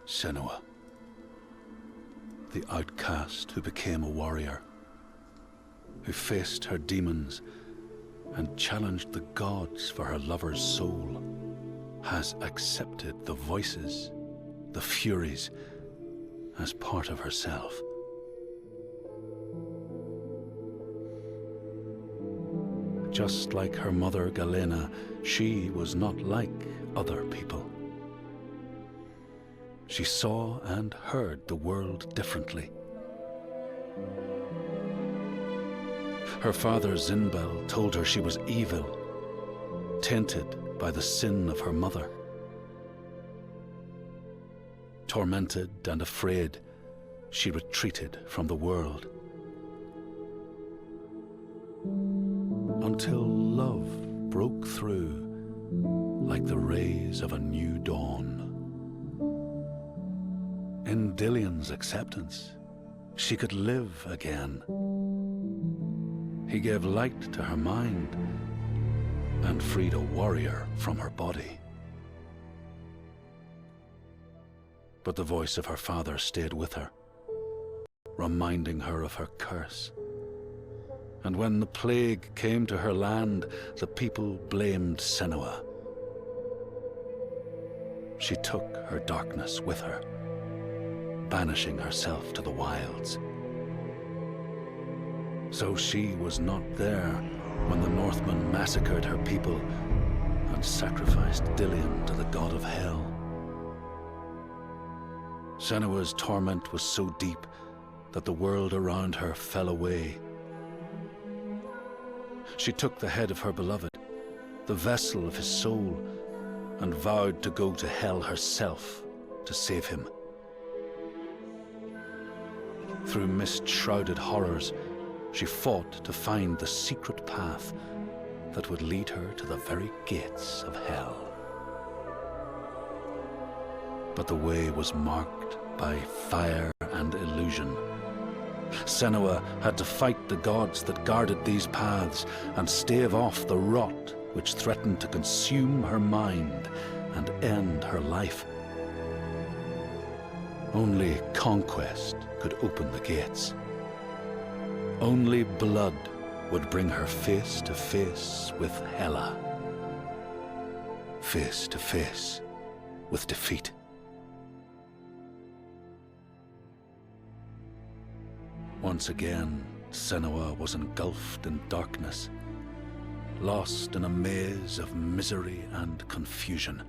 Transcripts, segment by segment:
Senua, the outcast who became a warrior, who faced her demons and challenged the gods for her lover's soul, has accepted the voices, the furies, as part of herself. Just like her mother Galena, she was not like other people. She saw and heard the world differently. Her father Zinbel told her she was evil, tainted by the sin of her mother. Tormented and afraid, she retreated from the world. Until love broke through like the rays of a new dawn. In Dillion's acceptance, she could live again. He gave light to her mind and freed a warrior from her body. But the voice of her father stayed with her, reminding her of her curse. And when the plague came to her land, the people blamed Senua. She took her darkness with her, banishing herself to the wilds. So she was not there when the Northmen massacred her people and sacrificed Dillion to the god of hell. Senua's torment was so deep that the world around her fell away. She took the head of her beloved, the vessel of his soul, and vowed to go to hell herself to save him. Through mist-shrouded horrors, she fought to find the secret path that would lead her to the very gates of hell. But the way was marked by fire and illusion. Senua had to fight the gods that guarded these paths and stave off the rot which threatened to consume her mind and end her life. Only conquest could open the gates. Only blood would bring her face to face with Hela. Face to face with defeat. Once again, Senua was engulfed in darkness, lost in a maze of misery and confusion.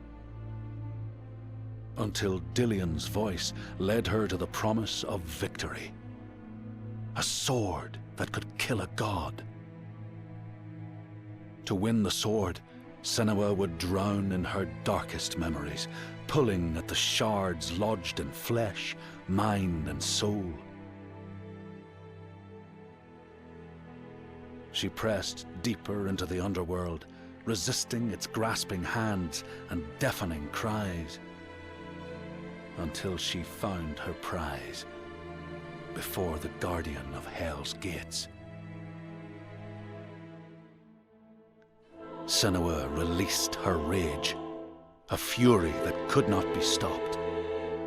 Until Dillion's voice led her to the promise of victory. A sword that could kill a god. To win the sword, Senua would drown in her darkest memories, pulling at the shards lodged in flesh, mind, and soul. She pressed deeper into the underworld, resisting its grasping hands and deafening cries, until she found her prize before the guardian of Hell's gates. Senua released her rage, a fury that could not be stopped,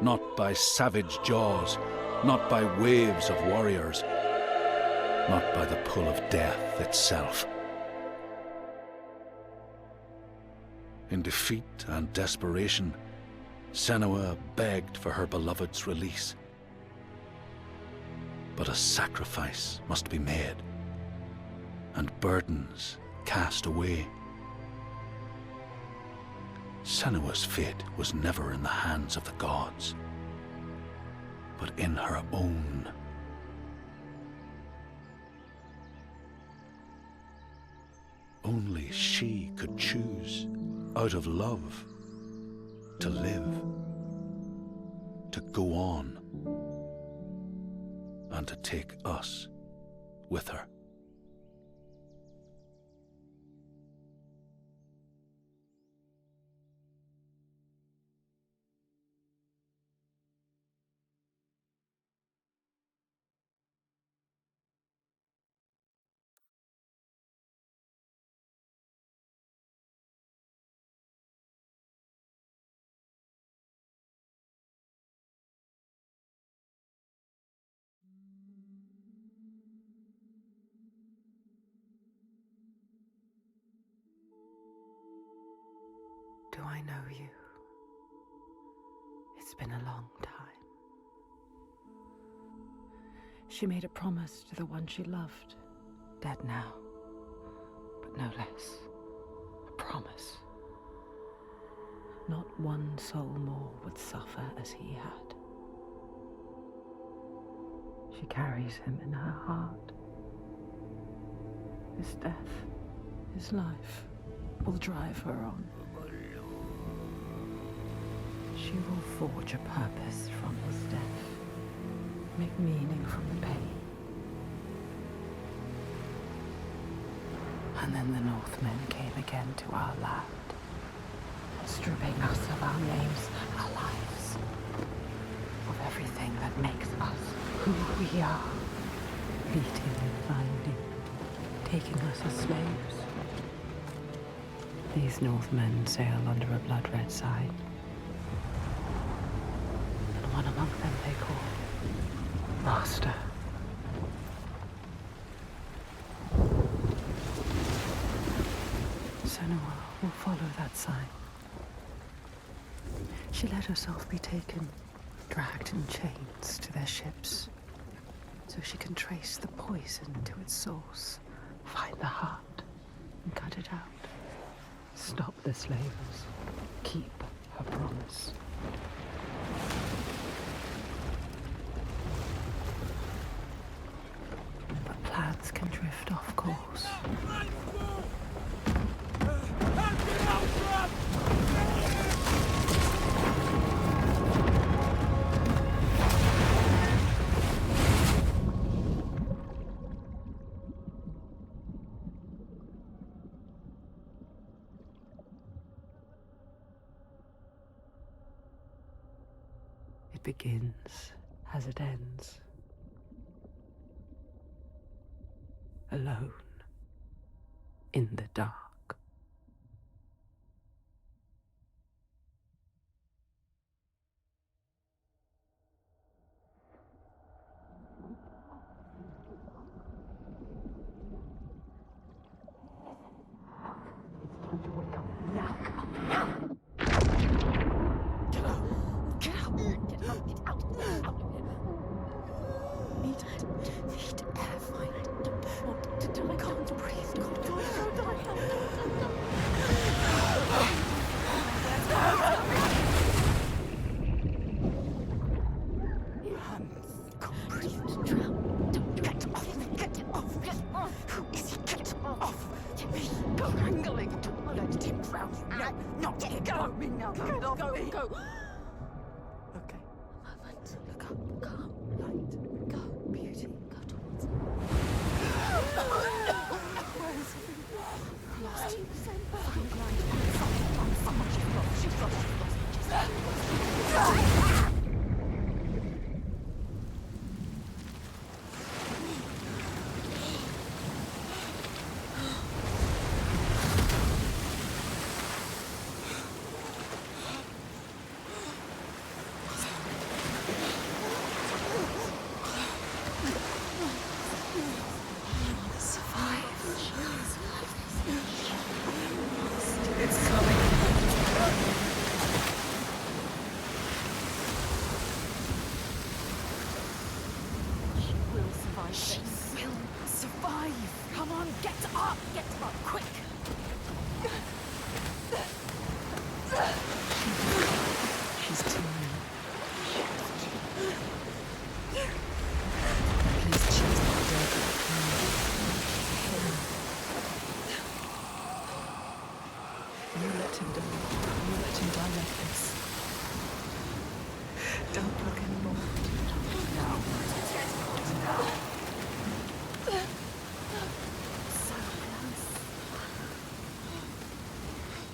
not by savage jaws, not by waves of warriors, not by the pull of death itself. In defeat and desperation, Senua begged for her beloved's release. But a sacrifice must be made, and burdens cast away. Senua's fate was never in the hands of the gods, but in her own. Only she could choose, out of love, to live, to go on, and to take us with her. I know you. It's been a long time. She made a promise to the one she loved, dead now, but no less. A promise. Not one soul more would suffer as he had. She carries him in her heart. His death, his life, will drive her on. She will forge a purpose from his death, make meaning from the pain. And then the Northmen came again to our land, stripping us of our names, our lives, of everything that makes us who we are, beating and binding, taking us as slaves. These Northmen sail under a blood-red sign, and one among them they call Master. Senua will follow that sign. She let herself be taken, dragged in chains to their ships, so she can trace the poison to its source, find the heart, and cut it out. Stop the slavers. Keep her promise. But plans can drift off course. It begins as it ends. Alone. In the dark.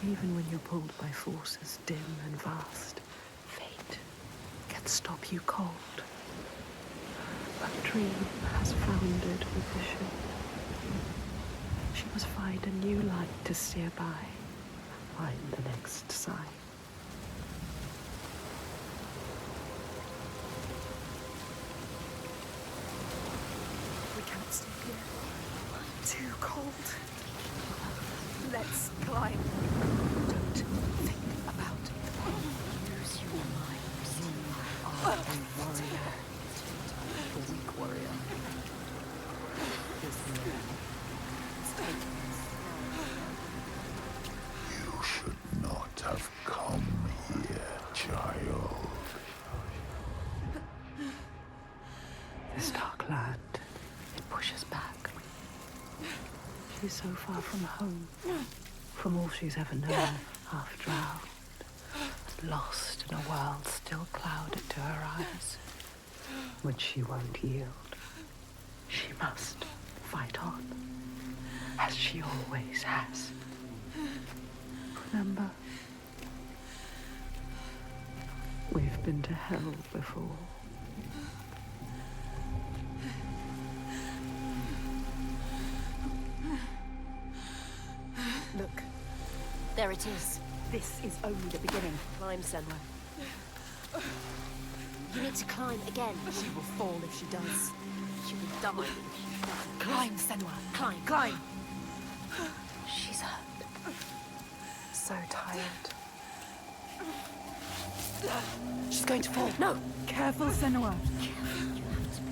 Even when you're pulled by forces dim and vast, fate can stop you cold. A dream has foundered with the ship. She must find a new light to steer by, find the next sign. We can't stay here. I'm too cold. Let's climb. Don't think about This dark land, it pushes back. She's so far from home, from all she's ever known, half drowned, lost in a world still clouded to her eyes. But she won't yield. She must fight on, as she always has. Remember, we've been to hell before. Look. There it is. This is only the beginning. Climb, Senua. You need to climb again. She will fall if she does. She will die if she doesn't. Climb, Senua. Climb. Climb. She's hurt. So tired. She's going to fall. No! Careful, Senua. Careful, you have to be.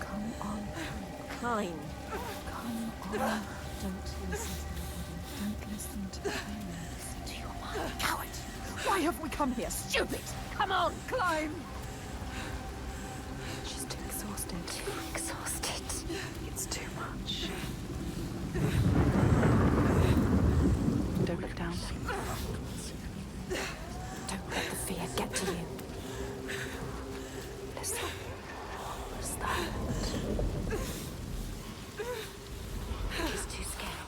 Come on. Climb. Come on. Don't listen to nobody. Don't listen to the pain. Listen to your mind. Coward! Why have we come here? Stupid! Come on, climb! She's too exhausted. Too exhausted. It's too much. Don't look down. Don't let the fear get to you. Listen. What's that? She's too scared.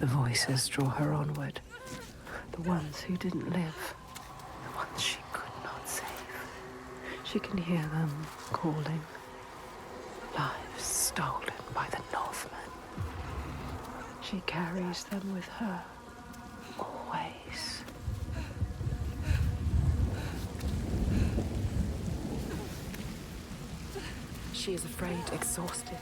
Voices draw her onward. The ones who didn't live. The ones she could not save. She can hear them calling. Lives stolen by the Northmen. She carries them with her. Always. She is afraid, exhausted.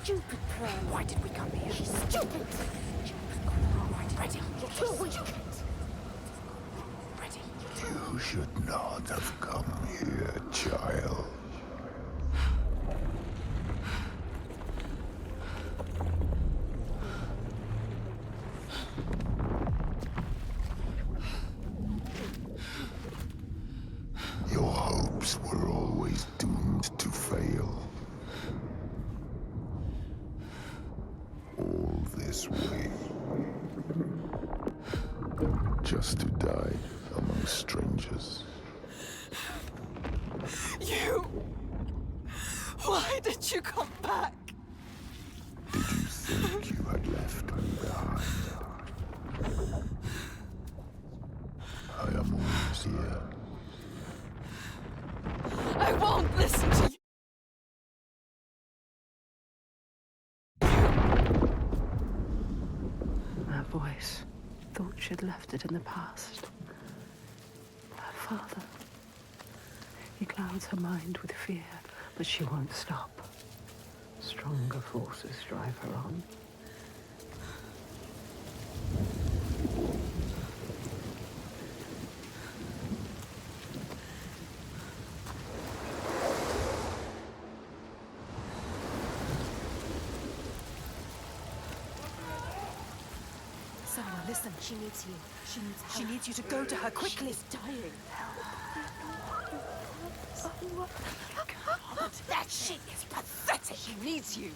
Stupid plan. Why did we come here? She's stupid. Ready. You're too weak. Ready. You should not have come here, child. Your hopes were always doomed to fail. All this way. Just to die among strangers. You! Why did you come back? Did you think you had left me behind? I am always here. I won't listen to you! Her voice. Thought she'd left it in the past. Her father. He clouds her mind with fear, but she won't stop. Stronger forces drive her on. Senua, listen. She needs you. She needs help. She needs you to go to her quickly. She's dying. God, that shit is pathetic. She needs you.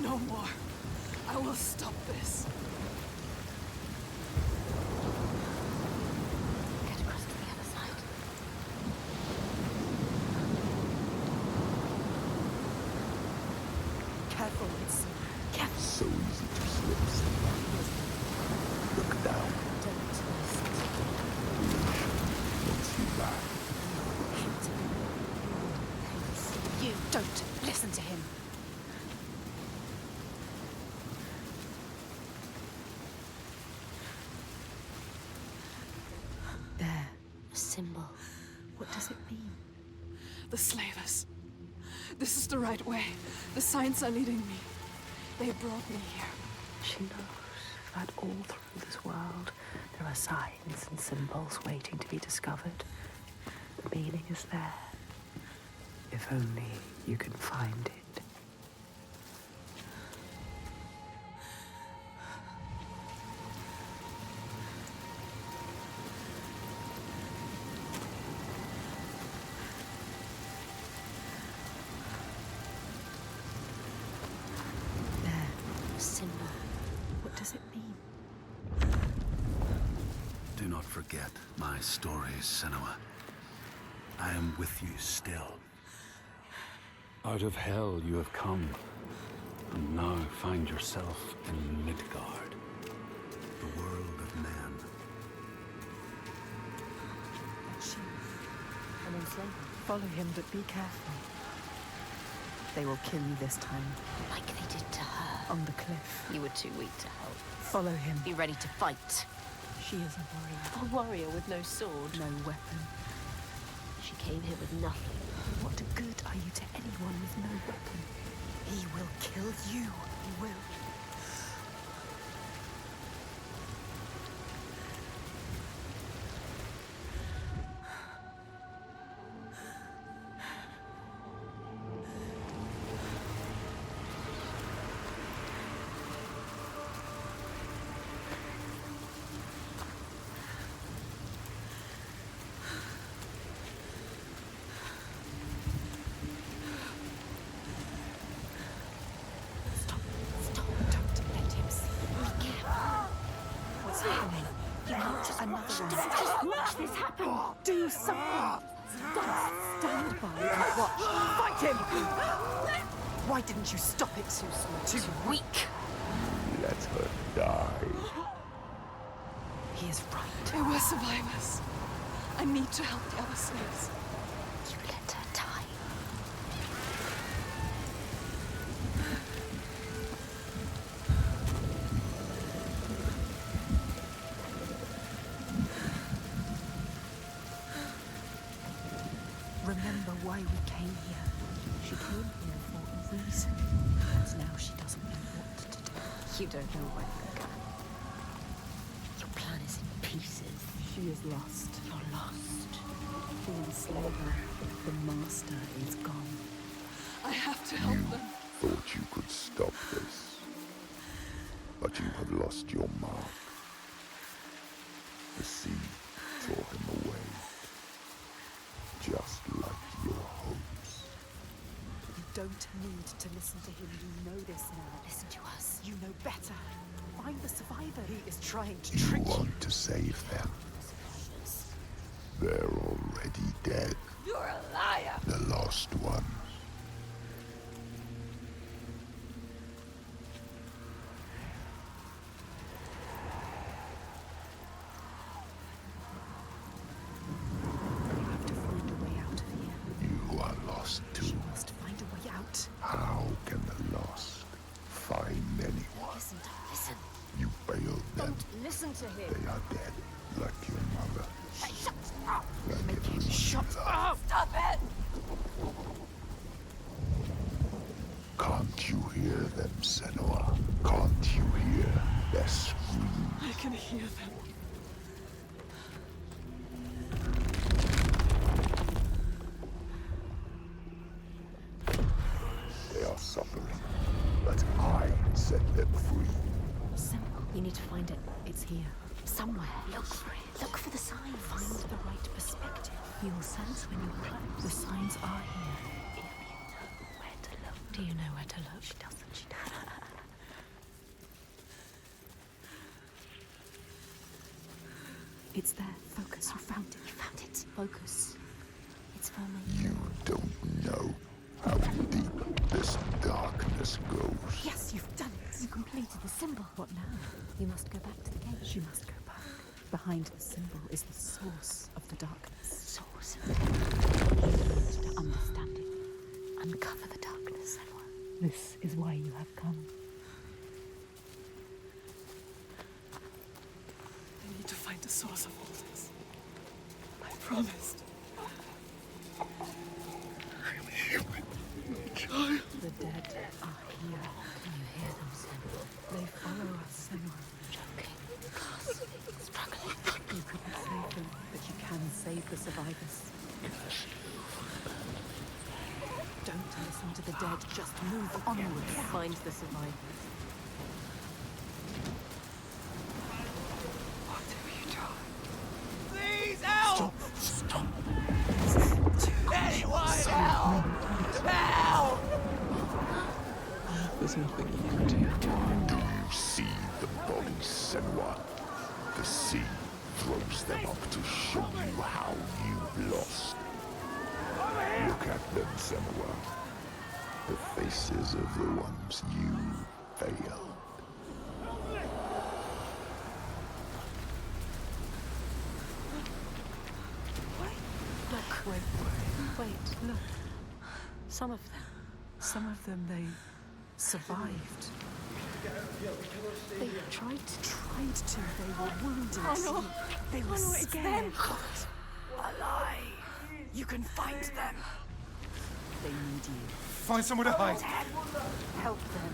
No more. I will stop this. Get across to the other side. Careful, it's careful. So easy to slip. Look down. Don't listen to him. Wants you back. You don't listen to him. There. A symbol. What does it mean? The slavers. This is the right way. The signs are leading me. They brought me here. She knows that all through this world there are signs and symbols waiting to be discovered. The meaning is there. If only you can find it. A symbol. What does it mean? Do not forget my stories, Senua. I am with you still. Out of hell you have come, and now find yourself in Midgard, the world of men. That's she. An enslaver. Follow him, but be careful. They will kill you this time, Like they did to her. on the cliff. You were too weak to help. Follow him. Be ready to fight. She is a warrior. A warrior with no sword. No weapon. She came here with nothing. What good are you to anyone with no weapon? He will kill you. He will. Stop. Don't let him see. Be careful. What's happening? Another one. Just watch this happen. Do something! Stand by and watch. Fight him! Why didn't you stop it? Too slow. Too weak. Let her die. He is right. They were survivors. I need to help the other slaves. You let her die. Remember why we came here. She came here for a reason. And now she doesn't know what to do. You don't know where to go. Your plan is in pieces. She is lost. You're lost. The enslaver, the master, is gone. I have to help them. Thought you could stop this. But you have lost your mark. The sea tore him away. Just like your hopes. You don't need to listen to him. You know this now. Listen to us. You know better. Find the survivor. He is trying to You trick you. want to save them. They're already dead. You're a liar. The lost ones. You have to find a way out of here. You are lost too. You must find a way out. How can the lost find anyone? Listen, listen. You failed them. Don't listen to him. They are dead, like your mother. Hey, shut up. Like everyone Shut you love. up. Stop it. Can't you hear them, Senua? Can't you hear their screams? I can hear them. They are suffering, but I set them free. Simple. You need to find it. It's here. Somewhere. Look for it. Look for the signs. Find the right perspective. You'll sense when you're close. The signs are here. If you know where to look. Do you know where to look? She doesn't, she doesn't. It's there. Focus. You found it. You found it. Focus. It's for me. You don't know how deep this darkness goes. Yes, you've done it. You completed the symbol. What now? You must go back to the cave. You must go back. Behind the symbol is the source of the darkness. Source. To understand it. Uncover the darkness, Senua. This is why you have come. I need to find the source of all this. I promised. My child. The dead are here. Can you hear them, Senua? They follow us, Senua. Choking, gasping, struggling. You couldn't save them, but you can save the survivors. Don't listen to the dead, just move onwards. Find the survivors. What have you done? Please help! Stop. Anyone help! Help! There's nothing you can do. Do you see the bodies, Senua? The sea throws them up to show you how you've lost. Look at them, Senua. The faces of the ones you failed. Wait, look. Some of them. Some of them, they survived. They tried to. They were wounded. Oh no! They were Oh no, it's scared. them! A lie. You can find them. They need you. Find somewhere to hide. Help them.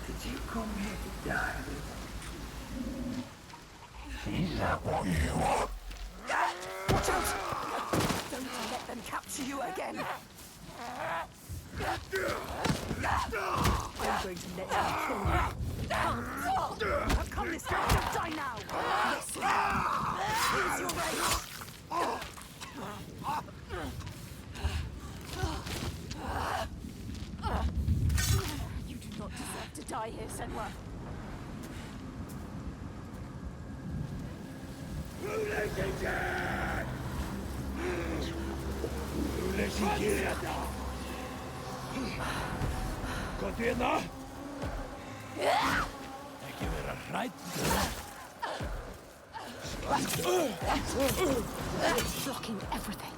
Did you come here to die? Is that what you want? Watch out! Don't let them capture you again. I'm going to let you kill me. Come this way. Don't die now. Listen. Here's your rage. You do not deserve to die here, Senua. Contienda! Ekki vera hrædd. Blocking everything.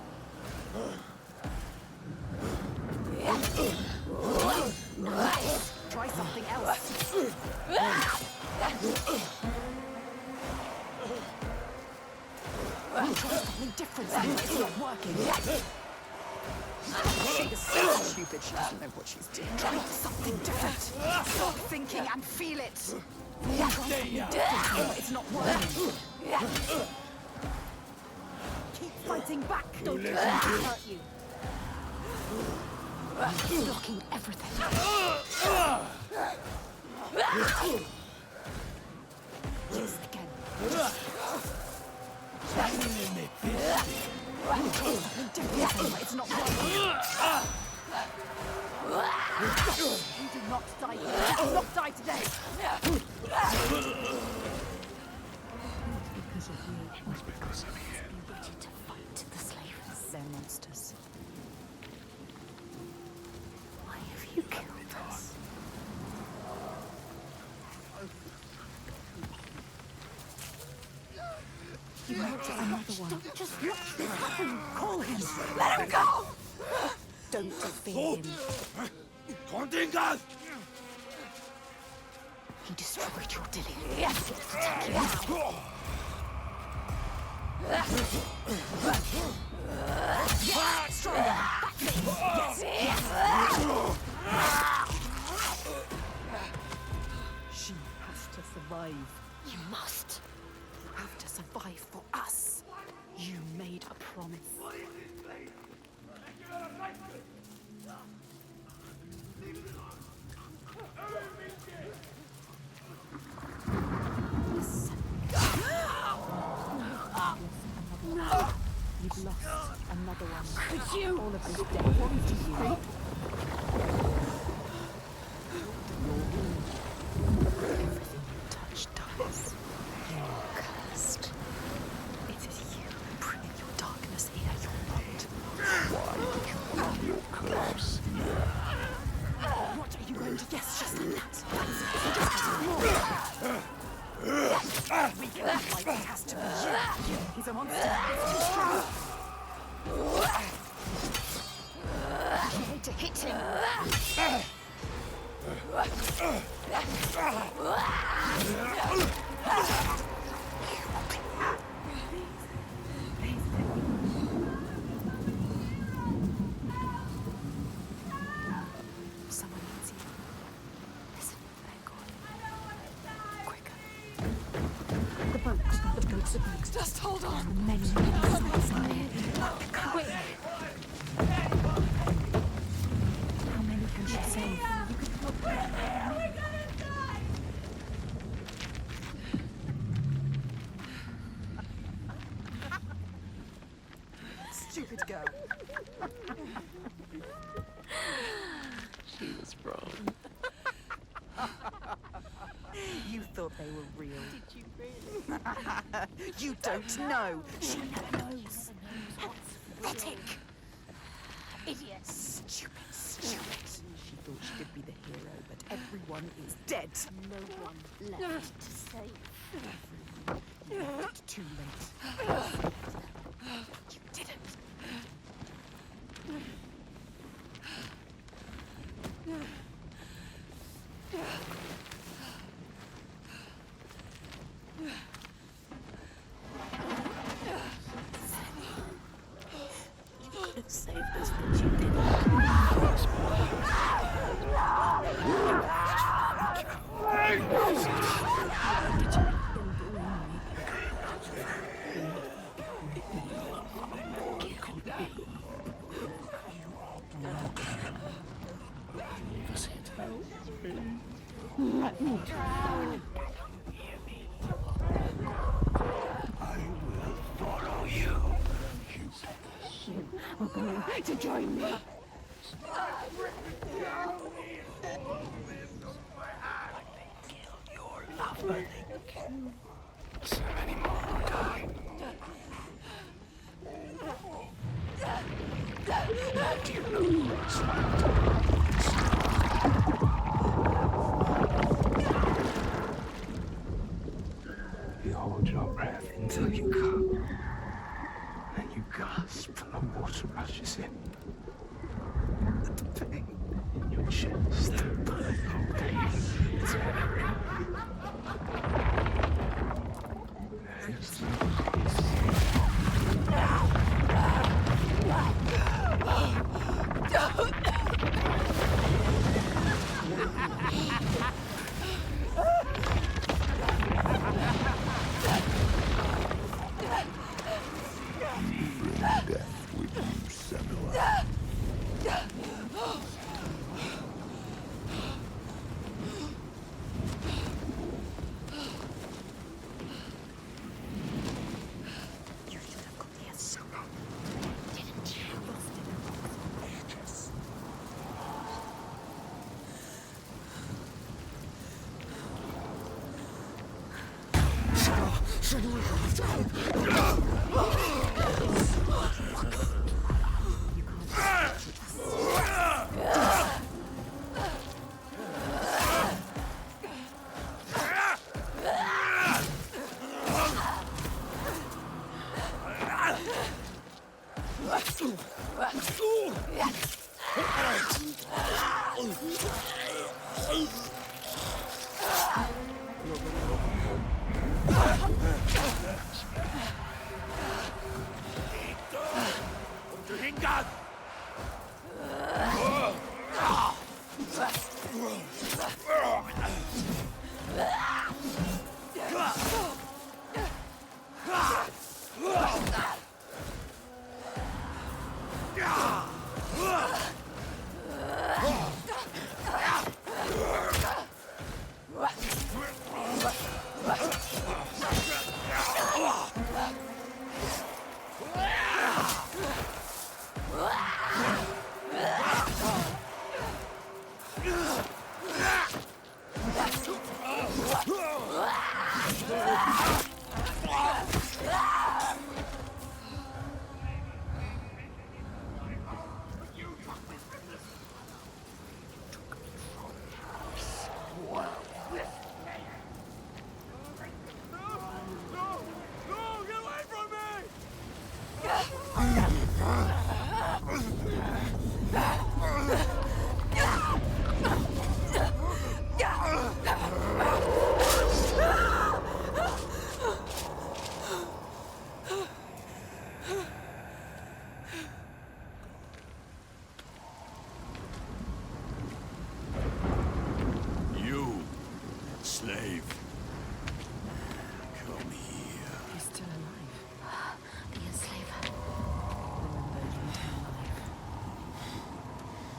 Try something else. Try something different, Senua. It's not working. She is so stupid, she doesn't know what she's doing. Try something different. Stop thinking and feel it. Try something different, Senua. It's not working. Keep fighting back. Don't let them hurt you. Blocking everything. Yes, again. Try something different, Senua. It's not working. You do not die here. You do not die today. Because of you. It was because of you. You wanted to fight the slavers. They're monsters. Why have you killed us? You want another one. Just watch this happen. Call him. Let him go! Don't defeat him. Contienda! He destroyed your Dillian. Yes, to take you out. Yes, stronger. That's it. Yes. She has to survive. You must. You have to survive for us. You made a promise. Listen. Another You've lost another one. Could you? All of this death to you. Everything you touch dies. You're cursed. It is you who bring your darkness here. You're not. Why did you bring your curse here? What are you going to guess? Just like that. Weaken like it has to be you. He's a monster. It's too strong. Try to hit him. Someone needs you. Listen, thank God. Quicker. The boats, the boats. Just hold on. The many snakes in here. Quick. How many can she save? Stupid girl. She was wrong. You thought they were real. Did you really? You don't know. She never knows. Pathetic. Idiot. Stupid. She thought she could be the hero, but everyone is dead. No one left to save. You left too late. You didn't. You could have saved us, but you didn't. To join me. Your lover. So many more die. Do you know what's You hold your breath until you come. Then you gasp and the water rushes in. The pain in your chest. There's Death with you, Senua. You should have got here sooner. Didn't you? Lost it. Ages. You, slave. Come here. He's still alive. The enslaver. Remember, you are alive.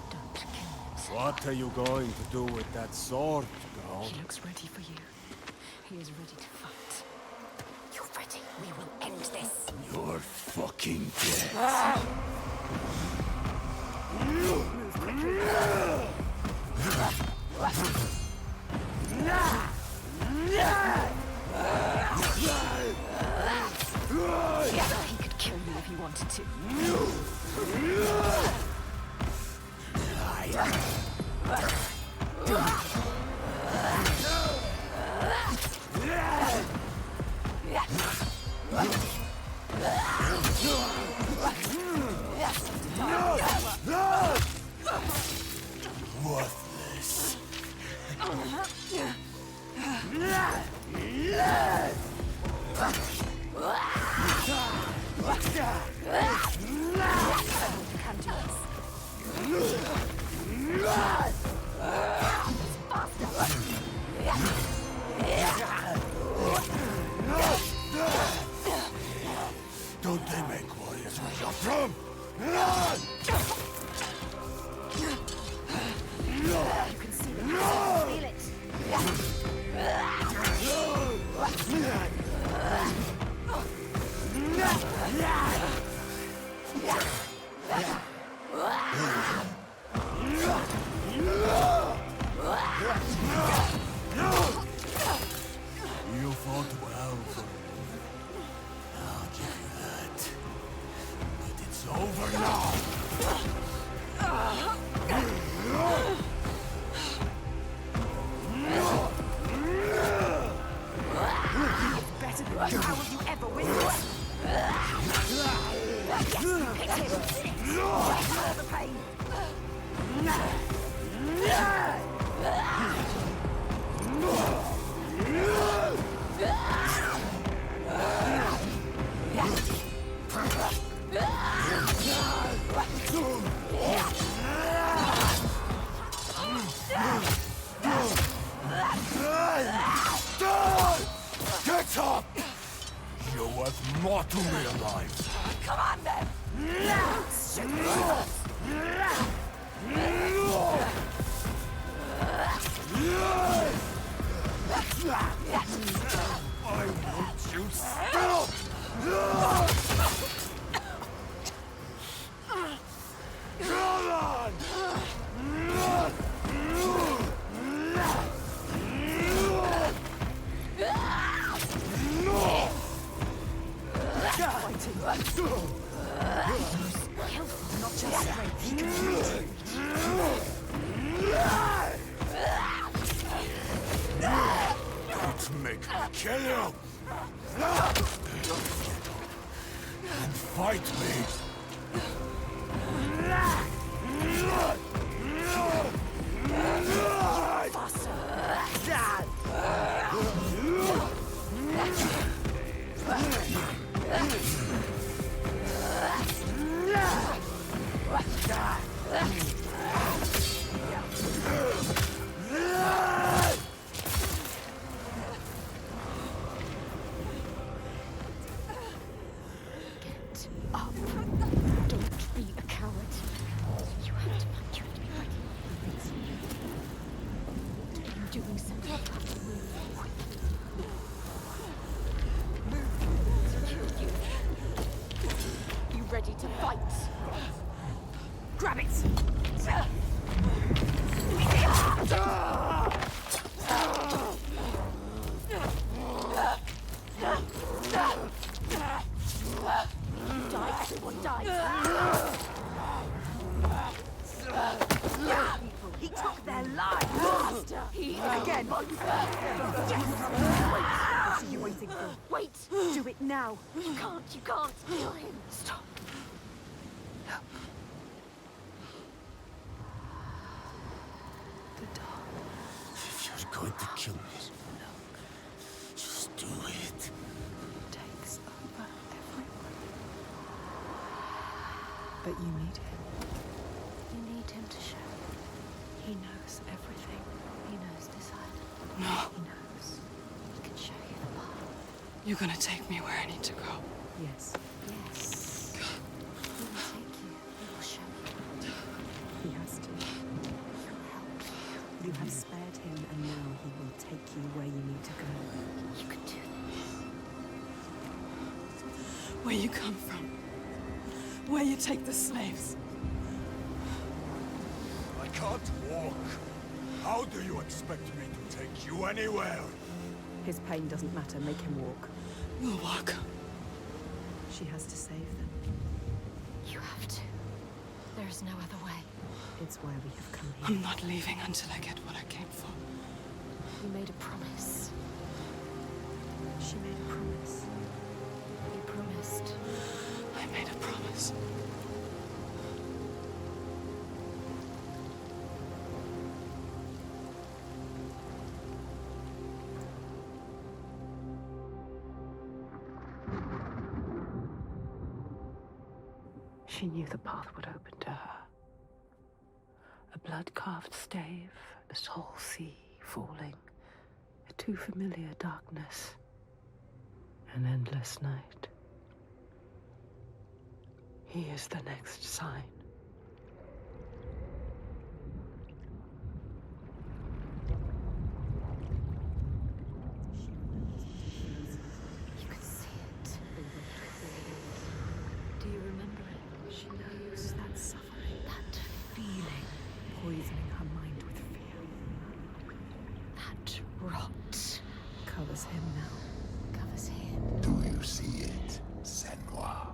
Don't kill him. What are you going to do with that sword, girl? He looks ready for you. He is ready to fight. You're ready. We will end this. You're fucking dead. He could kill you if he wanted to. Worthless. Don't they make warriors where you're from? You can see it. Feel it. You fought well for me. I'll give you that. But it's over now. Better than you. How will you ever win this? Hit him. Feel the pain. Get up! You're worth more to me alive. Come on then. I want you stop! Come on! Skillful, not just strength. He can do it. Don't make me kill you! And fight me! Get up. Don't be a coward. You have to find your enemy ready. In doing so, you have to move quickly. You ready to fight? Grab it! Die, everyone die! He took their lives! Master! He again! Yes! Wait! What are you waiting for? Wait! Do it now! You can't kill him! Stop! Help. The dark If you're going to kill me, just do it. takes over everyone. But you need him. You need him to show. He knows everything. He knows desire. No. He knows. He can show you the path. You're gonna take me where I need to go. Yes. Yes. He will take you. He will show you. He has to. He will help you. You have spared him, and now he will take you where you need to go. You can do this. Where you come from. Where you take the slaves. I can't walk. How do you expect me to take you anywhere? His pain doesn't matter. Make him walk. We'll walk. She has to save them. You have to. There is no other way. It's why we have come here. I'm not leaving until I get what I came for. You made a promise. She made a promise. You promised. I made a promise. She knew the path would open to her. A blood-carved stave, a soul sea falling, a too familiar darkness, an endless night. He is the next sign. You can see it. Do you remember it? She knows that suffering, That feeling. poisoning her mind with fear, That rot. covers him now. Covers him. Do you see it, Senua?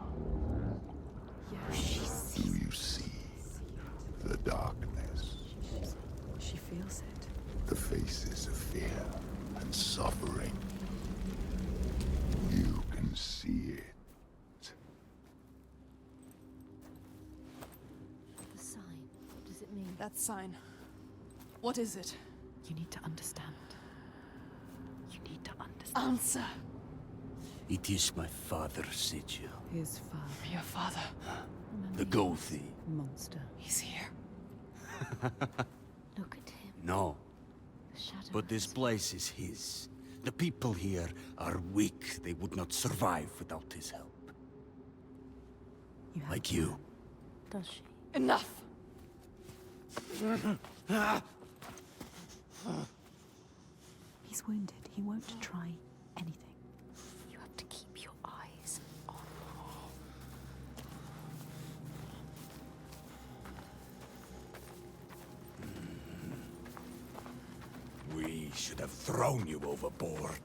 She Do sees. you see the darkness? She feels it. The faces of fear and suffering. You can see it. The sign. What does it mean? That sign. What is it? You need to understand. You need to understand. Answer. It is my father's sigil. His father, Your father. The Gothi. monster. He's here. Look at him. No, The shadow. but this place is his. The people here are weak. They would not survive without his help. You have Like you. Does she? Enough! He's wounded. He won't try anything. You have to keep your eyes on. We should have thrown you overboard.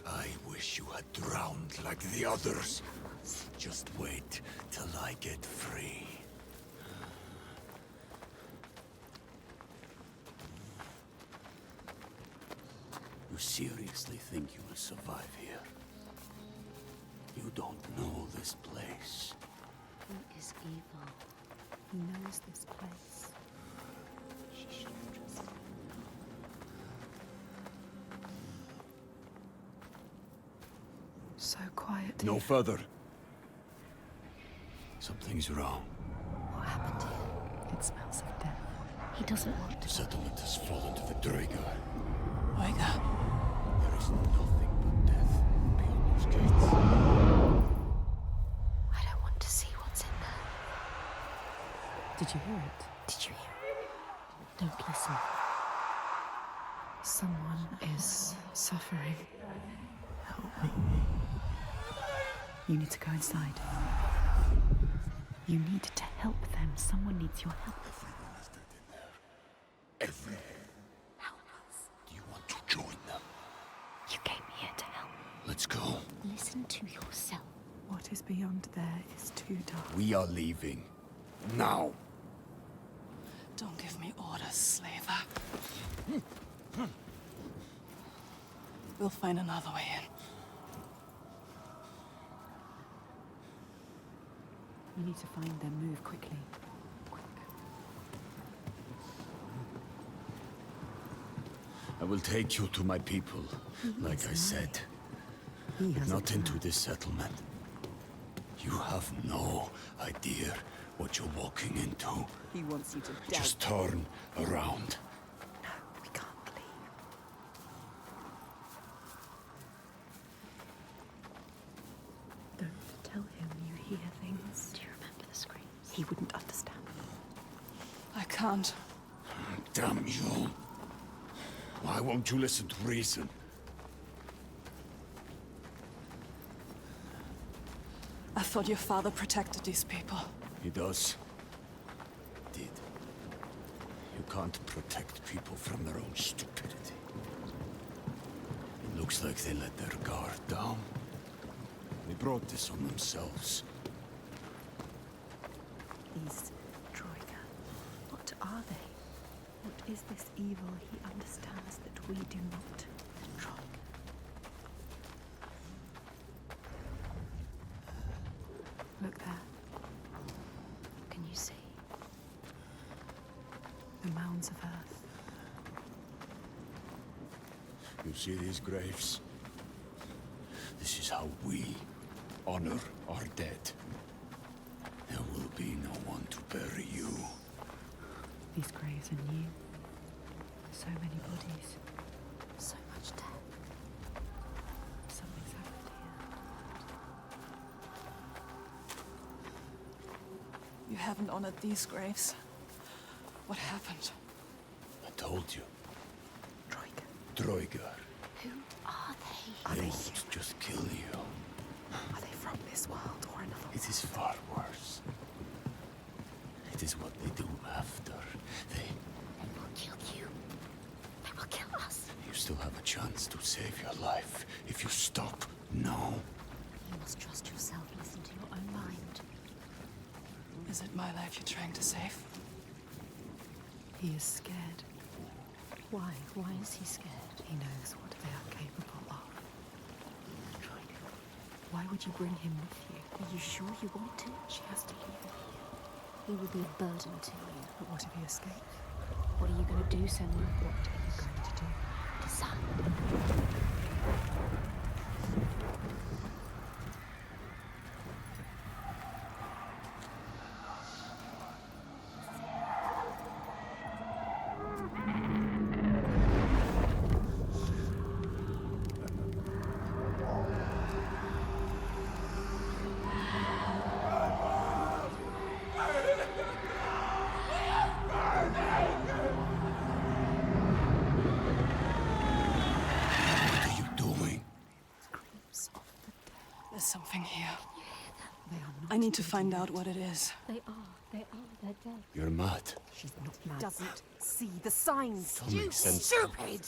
I wish you had drowned like the others. Just wait till I get free. You seriously think you will survive here? You don't know this place. He is evil. He knows this place. She should trust him. So quiet. No further. Something's wrong. What happened here? It smells of death. He doesn't want The to. settlement has fallen to the Draga. Oiga. There is nothing but death beyond those gates. I don't want to see what's in there. Did you hear it? Did you hear it? Don't listen. Someone is suffering. Help me. You need to go inside. You need to help them. Someone needs your help. Everyone is dead in there. Everyone. Help us. Do you want to join them? You came here to help. Let's go. Listen to yourself. What is beyond there is too dark. We are leaving. Now. Don't give me orders, slaver. We'll find another way in. We need to find them. Move quickly. I will take you to my people, like I said. He has Not a into plan. this settlement. You have no idea what you're walking into. He wants you to die. Just turn around. No, we can't leave. Don't tell him you hear things. Do you remember the screams? He wouldn't understand. I can't. Damn you. Why won't you listen to reason? I thought your father protected these people. He does. Did. You can't protect people from their own stupidity. It looks like they let their guard down. They brought this on themselves. These Troika, what are they? What is this evil he understands that we do not? Troika. Look there, Can you see? the mounds of earth. You see these graves? This is how we honor our dead. There will be no one to bury you. These graves are new. So many bodies. So much death. Something's happened here. You haven't honored these graves. What happened? I told you. Troika. Droigar. Who are they? Are They they won't just kill you. Are they from this world or another? It is far worse. It is what they do after. They... They will kill you. They will kill us. You still have a chance to save your life if you stop now. You must trust yourself. Listen to your own mind. Is it my life you're trying to save? He is scared. Why? Why is he scared? He knows what they are capable of. Why would you bring him with you? Are you sure you want to? She has to leave him here. He will be a burden to you. But what if he escapes? What are you going to do, Senua? What are you going to do? Decide. What are you doing? Screams of the dead. There's something here. They are not. I need to find out what it is. They're dead. You're mad. She's not mad. Doesn't see the signs. Don't make sense. Stupid!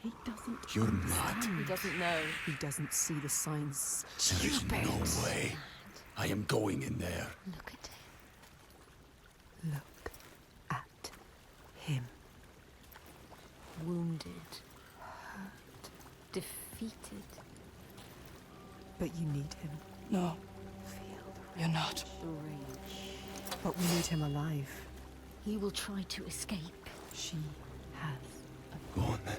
He doesn't. You're mad. He doesn't know. He doesn't see the signs. There is no way. I am going in there. Look at him. Look at him. Wounded. Hurt. Defeated. But you need him. No, Feel the you're not. The rage. But we need him alive. He will try to escape. She has. Go on then.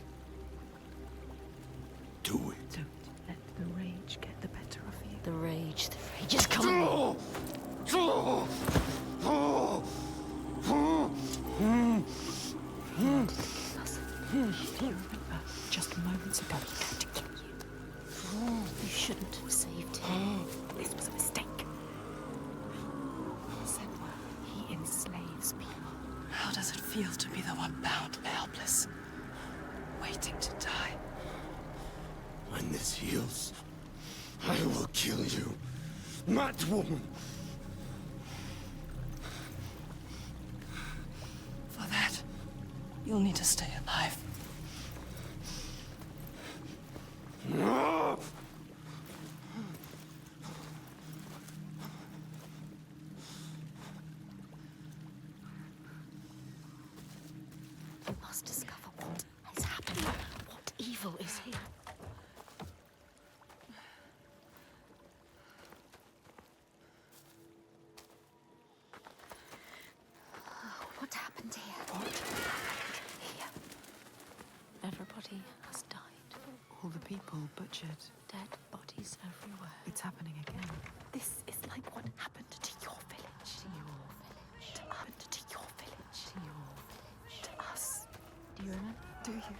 Do it. Don't let the rage get the better of you. The rage is coming. Do you remember just moments ago he tried to kill you? You shouldn't have saved him. This was a mistake. Senua, he enslaves people. How does it feel to be the one bound and helpless? Waiting to die. When this heals, I will kill you. Mad woman. For that, you'll need to stay alive. You must discover what has happened. What evil is here? Humanity has died. All the people butchered. Dead bodies everywhere. It's happening again. This is like what happened to your village. To your village. To your village. To your village. To us. Do you remember? Do you?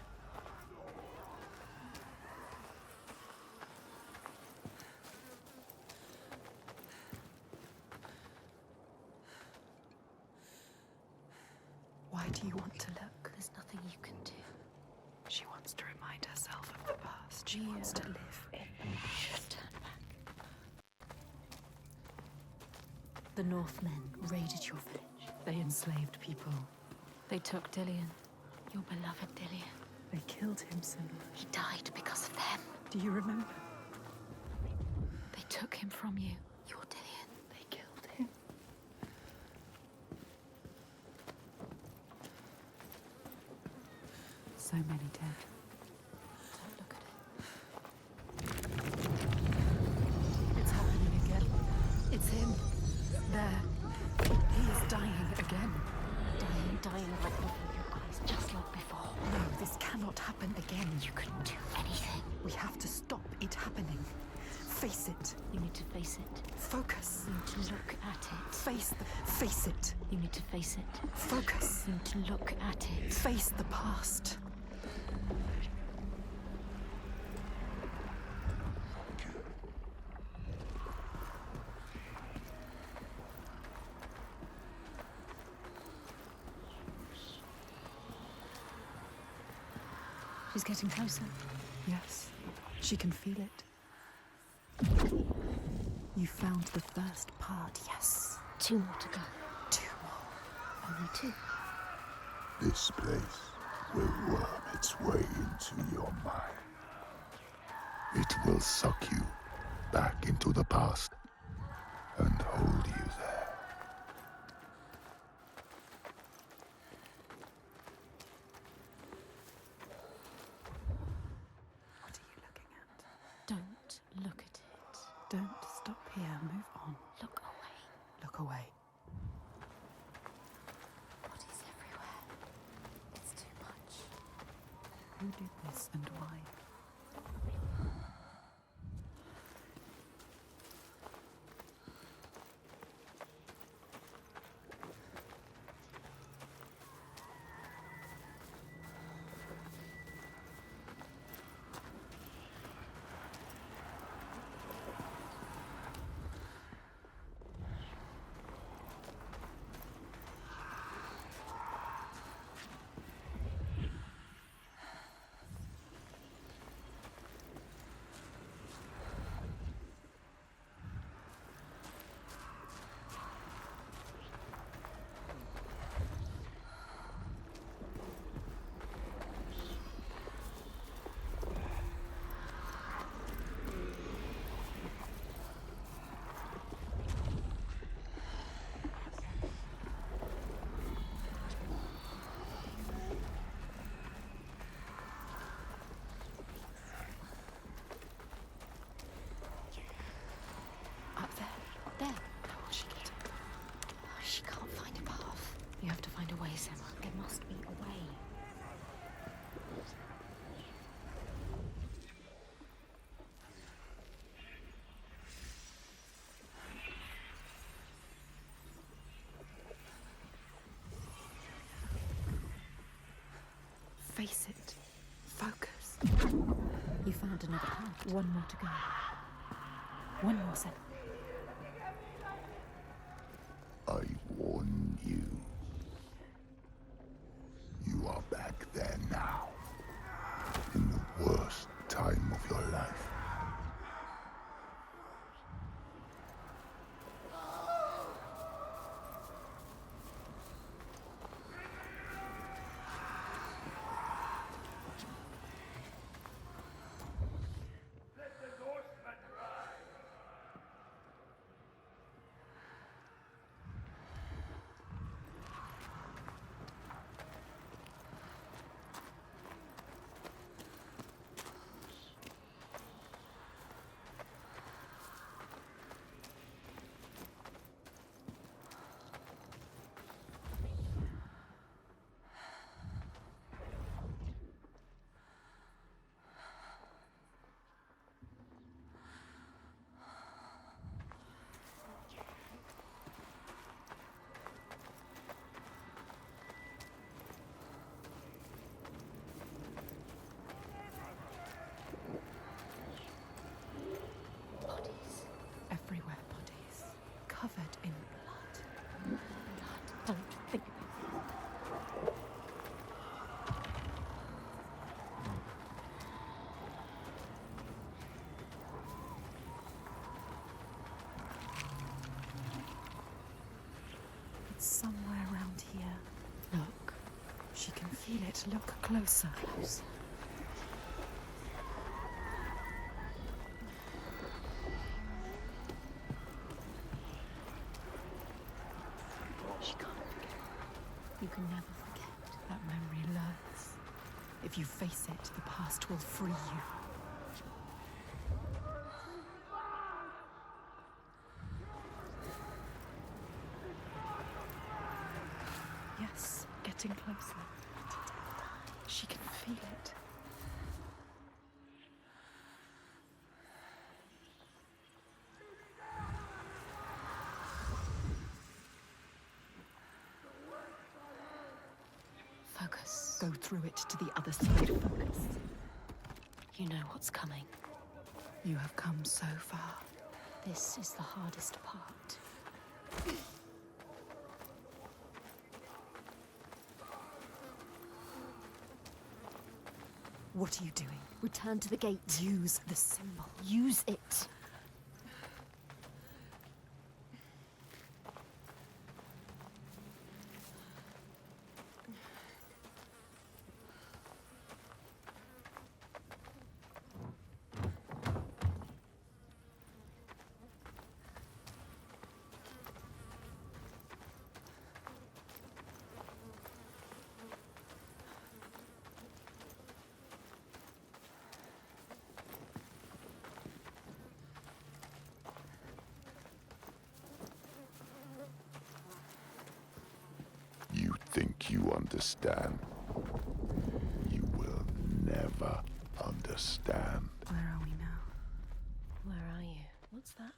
Why do you want to look? There's nothing you can do. She wants to remind herself of the past. She wants to live in the past. Turn back. The Northmen raided your village. They enslaved people. They took Dillion. Your beloved Dillion. They killed him, Senua. He died because of them. Do you remember? They took him from you. Your Dillion. They killed him. So many dead. Don't look at it. It's happening again. It's him. There. He is dying again. Dying right before your eyes, just like before. No, this cannot happen again. You couldn't do anything. We have to stop it happening. Face it. You need to face it. Focus. You need to look at it. Face it. You need to face it. Focus. You need to look at it. Face the past. She's getting closer. Yes, she can feel it. You found the first part, yes. 2 more to go. 2 more. Only 2. This place will worm its way into your mind. It will suck you back into the past and hold you there. What are you looking at? Don't look at it. Don't stop here. Move on. Look away. Look away. Bodies everywhere. It's too much. Who did this and why? There. How will she get up? Oh, she can't find a path. You have to find a way, Senua. There must be a way. Face it. Focus. You found another path. 1 more to go. 1 more, Senua. I warn you. You are back there now. In the worst time of your life. It's somewhere around here. Look. She can feel it. Look closer. Close. She can't forget. You can never forget. That memory learns. If you face it, the past will free you. Yes, getting closer. She can feel it. Focus. Go through it to the other side. Focus. You know what's coming. You have come so far. This is the hardest part. What are you doing? Return to the gate. Use the symbol. Use it. You think you understand? You will never understand. Where are we now? Where are you? What's that?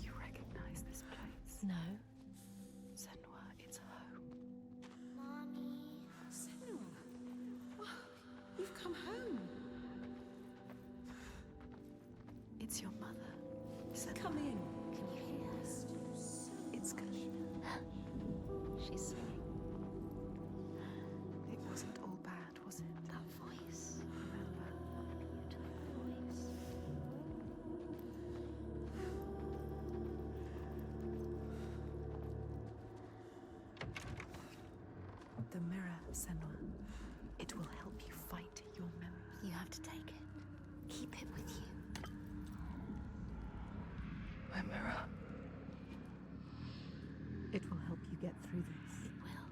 You recognize this place? No. Senua, it's home. Senua. Oh, you've come home. It's your mother. Senua. Come in. Can you hear us? It's Kalina. She's sorry. It wasn't all bad, was it? That voice. Remember? Beautiful voice. The mirror, Senua. It will help you fight your memory. You have to take it. Keep it with you. My mirror. It will help you get through this. It will.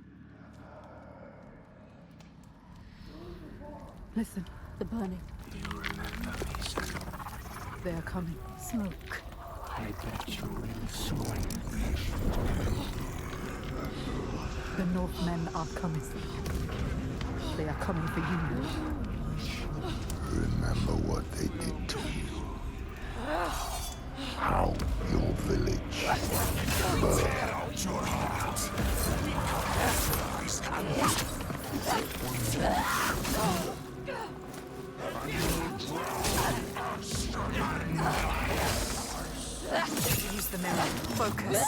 Listen, The burning. You remember me, Senua. they are coming. Smoke. I bet you will soon. The Northmen are coming. They are coming for you. Remember what they did to you. How your village burned. Use the mirror. Focus.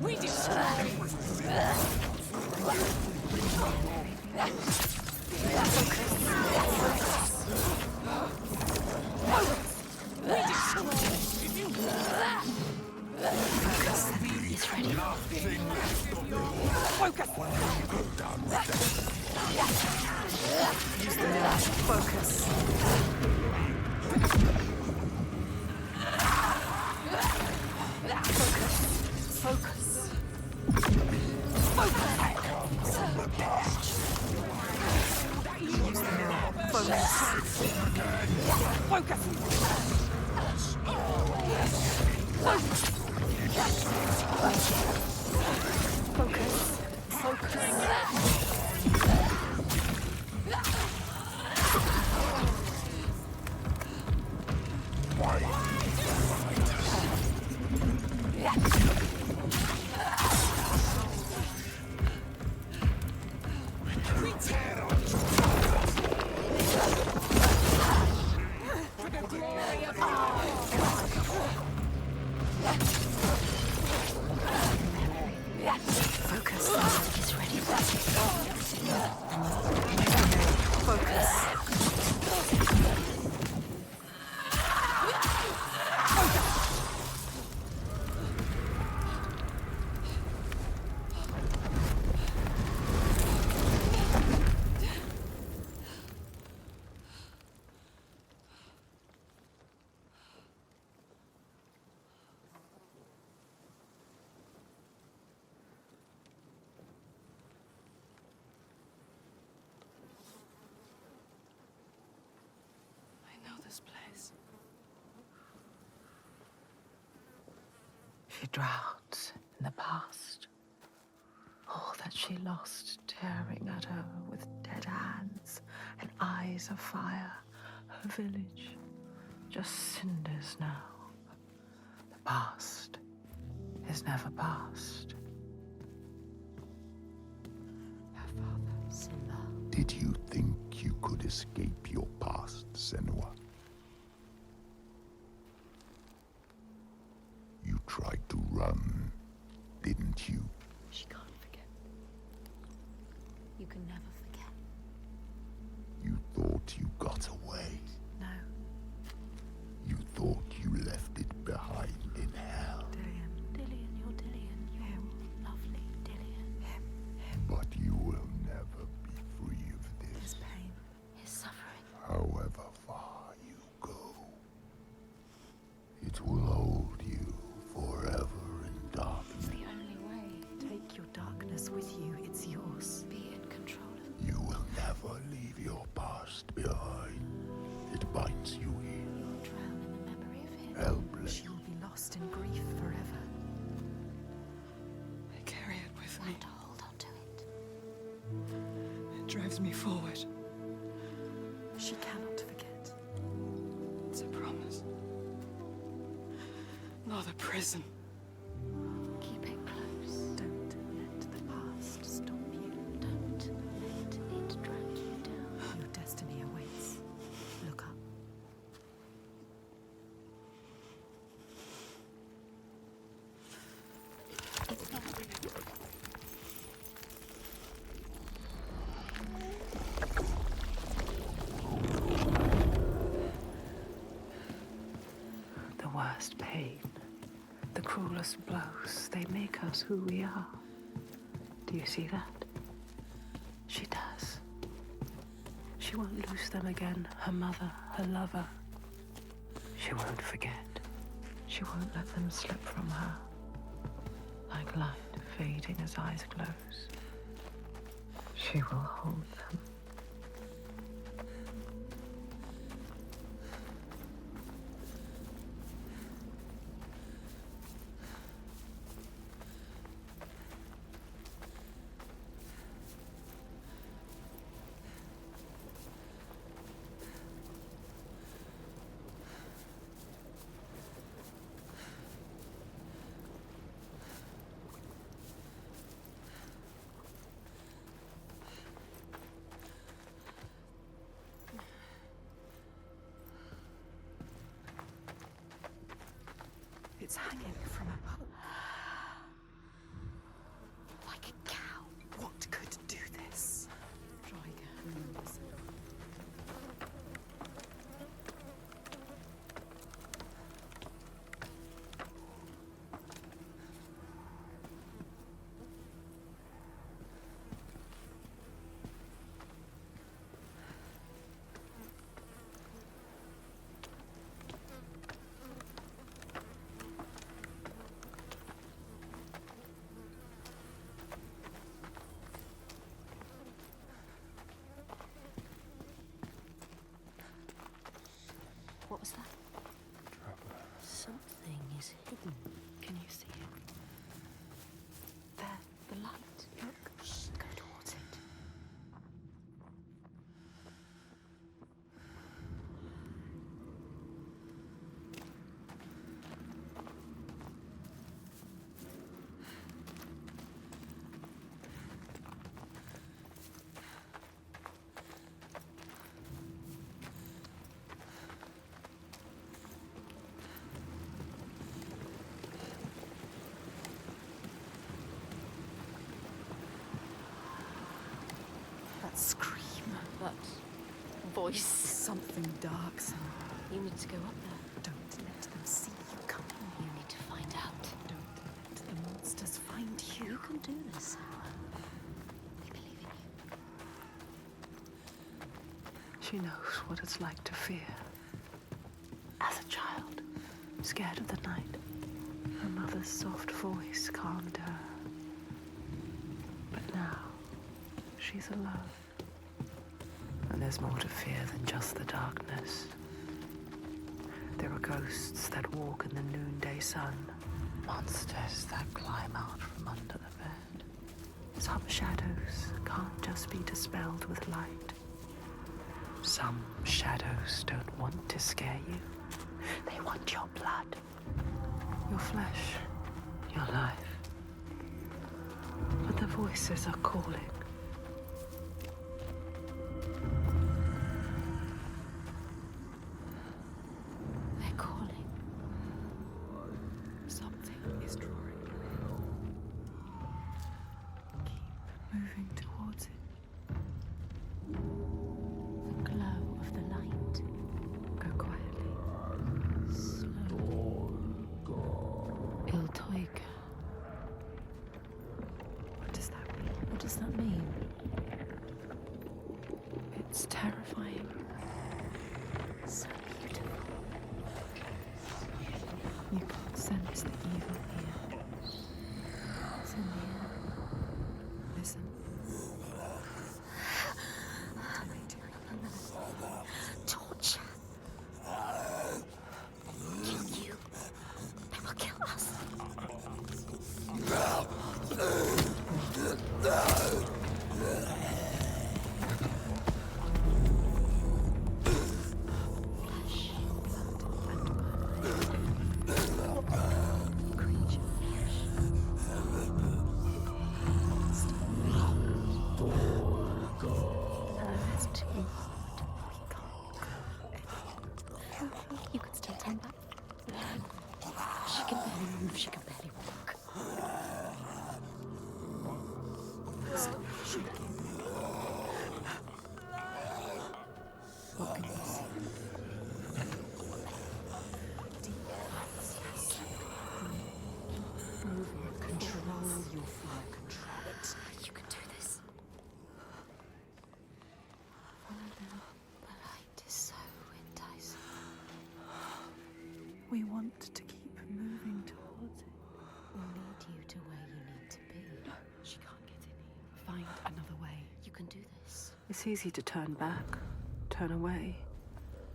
We do. He's ready. Use the mirror. Focus. Focus. Use the mirror. She drowns in the past. All that she lost, tearing at her with dead hands and eyes of fire. Her village, just cinders now. The past is never past. Her father, Simba. Did you think you could escape your past, Senua? You tried to run, didn't you? She can't forget. You can never forget. You thought you got away. No, You thought you left it behind in hell. Dillion, you're Dillion. You're lovely Dillion. But you will never be free of this. pain. His suffering. However far you go, it will hold you forever in darkness. It's the only way. Take your darkness with you, it's yours. Be in control of You will never leave your past behind. It binds you here. You'll drown in the memory of him. Helpless. She will be lost in grief forever. I carry it with me. To hold on to it. It drives me forward. She cannot forget. It's a promise. Not a prison. Keep it close. Don't let the past stop you. Don't let it drag you down. Your destiny awaits. Look up. It's not really. The worst pain, the cruelest blows, they make us who we are. Do you see that? She does. She won't lose them again, her mother, her lover. She won't forget. She won't let them slip from her. Like light fading as eyes close. She will hold them. It's hanging from a hook. Like a cow. What could do this? Draga remembers. What was that? Something is hidden. Can you see it? There, the light. Look. Go towards it. That scream. That voice. Something dark, Senua. You need to go up there. Don't let them see you coming. You need to find out. Don't let the monsters find you. You can do this, Senua. We believe in you. She knows what it's like to fear. As a child, scared of the night, her mother's soft voice calmed her. But now, she's alone. And there's more to fear than just the darkness. There are ghosts that walk in the noonday sun, monsters that climb out from under the bed. Some shadows can't just be dispelled with light. Some shadows don't want to scare you. They want your blood, your flesh, your life. But the voices are calling. They're calling. Something is drawing you. Keep moving towards it. The glow of the light. Go quietly. Slow. Il Toiga. What does that mean? What does that mean? It's terrifying. So beautiful. You can sense the evil here. It's in the air. Listen. What do they do? Torture. Kill you. They will kill us. You could still turn back. She can barely move, she can barely walk. Stop shaking. What can you see? Move and control your fear. Control it. You can do this. The light is so enticing. We want to keep moving towards it. We'll lead you to where you need to be. She can't get in here. Find another way. You can do this. It's easy to turn back, turn away,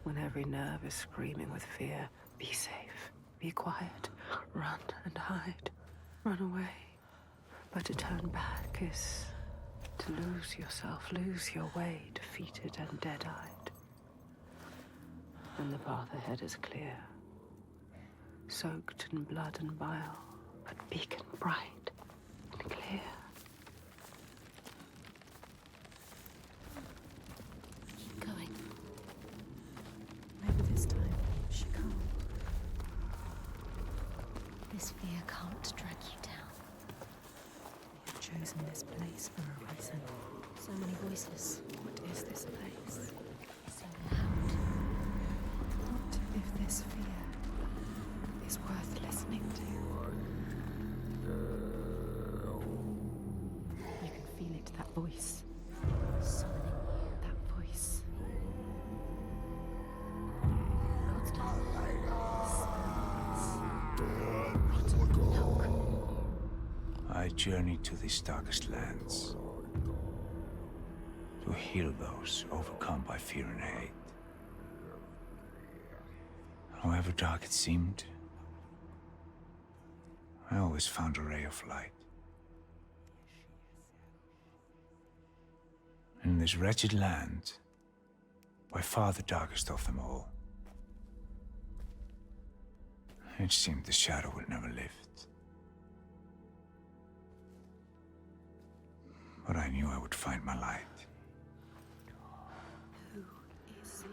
when every nerve is screaming with fear. Be safe, be quiet, run and hide, run away. But to turn back is to lose yourself, lose your way, defeated and dead-eyed. And the path ahead is clear, soaked in blood and bile, but beacon bright and clear. Keep going. Maybe this time she can't. This fear can't drag you down. We have chosen this place for a reason. So many voices. What is this place? So loud. What if this fear is worth listening to? You can feel it, that voice. Summoning you. That voice. I journey to these darkest lands to heal those overcome by fear and hate. However dark it seemed, I always found a ray of light. In this wretched land, by far the darkest of them all, it seemed the shadow would never lift. But I knew I would find my light. Who is he?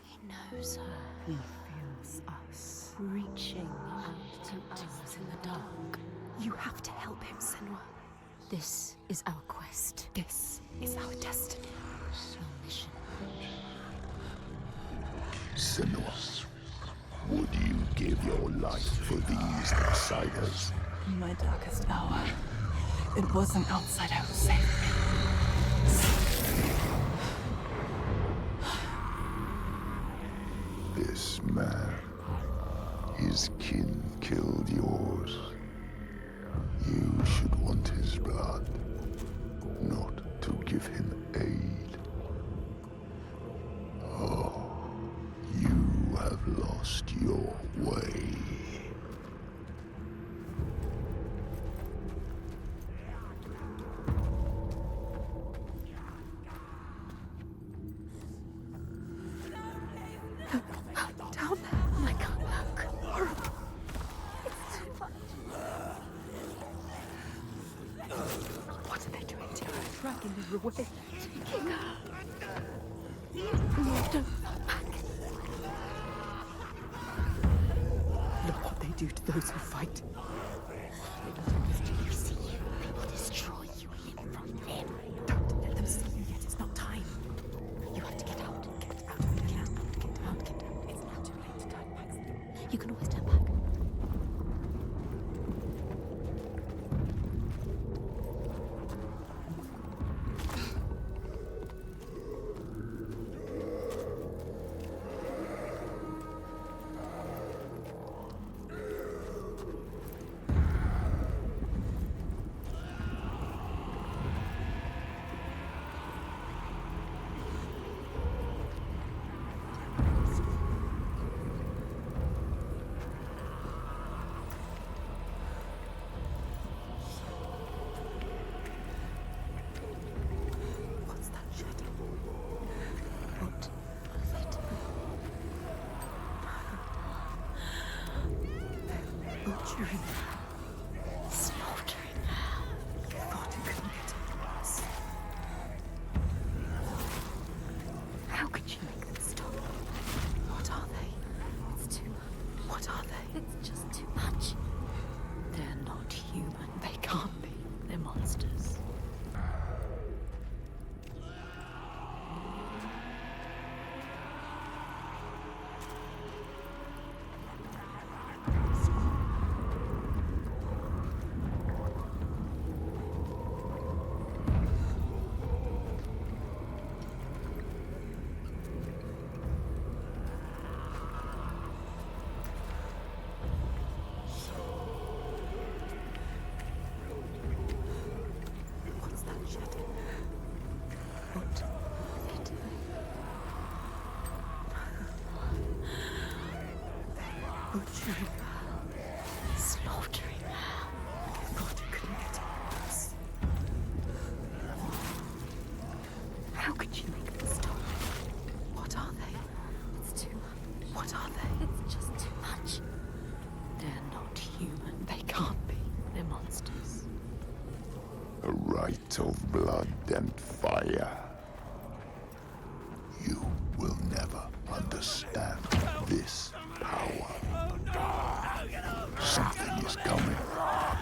He knows her. He feels us. Reaching out to us in the dark. You have to help him, Senua. This is our quest. This is our destiny. Your mission. Senua, would you give your life for these outsiders? In my darkest hour, it was an outsider who saved me. This man, his kin killed yours. You should want his blood, not to give him aid. Oh, you have lost your way. her away. Taking her. No, don't. Look what they do to those who fight. Do you see? They will destroy you limb from limb. Don't let them see you yet. It's not time. You have to get out. Get out. Get out. Get out. Get out. It's now too late to turn back. You can always turn back. What's that shadow? What was it? Butchering. Slaughtering. Thought it couldn't get any worse. How could you make them stop? What are they? It's too much. What are they? It's just too much. They're not human. They can't be. They're monsters. What's that shadow? What was it? They're butchering. Slaughtering. Thought it couldn't get any worse. How could you make them stop? What are they? It's too much. What are they? It's just too much. They're not human. They can't be. They're monsters. A rite of blood and fire. You will never understand this power. Something is coming. I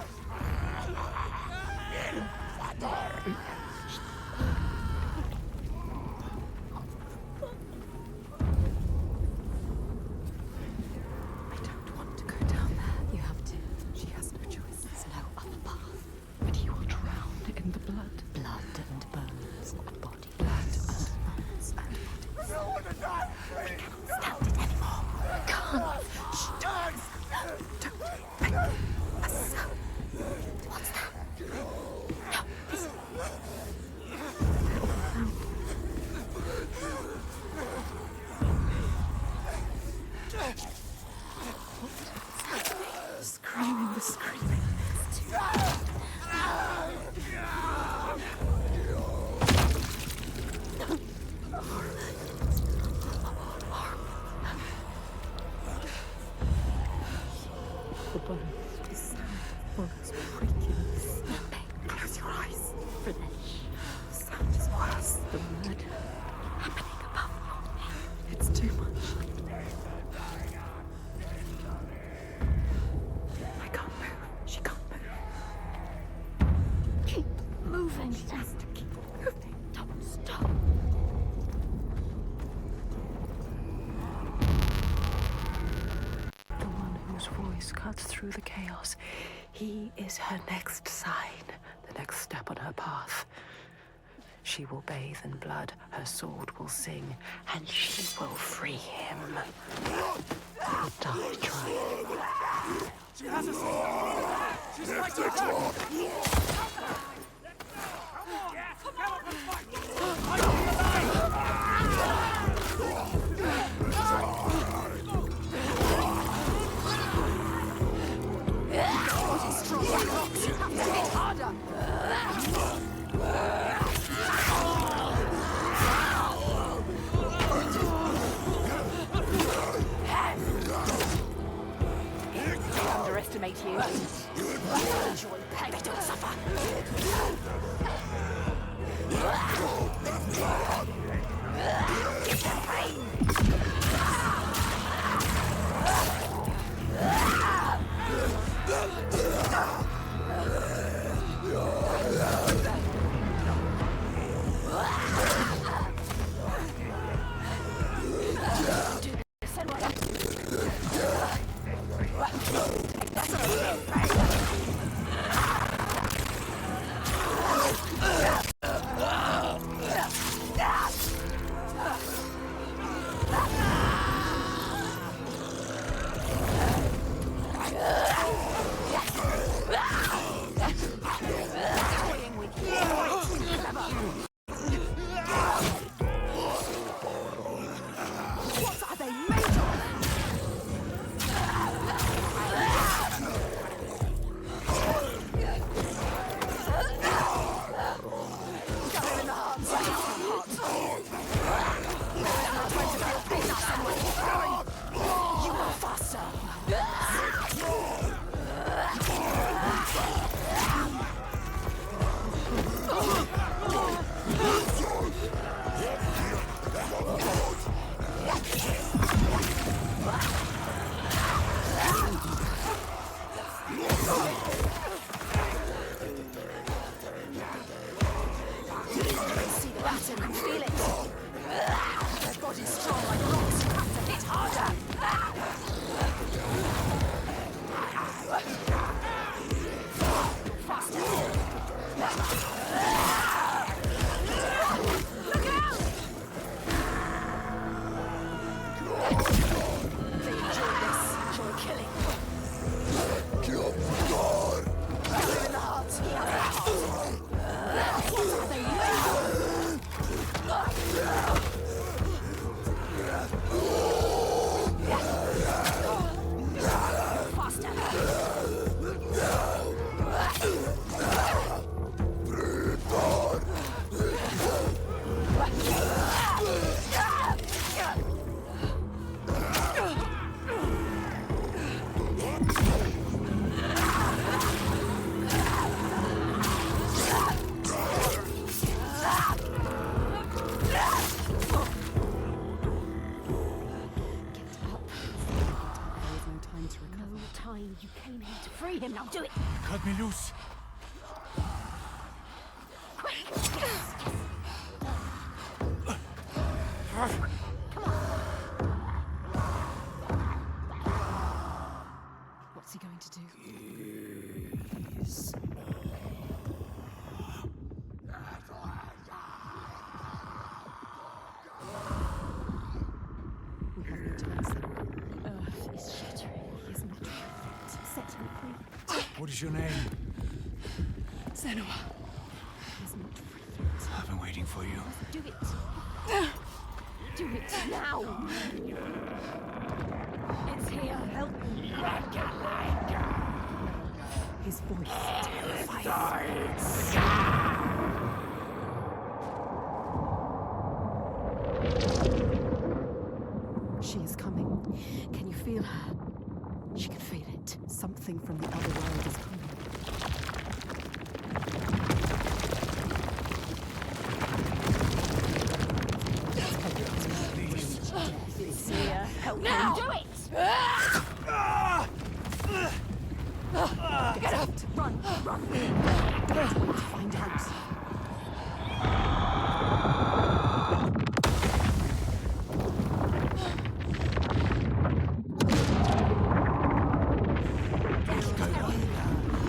don't want to go down there. You have to. She has no choice. There's no other path. But he will drown in the blood. Blood and bones and body. Blood and bones and bodies. Stand it anymore. Can't. Don't. What's that? No, listen. Screaming, the screaming. The bones, the sound of bones breaking. Snapping. Close your eyes. Flesh. The sound is worse. The murder. Happening above your head. It's too much. I can't move. She can't move. Keep moving. She has to keep moving. Don't stop. The one whose voice cuts through the chaos. He is her next sign, the next step on her path. She will bathe in blood, her sword will sing, and she will free him. He'll die trying. She has a sword! She's right to attack! Come on! And fight! I will be alive! Strong rocks! You have to hit harder! Underestimate you. Enjoy pain. They don't suffer. You came here to free him, now do it! Cut me loose. What's he going to do? We have no time, Senua. The earth is shattering. He is not perfect. Set him free. What is your name? Senua. He is not free. I've been waiting for you. Do it! Do it now! It's here! Help me! His voice terrifies. She is coming. Can you feel her? She can feel it. Something from the other world is coming. It's here! Help now! Do it! Get out! Run! Run! Don't wait to find out.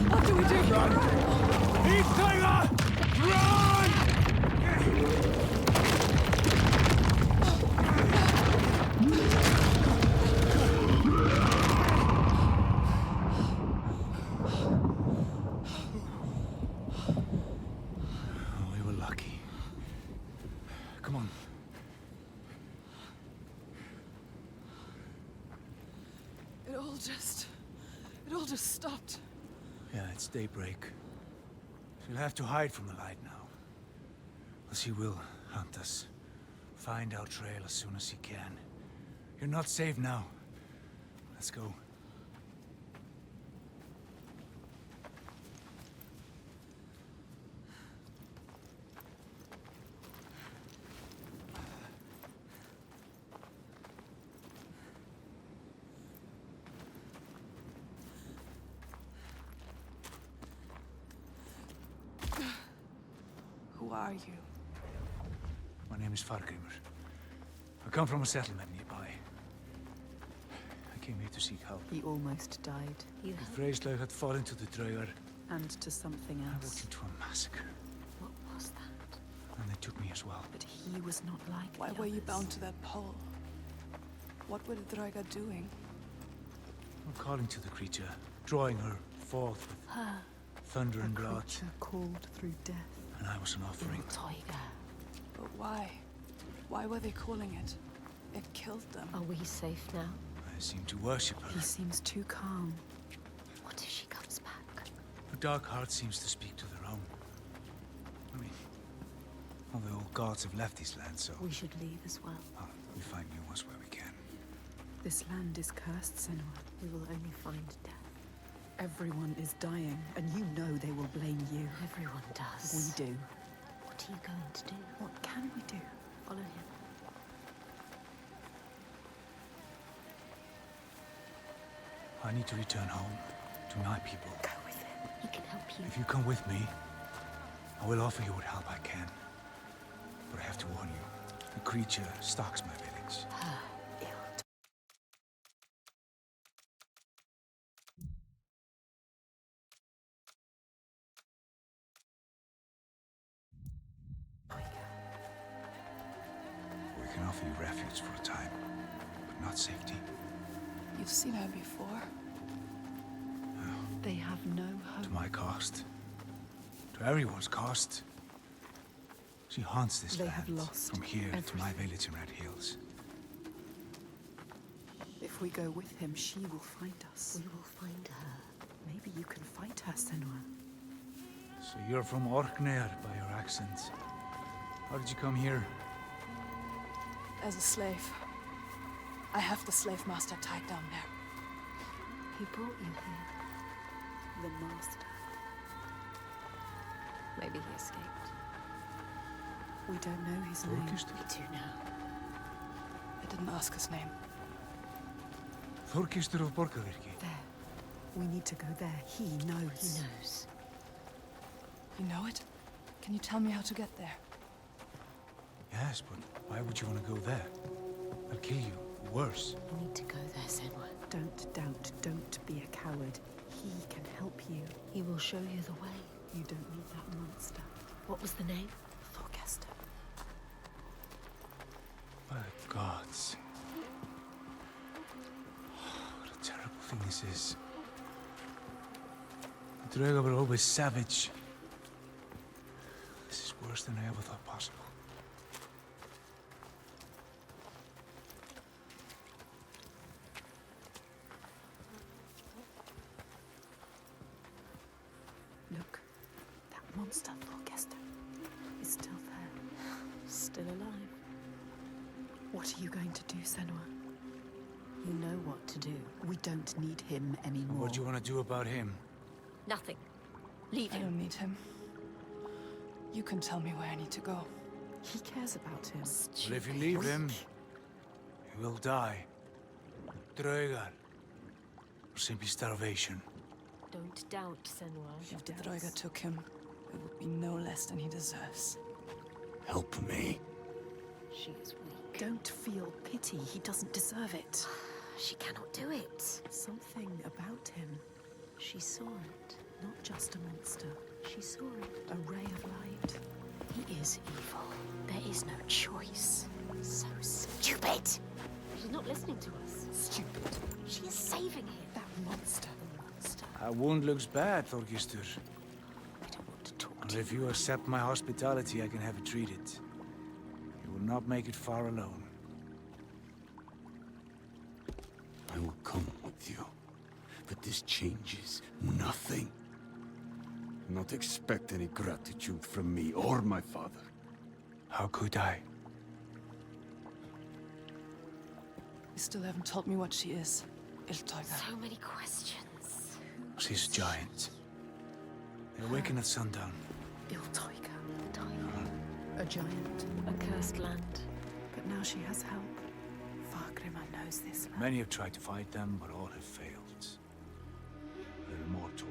What do we do? He's Tiger! Run! We were lucky. Come on. It all just stopped. Yeah, it's daybreak. You'll have to hide from the light now. Else he will hunt us. Find our trail as soon as he can. You're not safe now. Let's go. are you? My name is Fargrimur. I come from a settlement nearby. I came here to seek help. He almost died. You The helped. Freyslag had fallen to the Draugar. And to something I walked else. into a massacre, What was that? and they took me as well. But he was not like Why the were you others. bound to that pole? What were the Draugar doing? I'm calling to the creature, drawing her forth with Her, thunder a and blood, creature called through death. and I was an offering. Tiger. But why? Why were they calling it? It killed them. Are we safe now? I seem to worship her. He seems too calm. What if she comes back? Her dark heart seems to speak to their own. I mean, all the old gods have left these lands, so We should leave as well. we find new ones where we can. This land is cursed, Senua. We will only find death. Everyone is dying, and you know they will blame you. Everyone does. We do. What are you going to do? What can we do? Follow him. I need to return home to my people. Go with him. He can help you. If you come with me, I will offer you what help I can. But I have to warn you, the creature stalks my village. We can offer you refuge for a time, but not safety. You've seen her before. They have no To hope. my cost. To everyone's cost. She haunts this They land. have lost From here to my everything. village in Red Hills. If we go with him, she will find us. We will find her. Maybe you can fight her, Senua. So you're from Orkneyar by your accent. How did you come here? As a slave. I have the slave master tied down there. He brought you here. The master. Maybe he escaped. We don't know his name. Þorgisstur? We do now. I didn't ask his name. Þorgisstur of Borgarvirki. There. We need to go there. He knows. He knows. You know it? Can you tell me how to get there? Yes, but why would you want to go there? They'll kill you. Worse. We need to go there, Senua. Don't doubt. Don't be a coward. He can help you. He will show you the way. You don't need that monster. What was the name? Thorgester. By the gods. What a terrible thing this is. The Draugar were always savage. This is worse than I ever thought possible. Look. That monster, Thorgester, is still there. Still alive. What are you going to do, Senua? You know what to do. We don't need him And anymore. what do you want to do about him? Nothing. Leave I him. don't need him. You can tell me where I need to go. He cares about him. Well, if you leave him, he will die. Draugar. Or simply starvation. Don't doubt, Senua. If the Draugar took him, it would be no less than he deserves. Help me. She is weak. Don't feel pity. He doesn't deserve it. She cannot do it. Something about him. She saw it. Not just a monster. She saw it. A ray of light. He is evil. There is no choice. So stupid! She's not listening to us. Stupid. She is saving him. That monster. The monster. That wound looks bad, Þorgisstur. I don't want to talk And to if you accept my hospitality, I can have it treated. You will not make it far alone. I will come with you. But this changes nothing. Not expect any gratitude from me or my father. How could I? You still haven't told me what she is. Iltaiga. So many questions. She's a giant. They awaken at sundown. Iltaiga. Tiger. A giant. A cursed land. But now she has help. Fargrimur knows this land. Many have tried to fight them, but all have failed. They're immortal.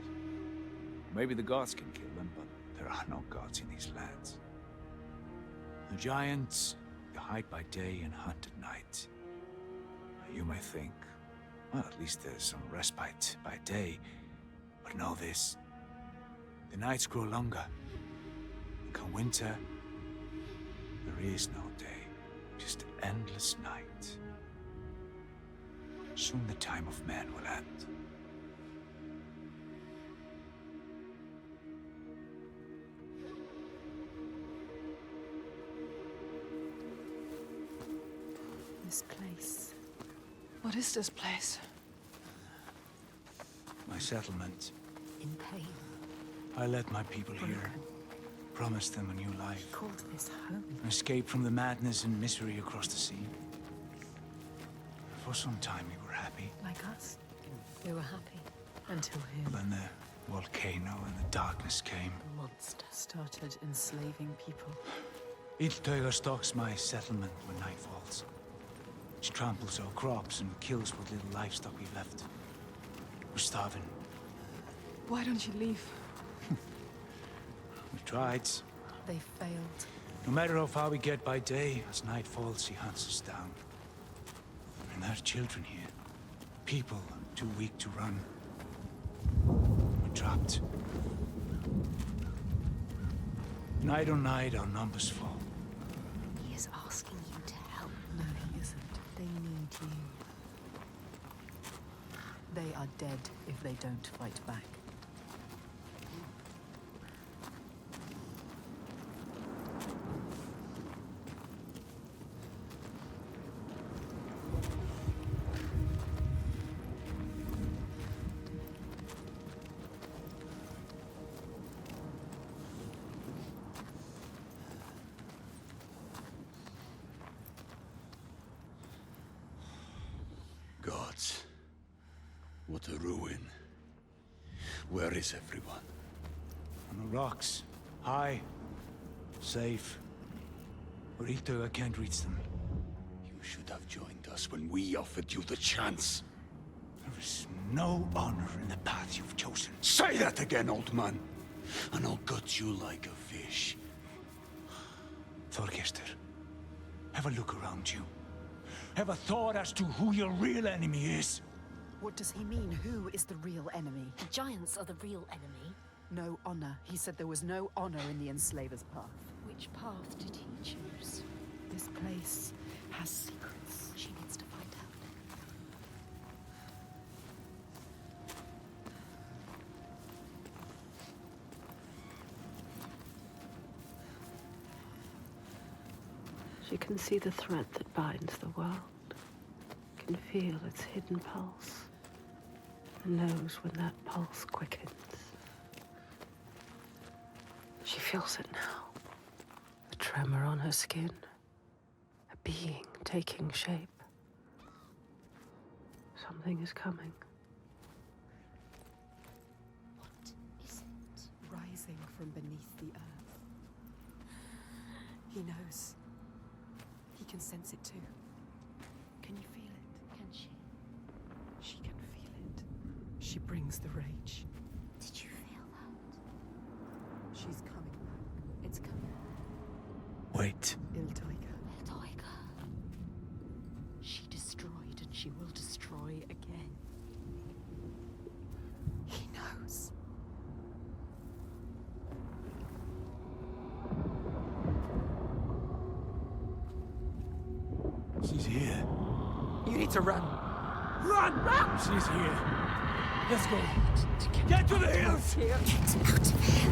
Maybe the gods can kill them, but there are no gods in these lands. The giants, you hide by day and hunt at night. You may think, well, at least there's some respite by day. But know this, the nights grow longer. And come winter, there is no day, just endless night. Soon the time of man will end. This place. What is this place? My settlement. In pain. I led my people here, promised them a new life. Called this home. An escape from the madness and misery across the sea. For some time we were happy. Like us. We were happy. Until him. Then the volcano and the darkness came. The monster started enslaving people. Iltauga stalks my settlement when night falls. She tramples our crops and kills what little livestock we've left. We're starving. Why don't you leave? We tried. They failed. No matter how far we get by day, as night falls, he hunts us down. And there are children here. People too weak to run. We're trapped. Night on night, our numbers fall. He is asking you to help. No, he isn't. They need you. They are dead if they don't fight back. Gods, what a ruin. Where is everyone? On the rocks. High. Safe. Where Iltauga can't reach them. You should have joined us when we offered you the chance. There is no honor in the path you've chosen. Say that again, old man, and I'll gut you like a fish. Thorgestur, have a look around you. Have a thought as to who your real enemy is. What does he mean? Who is the real enemy? The giants are the real enemy. No honor. He said there was no honor in the enslaver's path. Which path did he choose? This place has secrets. She needs to find out. She can see the thread that binds the world, can feel its hidden pulse, and knows when that pulse quickens. She feels it now, the tremor on her skin, a being taking shape. Something is coming. What is it? Rising from beneath the earth. He knows. He can sense it too. Can you feel it? Can she? She can feel it. She brings the rage. Did you feel that? She's coming back. It's coming. Wait. Iltauga. Iltauga. She destroyed and she will destroy again. He knows. She's here. You need to run. Run! Run! She's here. Let's go. Get to the hills! Get out of here.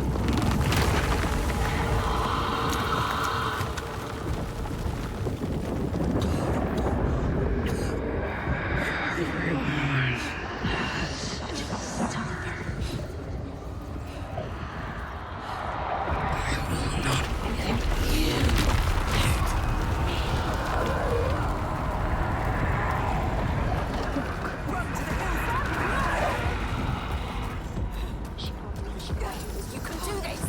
You can do this.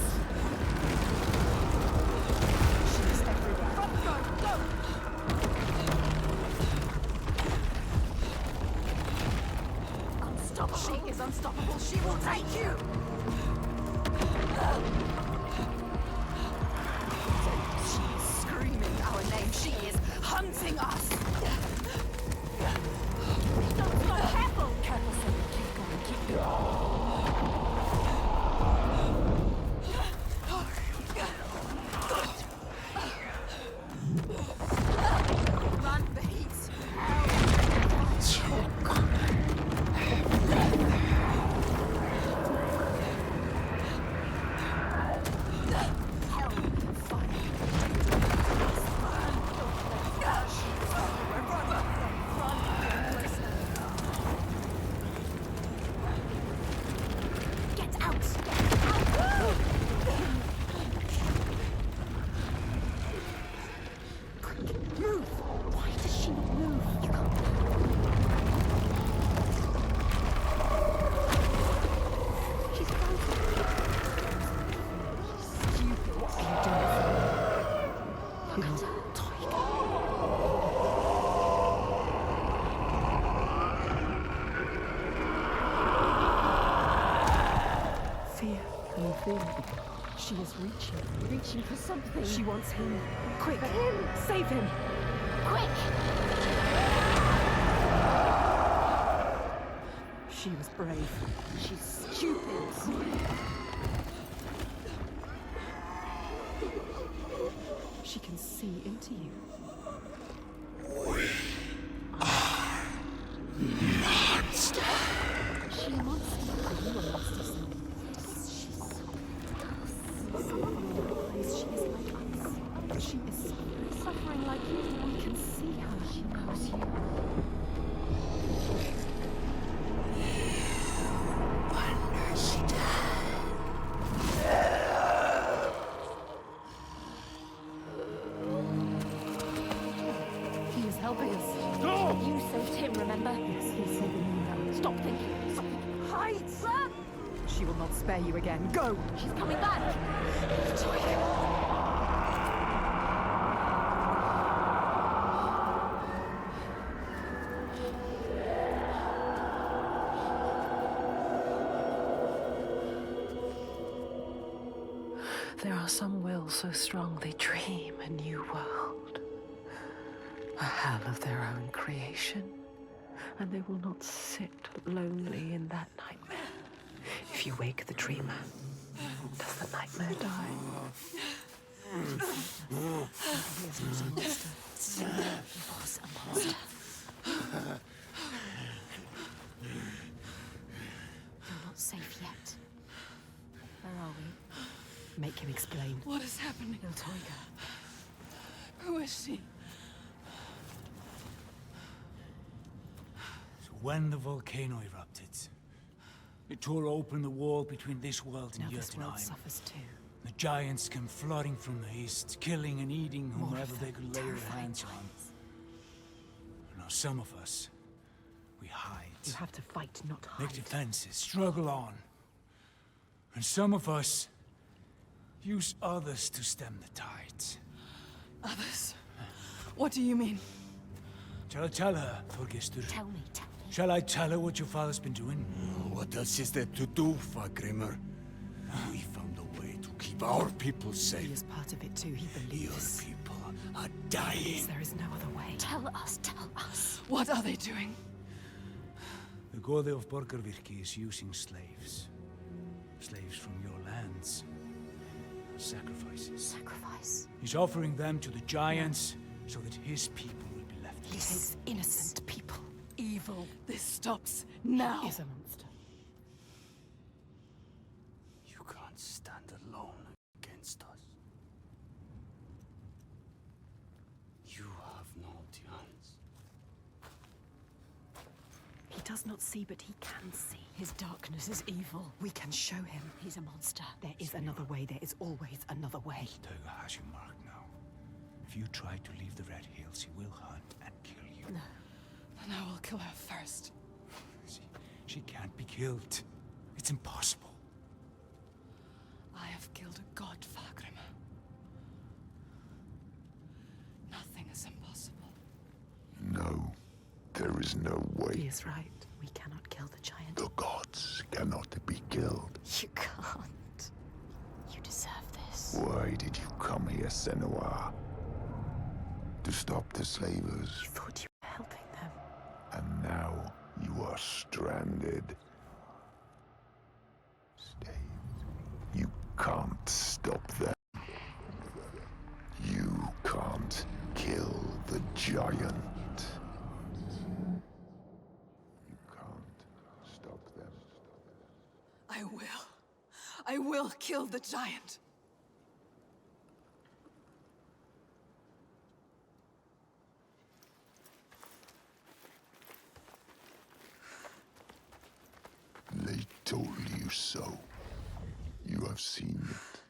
She's everywhere. Run, go! Unstoppable. She is unstoppable. She will take you. She's screaming. hunting us! Don't stop! Careful! Careful, Senua. Keep going, keep going. Run, the heat's She is reaching for something. She wants him. Quick, save him. quick! She was brave. She's stupid. She can see into you. Monster. She a monster? Are you a monster? She is suffering like you. We can see her. She knows you. Wonder she died. He is helping us. No! You saved him, remember? Yes, he's saving you now. Stop thinking. Stop thinking. Hide! Run! She will not spare you again. Go! She's coming back! There are some wills so strong they dream a new world. A hell of their own creation. And they will not sit lonely in that nightmare. If you wake the dreamer, does the nightmare die? Was a monster. You're not safe yet. Where are we? Make him explain. What is happening? Who is she? So when the volcano erupted, it tore open the wall between this world and Now this world Jotunheim. suffers too. The giants came flooding from the east, killing and eating More whomever of they them, could lay their terrifying hands on. giants. Now some of us, we hide. You have to fight, not hide. Make defenses, struggle on. And some of us use others to stem the tides. Others? What do you mean? Shall I tell her, Thorgestur? Tell me, tell me. Shall I tell her what your father's been doing? What else is there to do, Fagrimmer? We found a way to keep our people He safe. is part of it too. He Your believes. people are dying. There is no other way. Tell us, tell us. What are they doing? The Gode of Borgarvirki is using slaves. Slaves from your lands. Sacrifices. Sacrifice. He's offering them to the giants so that his people will be left. He takes innocent people. Evil. This stops now. Is a monster. You can't stand alone against us. You have no chance. He does not see, but he can see. His darkness is evil. We can show him. He's a monster. There is another way. There is always another way. Toga has you marked now. If you try to leave the Red Hills, he will hunt and kill you. No. Then I will kill her first. She can't be killed. It's impossible. I have killed a god, Fagrimmer. Nothing is impossible. No, there is no He way. is right. We cannot kill the giant. The gods cannot be killed. You can't. You deserve this. Why did you come here, Senua? to stop the slavers. You thought you were helping them. And now you are stranded. Stay. You can't stop them. You can't kill the giant. You can't stop them. I will. I will kill the giant. They told you so. You have seen it.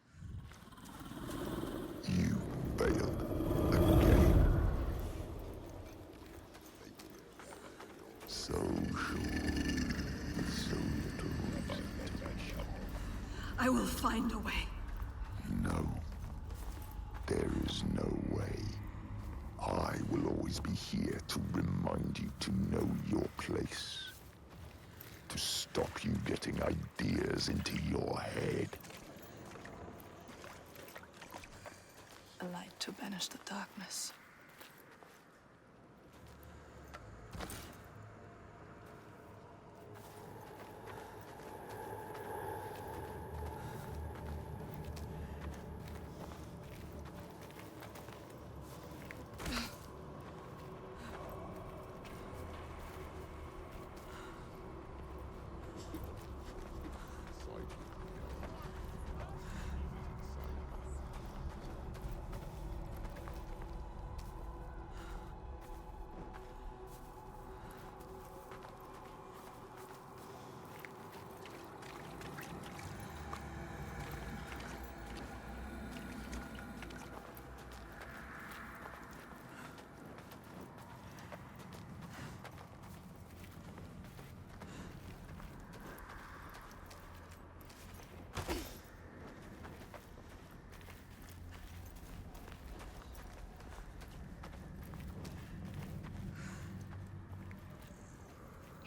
You failed again. So little I will find a way. No. There is no way. I will always be here to remind you to know your place. To stop you getting ideas into your head. A light to banish the darkness.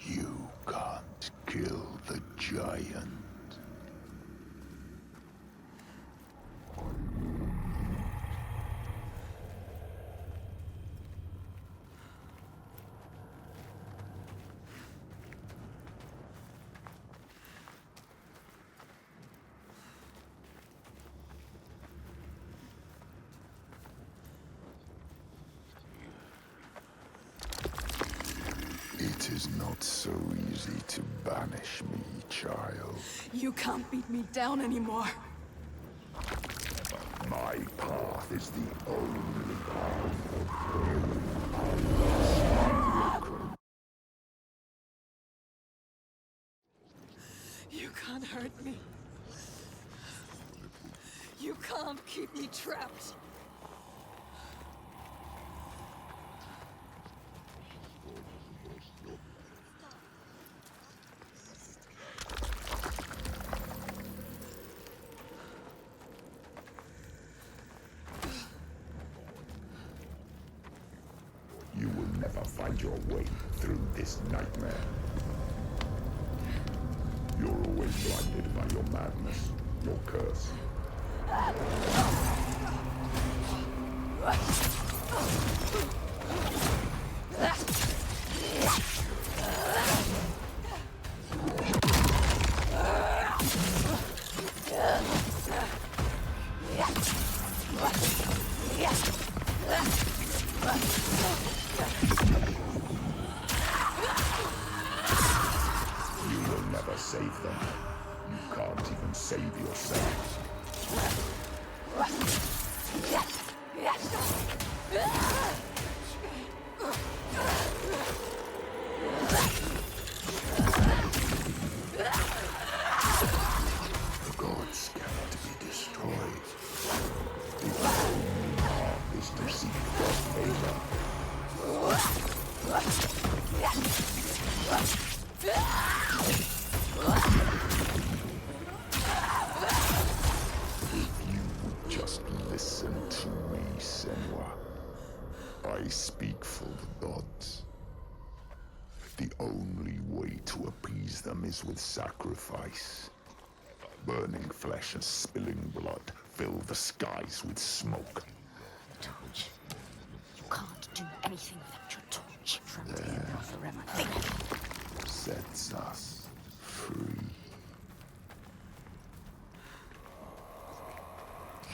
You can't kill the giant. It is not so easy to banish me, child. You can't beat me down anymore. My path is the only path. You can't hurt me. You can't keep me trapped. You will never find your way through this nightmare. You're always blinded by your madness, your curse. You will never save them. You can't even save yourself. The gods cannot be destroyed. The only path is to seek their favor. If you would just listen to me, Senua. I speak for the gods. The only way to appease them is with sacrifice. Burning flesh and spilling blood fill the skies with smoke. Torch. You can't anything without your torch. Trapped here now forever. Think. Sets us free.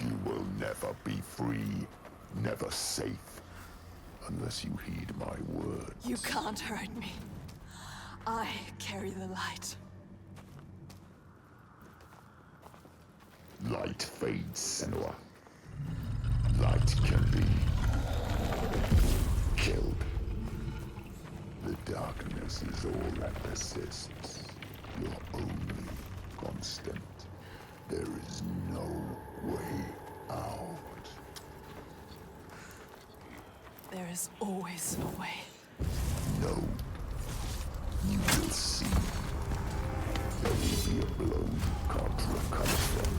You will never be free, never safe, unless you heed my words. You can't hurt me. I carry the light. Light fades, Senua. Light can be killed. The darkness is all that persists. Your only constant. There is no way out. There is always a way. No. You will see. There will be a blow you can't recover from.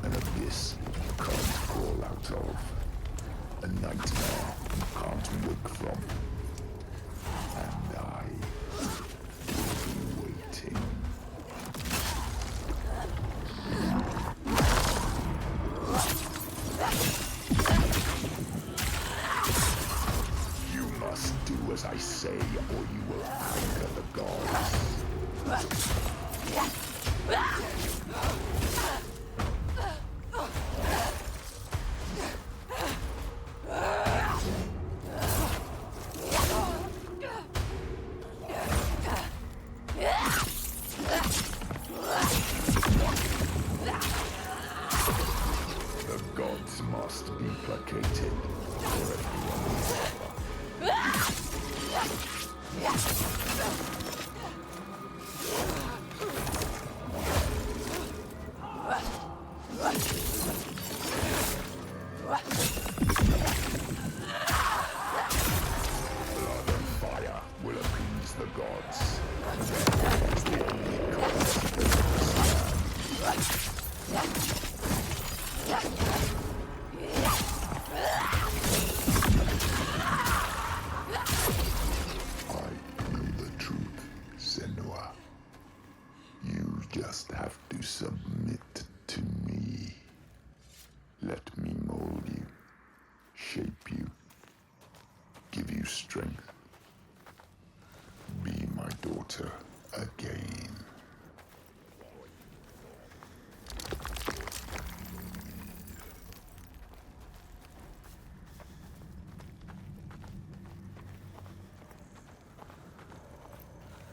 An abyss you can't crawl out of. A nightmare you can't wake from. And I will be waiting. You must do as I say, or you will anger the gods. The gods must be placated for everyone to suffer. Blood and fire will appease the gods. It's the only constant I know the truth, Senua. You just have to submit to me. Let me mold you, shape you, give you strength. Be my daughter again.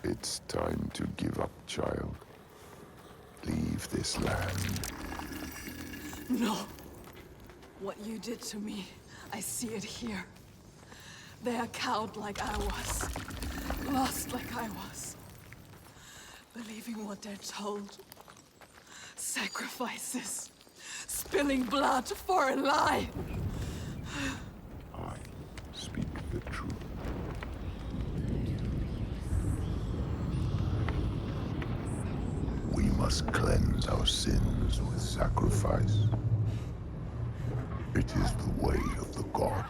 It's time to give up, child. Leave this land. No. What you did to me, I see it here. They are cowed like I was. Lost like I was. Believing what they're told. Sacrifices. Spilling blood for a lie. I speak the truth. We must cleanse our sins with sacrifice. It is the way of the gods.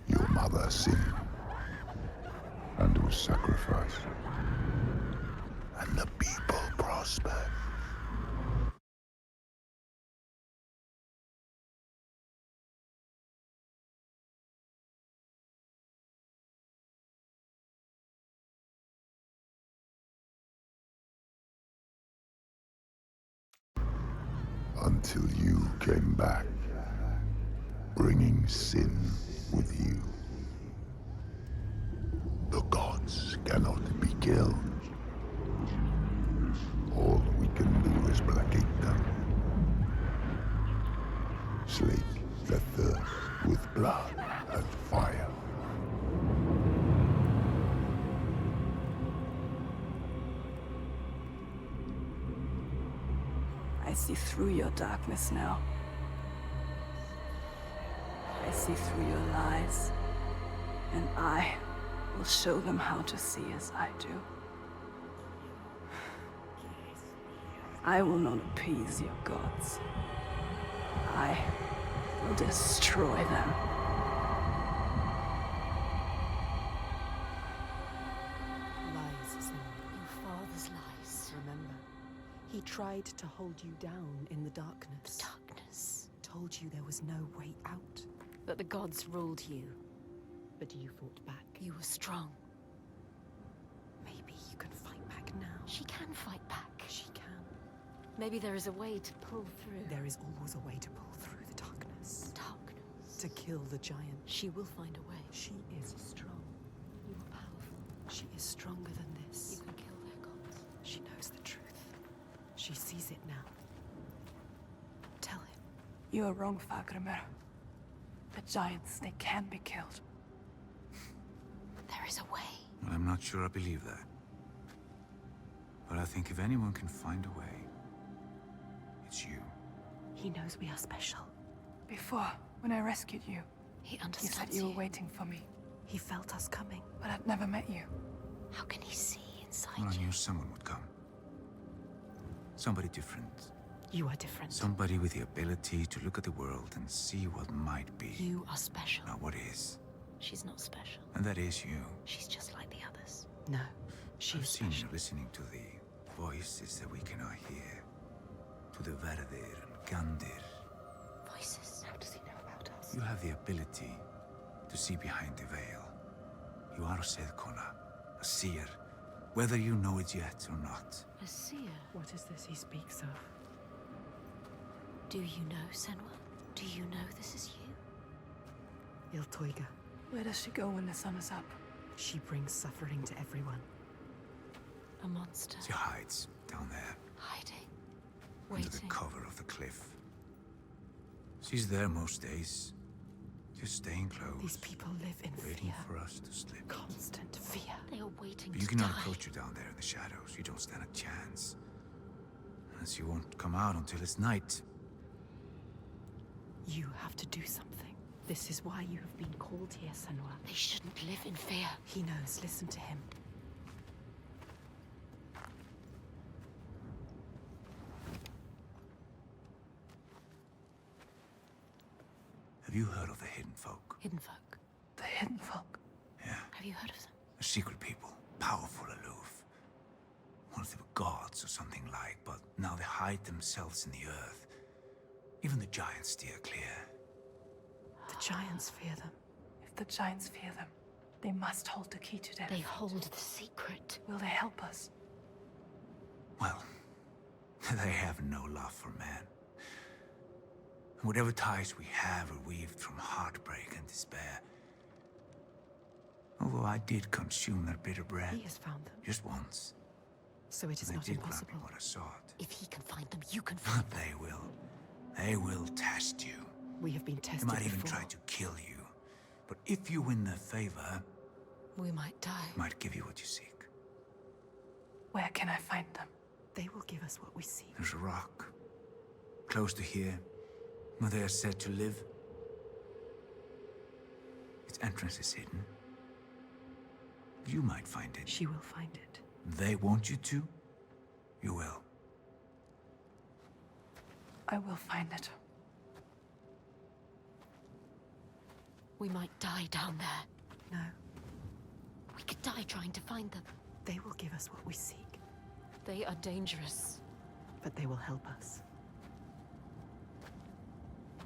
Your mother sinned and was sacrificed, and the people prospered. Until you came back, bringing sin with you. The gods cannot be killed. All we can do is placate them. Slake the thirst with blood and fire. I see through your darkness now. I see through your lies. And I will show them how to see as I do. I will not appease your gods. I will destroy them. Lies, Senua. Your father's lies. Remember, he tried to hold you down in the darkness. Darkness. Told you there was no way out. That the gods ruled you. but you fought back. You were strong. Maybe you can fight back now. She can fight back. She can. Maybe there is a way to pull through. There is always a way to pull through the darkness. Darkness. To kill the giant. She will find a way. She is strong. You are powerful. She is stronger than this. You can kill their gods. She knows the truth. She sees it now. Tell him. You are wrong, Fagrimer. The giants, they can be killed. There is a way. Well, I'm not sure I believe that. But I think if anyone can find a way, it's you. He knows we are special. Before, when I rescued you, He he understands said you were waiting for me, He felt us coming. but I'd never met you. How can he see inside Well, I you? knew someone would come. Somebody different. You are different. Somebody with the ability to look at the world and see what might be. You are special. Not what is. She's not special. And that is you. She's just like the others. No, she I've is seen special. you listening to the voices that we cannot hear. To the Verdir and Gandir. Voices. How does he know about us? You have the ability to see behind the veil. You are a Sedkona, a seer, whether you know it yet or not. A seer. What is this he speaks of? Do you know, Senua? Do you know this is you? Iltoiga. Where does she go when the sun is up? She brings suffering to everyone. A monster. She hides down there, Hiding. under the Waiting. cover of the cliff. She's there most days, just staying close, These people live in waiting fear. for us to slip. Constant fear. They are waiting But you to cannot die. approach her down there in the shadows. You don't stand a chance. And she won't come out until it's night. You have to do something. This is why you have been called here, Senua. They shouldn't live in fear. He knows. Listen to him. Have you heard of the Hidden Folk? Hidden folk. The hidden folk. Yeah. Have you heard of them? A secret people, powerful, aloof. Once they were gods or something like, but now they hide themselves in the earth. Even the giants steer clear. The giants fear them. If the giants fear them, they must hold the key to their They fate. hold the secret. Will they help us? Well, they have no love for man. Whatever ties we have are weaved from heartbreak and despair. Although I did consume their bitter bread. He has found them. Just once. So it is They not did grant impossible. me what I sought. If he can find them, you can find But them. they will. They will test you. We have been They tested might even before. try to kill you. But if you win their favor, We might die. they might give you what you seek. Where can I find them? They will give us what we seek. There's a rock, close to here, where they are said to live. Its entrance is hidden. You might find it. She will find it. They want you to, you will. I will find it. We might die down there. No, We could die trying to find them. they will give us what we seek. They are dangerous. But they will help us.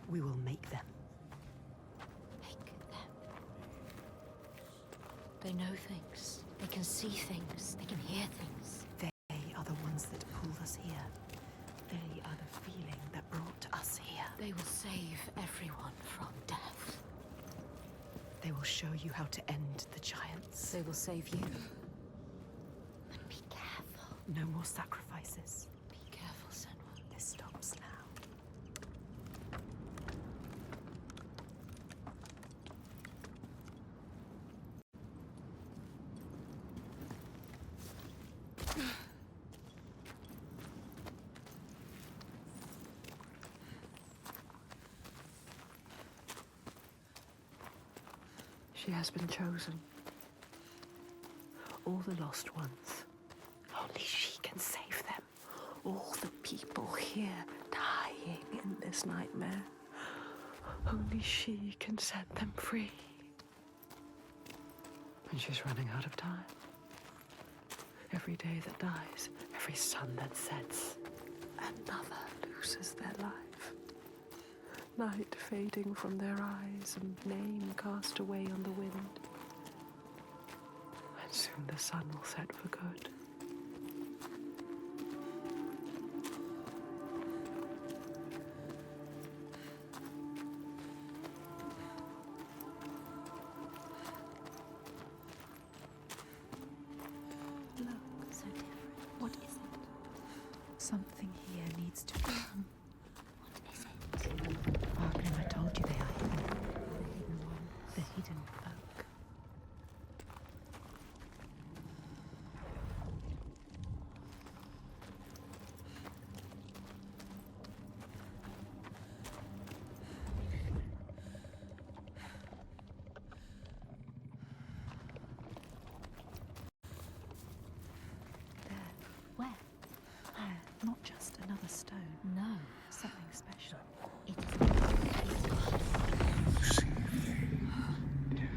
We will make them. Make them. They know things. They can see things. They can hear things. They are the ones that pulled us here. They are the feeling that brought us here. They will save everyone from death. They will show you how to end the giants. They will save you. But be careful. No more sacrifices. Be careful, Senua. This stops now. She has been chosen. All the lost ones. Only she can save them. All the people here dying in this nightmare. Only she can set them free. And she's running out of time. Every day that dies, every sun that sets, another loses their life. light fading from their eyes and name cast away on the wind. And soon the sun will set for good. Look, so different. What is it? Something here needs to be done. What is it? Wagner, I told you they are hidden. The hidden ones. The hidden folk. There. Where? There. Not just another stone. No. Something special. It is. You see things differently.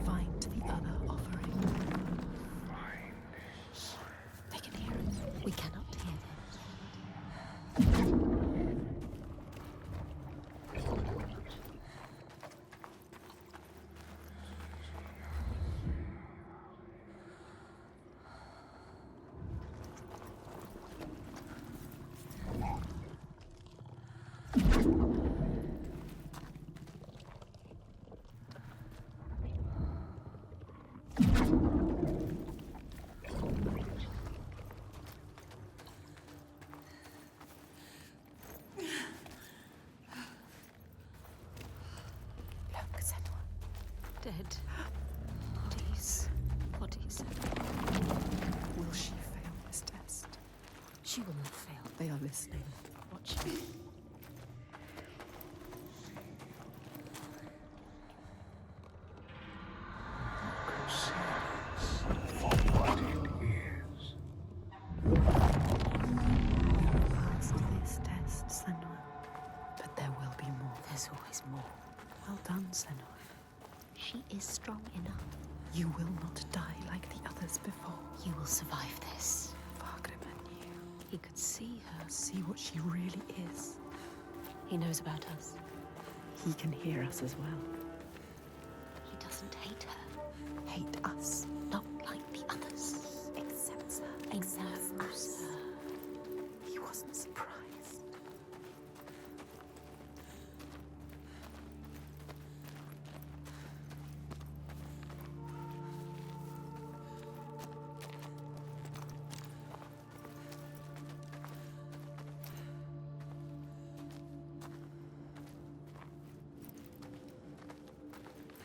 Find the other offering. Find They can hear us. We cannot hear them. Look, Senua. Dead. Bodies. Bodies. Will she fail this test? She will not fail. They are listening. Watch. For what it is. Passed this test, Senua. But there will be more. There's always more. Well done, Senua. She is strong enough. You will not die like the others before. You will survive this. Wagner knew. He could see her. See what she really is. He knows about us. He can hear us as well. He doesn't hate her. Hate us. Not like the others. Accepts her. Accepts us. He wasn't surprised.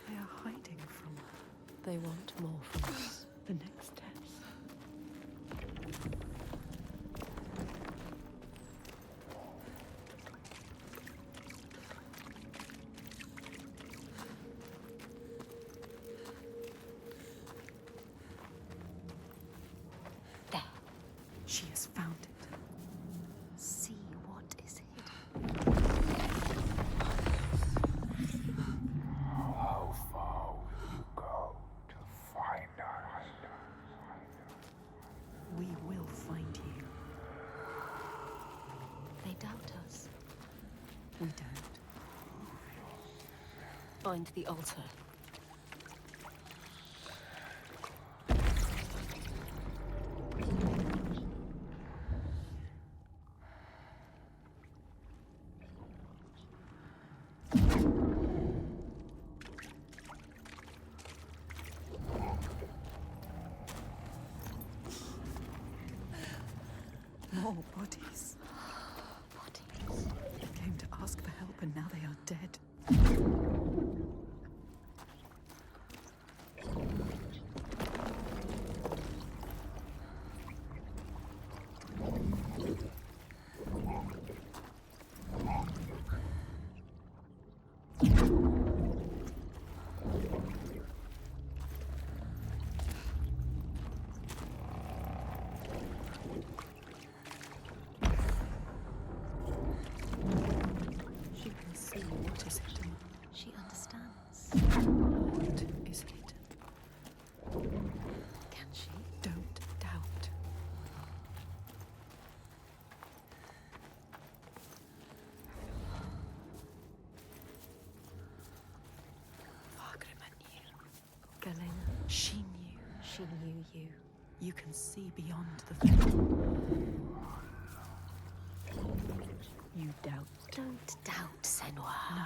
They are hiding from her. They want more from us. The next test. There. She has found it. See what is hidden. How far will you go to find us? We will find you. They doubt us. We don't. Find the altar. More bodies. Bodies. They came to ask for help and now they are dead. She knew. She knew you. You can see beyond the veil. You doubt. Don't doubt, Senua. No.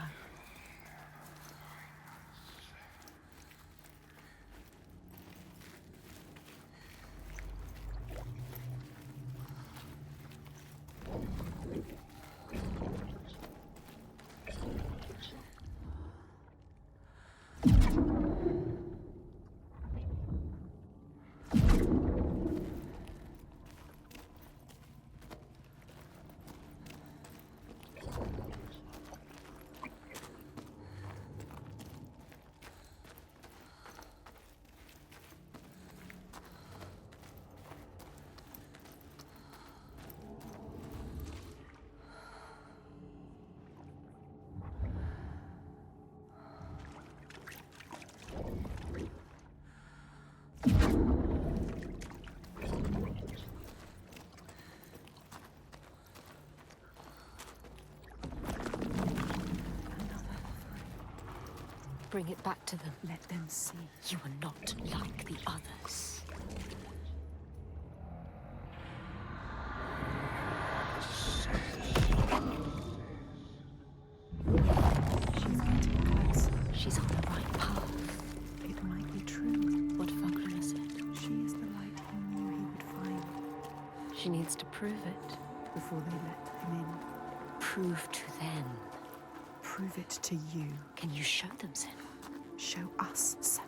Bring it back to them. Let them see. You are not like the others. She's getting closer. She's on the right path. It might be true. What Fagrima said. She is the light he knew he would find She needs to prove it. before they let him in. Prove to them. Prove it to you. Can you show them, Senua? Show us, Senua.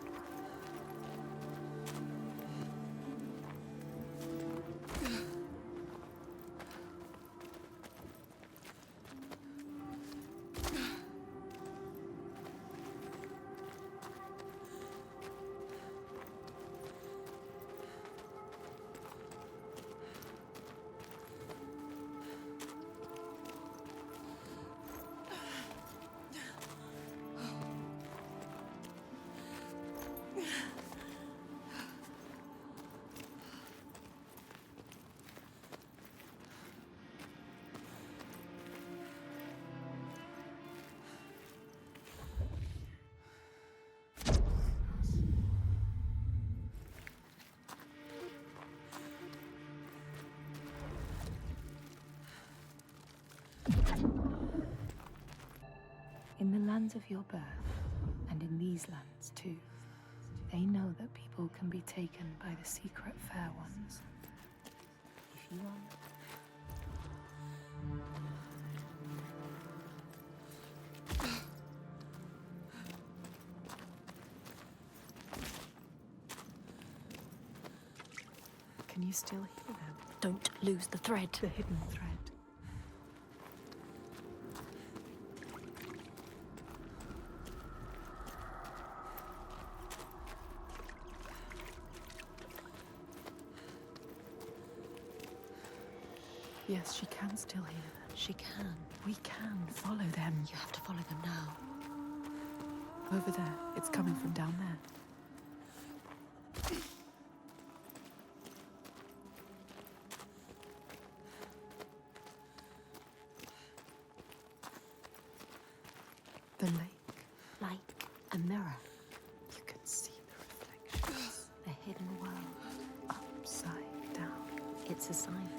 In the lands of your birth, and in these lands too, they know that people can be taken by the secret fair ones. If you want. Can you still hear them? Don't lose the thread. The hidden thread. Yes, she can still hear them. She can. We can follow them. You have to follow them now. Over there. It's coming from down there. The lake. Like a mirror. You can see the reflections. The hidden world. Upside down. It's a sign.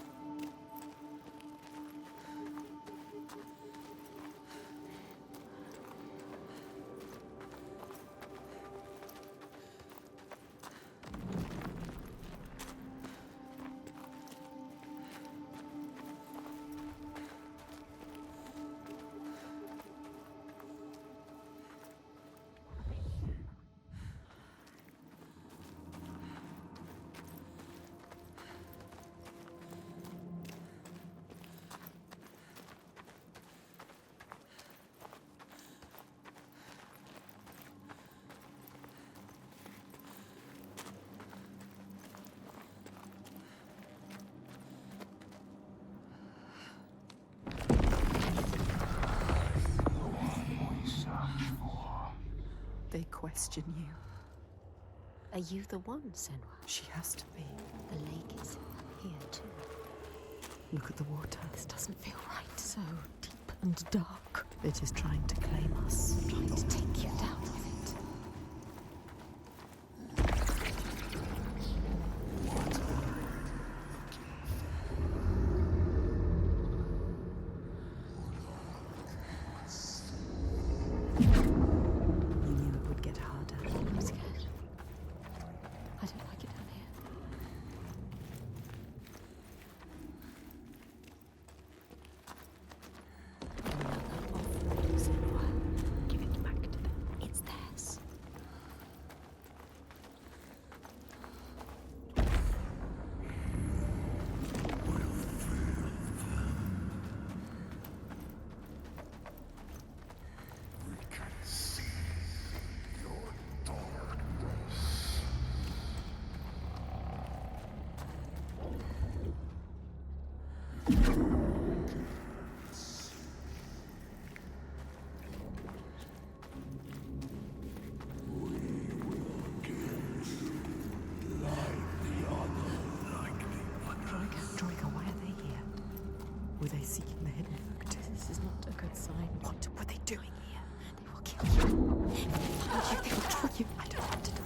They question you. Are you the one, Senua? She has to be. The lake is here too. Look at the water. This doesn't feel right. So deep and dark. It is trying to claim us. Trying to take you down with it. Were they seeking the hidden factor? This is not a good sign. What were they doing here? They will kill you. If they find you, they will kill you. I don't want to die.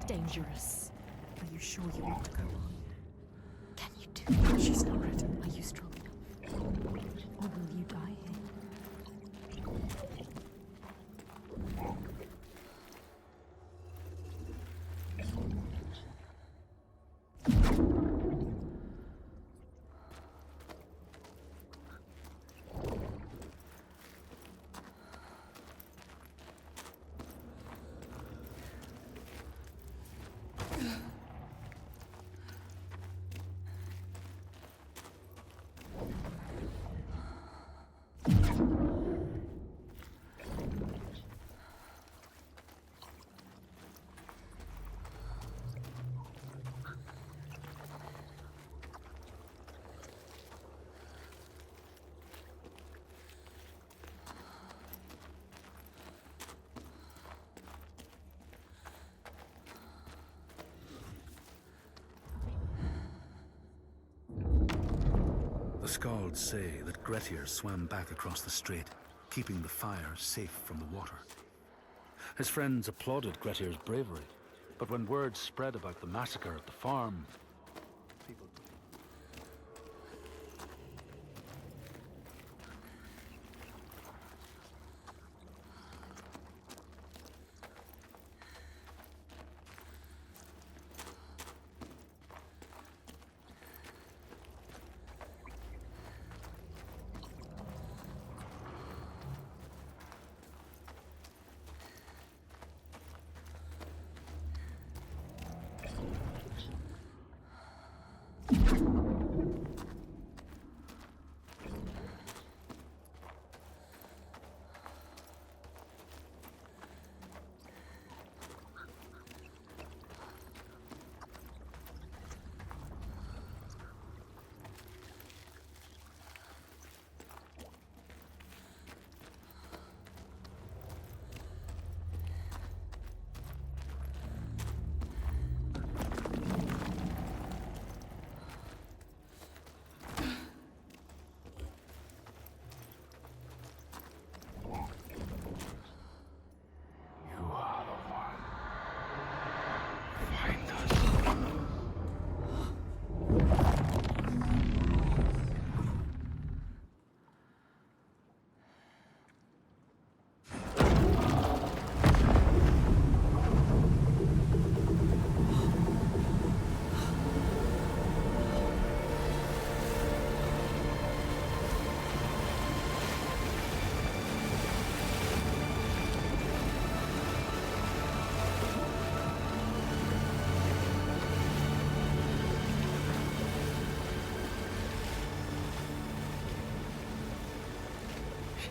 Dangerous. Are you sure you want to go on? Can you do it? She's not ready. Are you strong enough? Or will you die here? The Skalds say that Grettir swam back across the strait, keeping the fire safe from the water. His friends applauded Grettir's bravery, but when word spread about the massacre at the farm, people...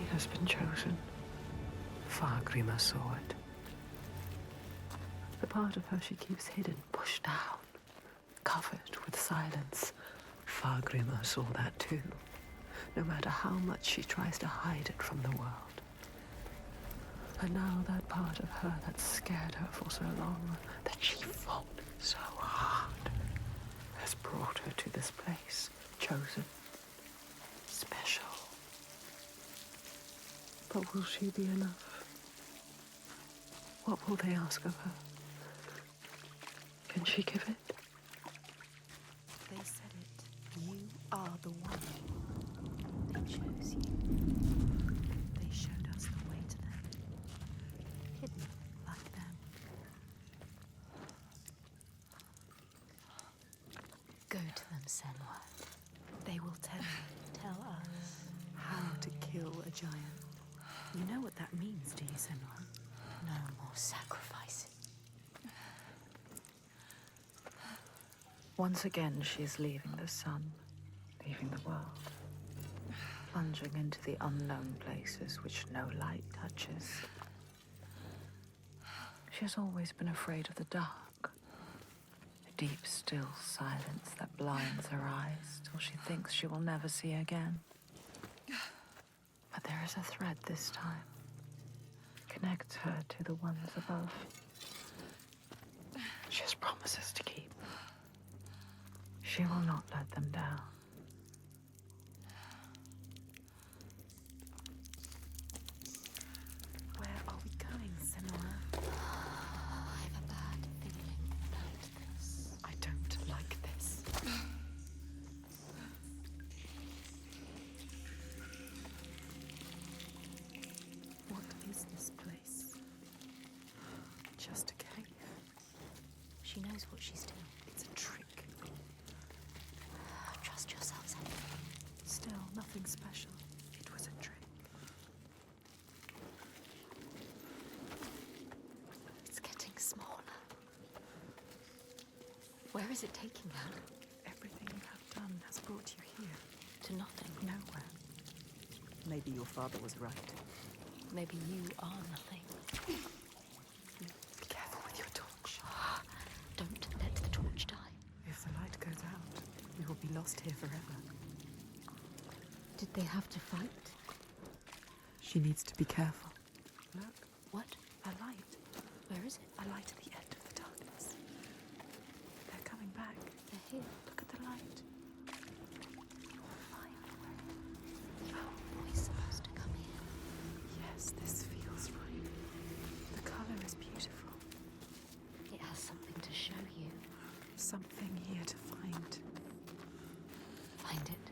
She has been chosen. Fargrimr saw it. The part of her she keeps hidden, pushed down, covered with silence. Fargrimr saw that too, no matter how much she tries to hide it from the world. And now that part of her that scared her for so long, that she fought so hard, has brought her to this place, chosen, special. But will she be enough? What will they ask of her? Can she give it? They said it. You are the one. They chose you. They showed us the way to them. Hidden like them. Go to them, Senua. They will tell you. Tell us how to kill a giant. You know what that means, do you, Senua? No more sacrifices. Once again, she is leaving the sun, leaving the world, plunging into the unknown places which no light touches. She has always been afraid of the dark, the deep, still silence that blinds her eyes till she thinks she will never see again. But there is a thread this time, connects her to the ones above. She has promises to keep. She will not let them down. Where are we going, Senua? I have a bad feeling about this. I don't like this. What is this place? Just a cave. She knows what she's doing. It's a trick. Trust yourself, Senua. Still, nothing special. It was a trick. It's getting smaller. Where is it taking her? Everything you have done has brought you here. To nothing. Nowhere. Maybe your father was right. Maybe you are nothing. Be careful with your torch. Don't let the torch die. If the light goes out, we will be lost here forever. Did they have to fight? She needs to be careful. Look, What? a light. Where is it? A light at the end of the darkness. They're coming back. They're here. Look at the light. Find a way. How are we supposed to come here? Yes, this feels right. The color is beautiful. It has something to show you. Something here to find. Find it.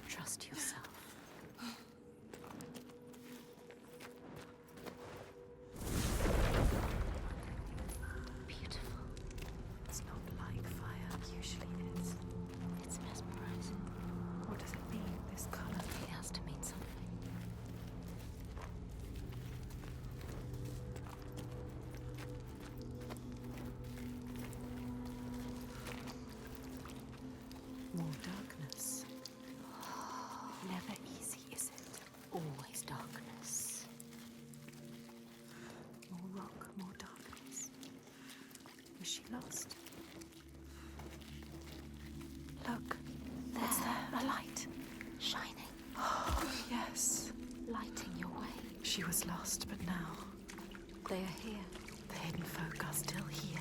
Trust yourself. Beautiful. It's not like fire usually is. It's mesmerizing. What does it mean, this color? It has to mean something. More darkness. Never easy, is it? Always darkness. More rock, more darkness. Is she lost? Look, What's there? a light. Shining. Oh, yes. Lighting your way. She was lost, but now They are here. the hidden folk are still here.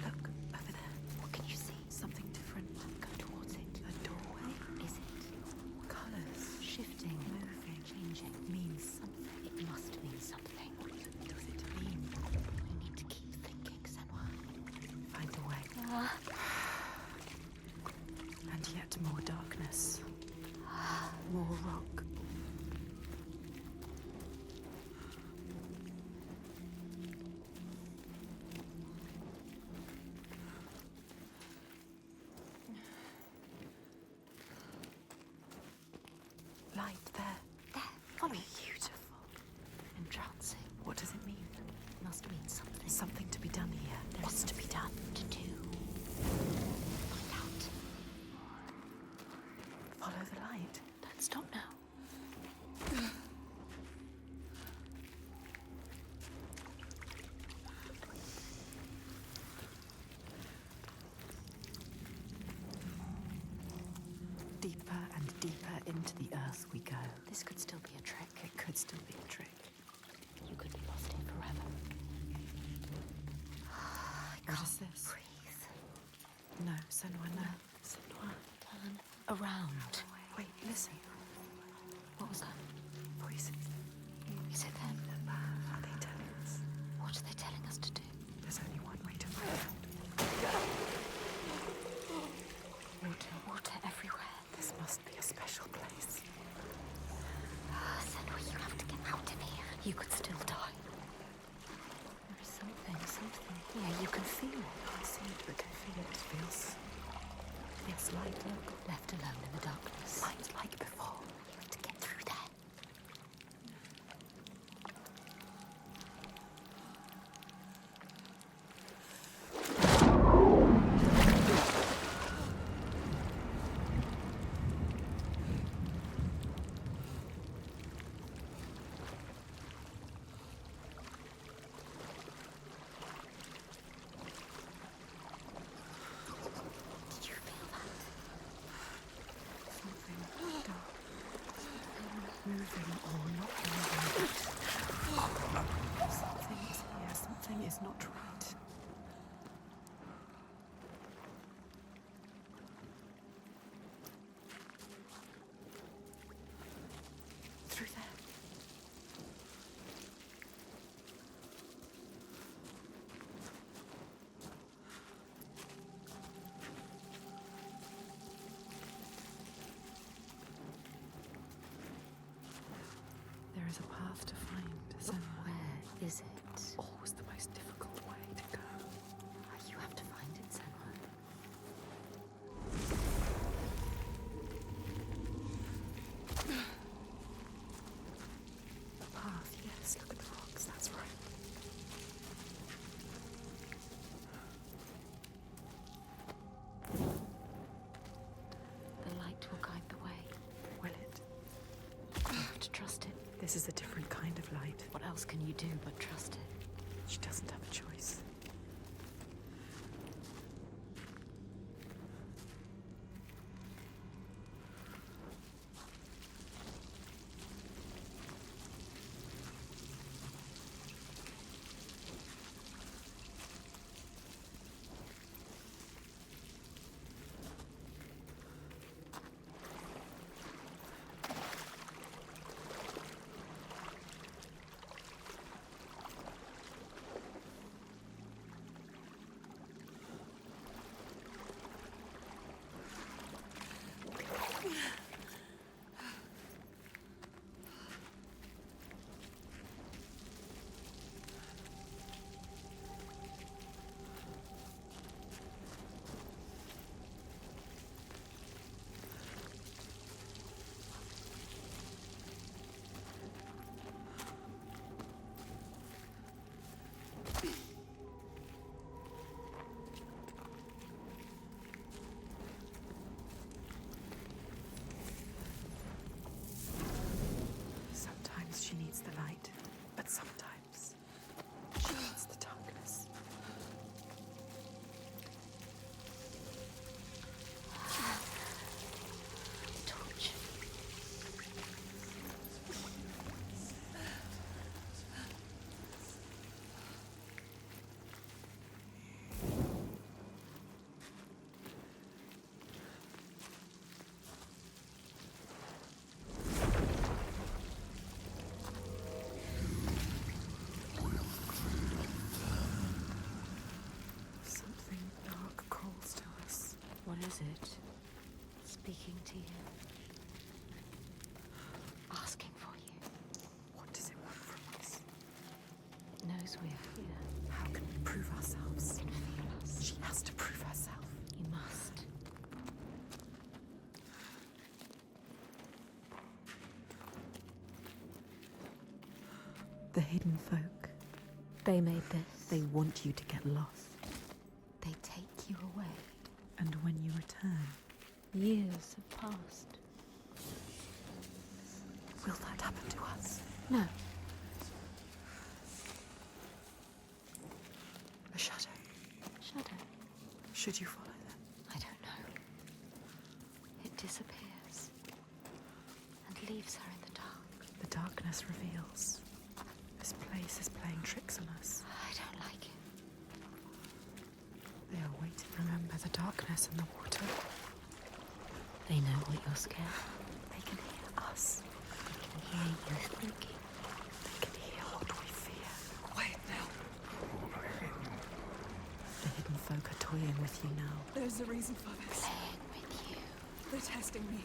Look, over there. What can you see? Something different. Go towards it. A doorway. Is it? Colors. Shifting. Moving. Changing. Means something. It must mean something. What does it mean? We need to keep thinking, Senua. Find a way. And yet more darkness. More rock. into the earth we go. This could still be a trick. It could still be a trick. You could be lost here forever. What is this? Breathe. No, Senua, no. Senua, turn around. Wait, listen. What was that? Voices. Is it them? Are they telling us? What are they telling us to do? There's only one way to find out. Water everywhere. This must be a special place. Senua, you have to get out of here. You could still die. There is something here you can feel. Can't see it, but can feel it. It feels light. Look. Left alone in the darkness. Light like before. You have to get through there. Moving or not moving. Something is here. Something is not right. Through there. There is a path to find Senua. Where is it? Always the most difficult way to go. You have to find it, Senua. The path, yes, look at the rocks, that's right. The light will guide the way. Will it? You have to trust it. This is a different kind of light. What else can you do but trust it? She doesn't have a choice. Sometimes she needs the light, but sometimes she needs the darkness. Torch. Something dark calls to us. What is it? Speaking to you. Asking for you. What does it want from us? It knows we are here. How can we prove ourselves? It can feel us. She has to prove herself. You must. The hidden folk. They made this. They want you to get lost. They take you away. And when you return, Years have passed. will that happen to us? No. A shadow. Shadow. Should you follow them? I don't know. It disappears. leaves her in the dark. The darkness reveals. This place is playing tricks on us. I don't like it. They are waiting. Remember the darkness and the water. They know what you're scared of. They can hear us. They can hear you thinking. They can hear what we fear. Quiet now. The hidden folk are toying with you now. There's a reason for this. Playing with you. They're testing me.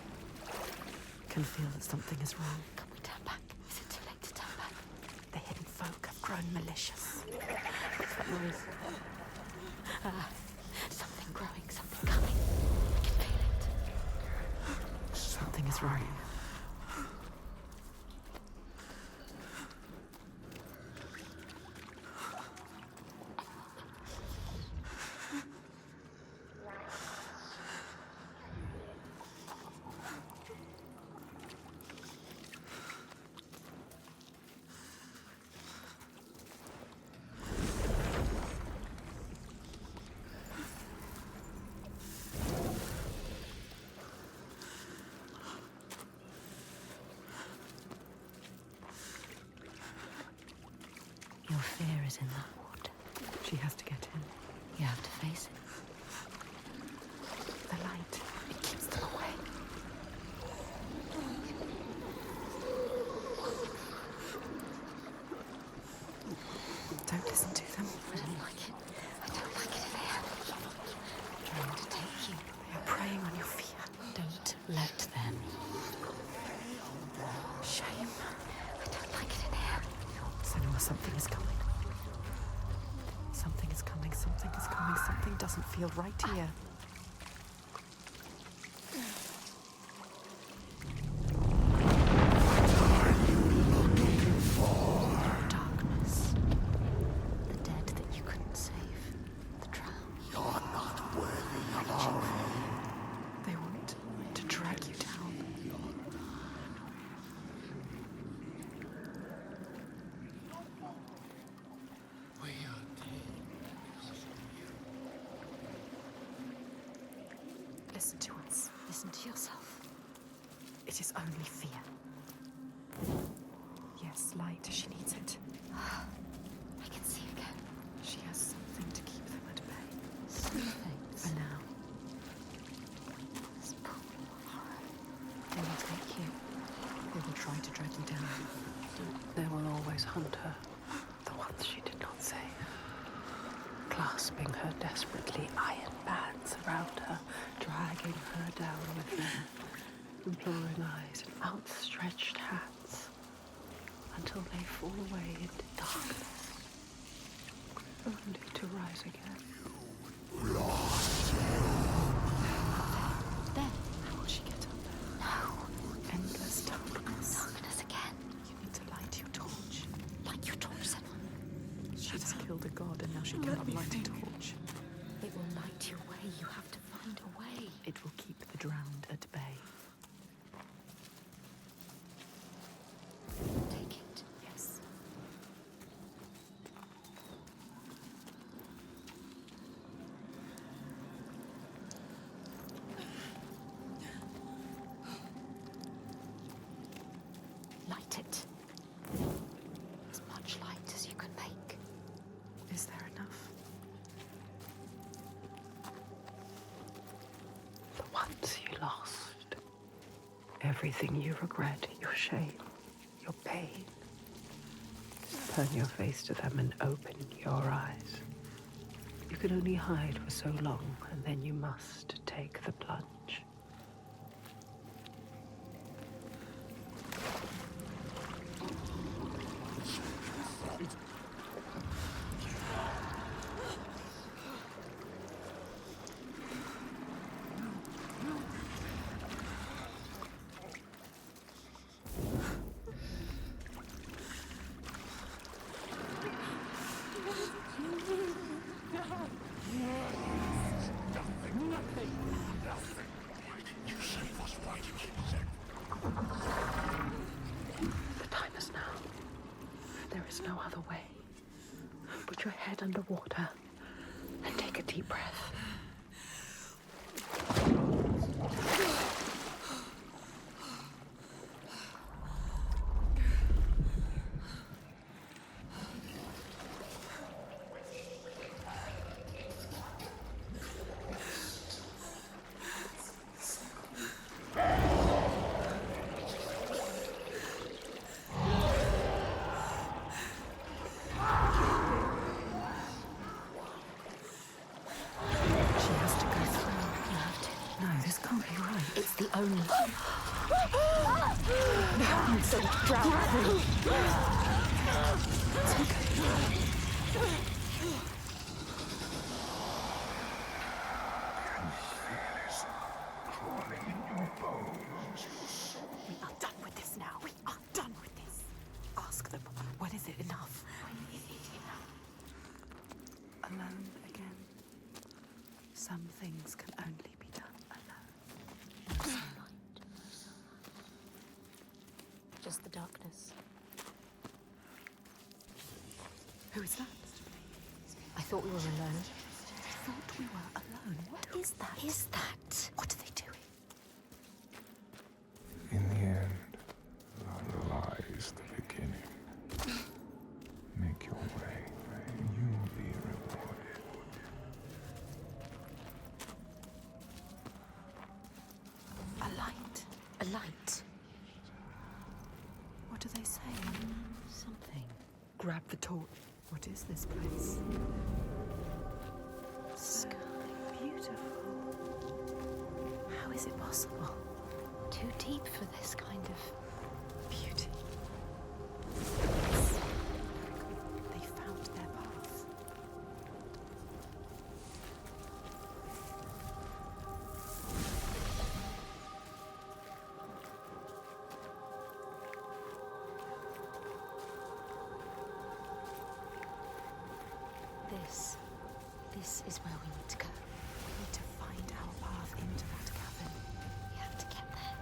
Can feel that something is wrong. Can we turn back? Is it too late to turn back? The hidden folk have grown malicious. What's that noise? Something growing, something coming. I can feel it. Something is wrong. Your fear is in that water. She has to get in. You have to face it. The light, it keeps them away. Don't listen to them. I don't like it. I don't like it in here. Trying to take you. They are preying on your fear. Don't let them. Shame. I don't like it in here. Senua, something is coming. Something is coming, something is coming, something doesn't feel right here. Darkness. The dead that you couldn't save. The drowned. You're not worthy of our aid. They want to drag you down. We are dead. Listen to us. Listen to yourself. It is only fear. Yes, light. She needs it. I can see again. She has something to keep them at bay. Something. For now. This pool of horror. They will take you. They will try to drag you down. They will always hunt her. The ones she did not save. Clasping her desperately, iron bands around her, dragging her down with them. Imploring eyes and outstretched hands. Until they fall away into darkness. Only to rise again. There. How will she get up there? No. Endless darkness. Darkness again. You need to light your torch. Like your torch, Senua. She has killed a god and now she cannot light a torch. It will light your way. You have to find a way. It will keep the drowned at bay. Take it. Yes. Light it. As much light as you can make. Is there enough? The ones you lost. Everything you regret, your shame, your pain. Turn your face to them and open your eyes. You can only hide for so long, and then you must take the plunge. The time is now. There is no other way. Put your head underwater and take a deep breath. only. No, so drown free. It's okay. We are done with this now. We are done with this. Ask them, when is it enough? When is it enough? Alone again. Some things can only be done alone. No sunlight. Just the darkness. Who is that? I thought we were alone. I thought we were alone. What is that? Is that? What are they doing? In the end, lies the beginning. Make your way, and you will be rewarded. A light. A light. What do they say? Something. Grab the torch. What is this place? Sky. Beautiful. How is it possible? Too deep for this kind of Beauty. They found their path. This is where we need to go. We need to find our path into that cavern. We have to get there.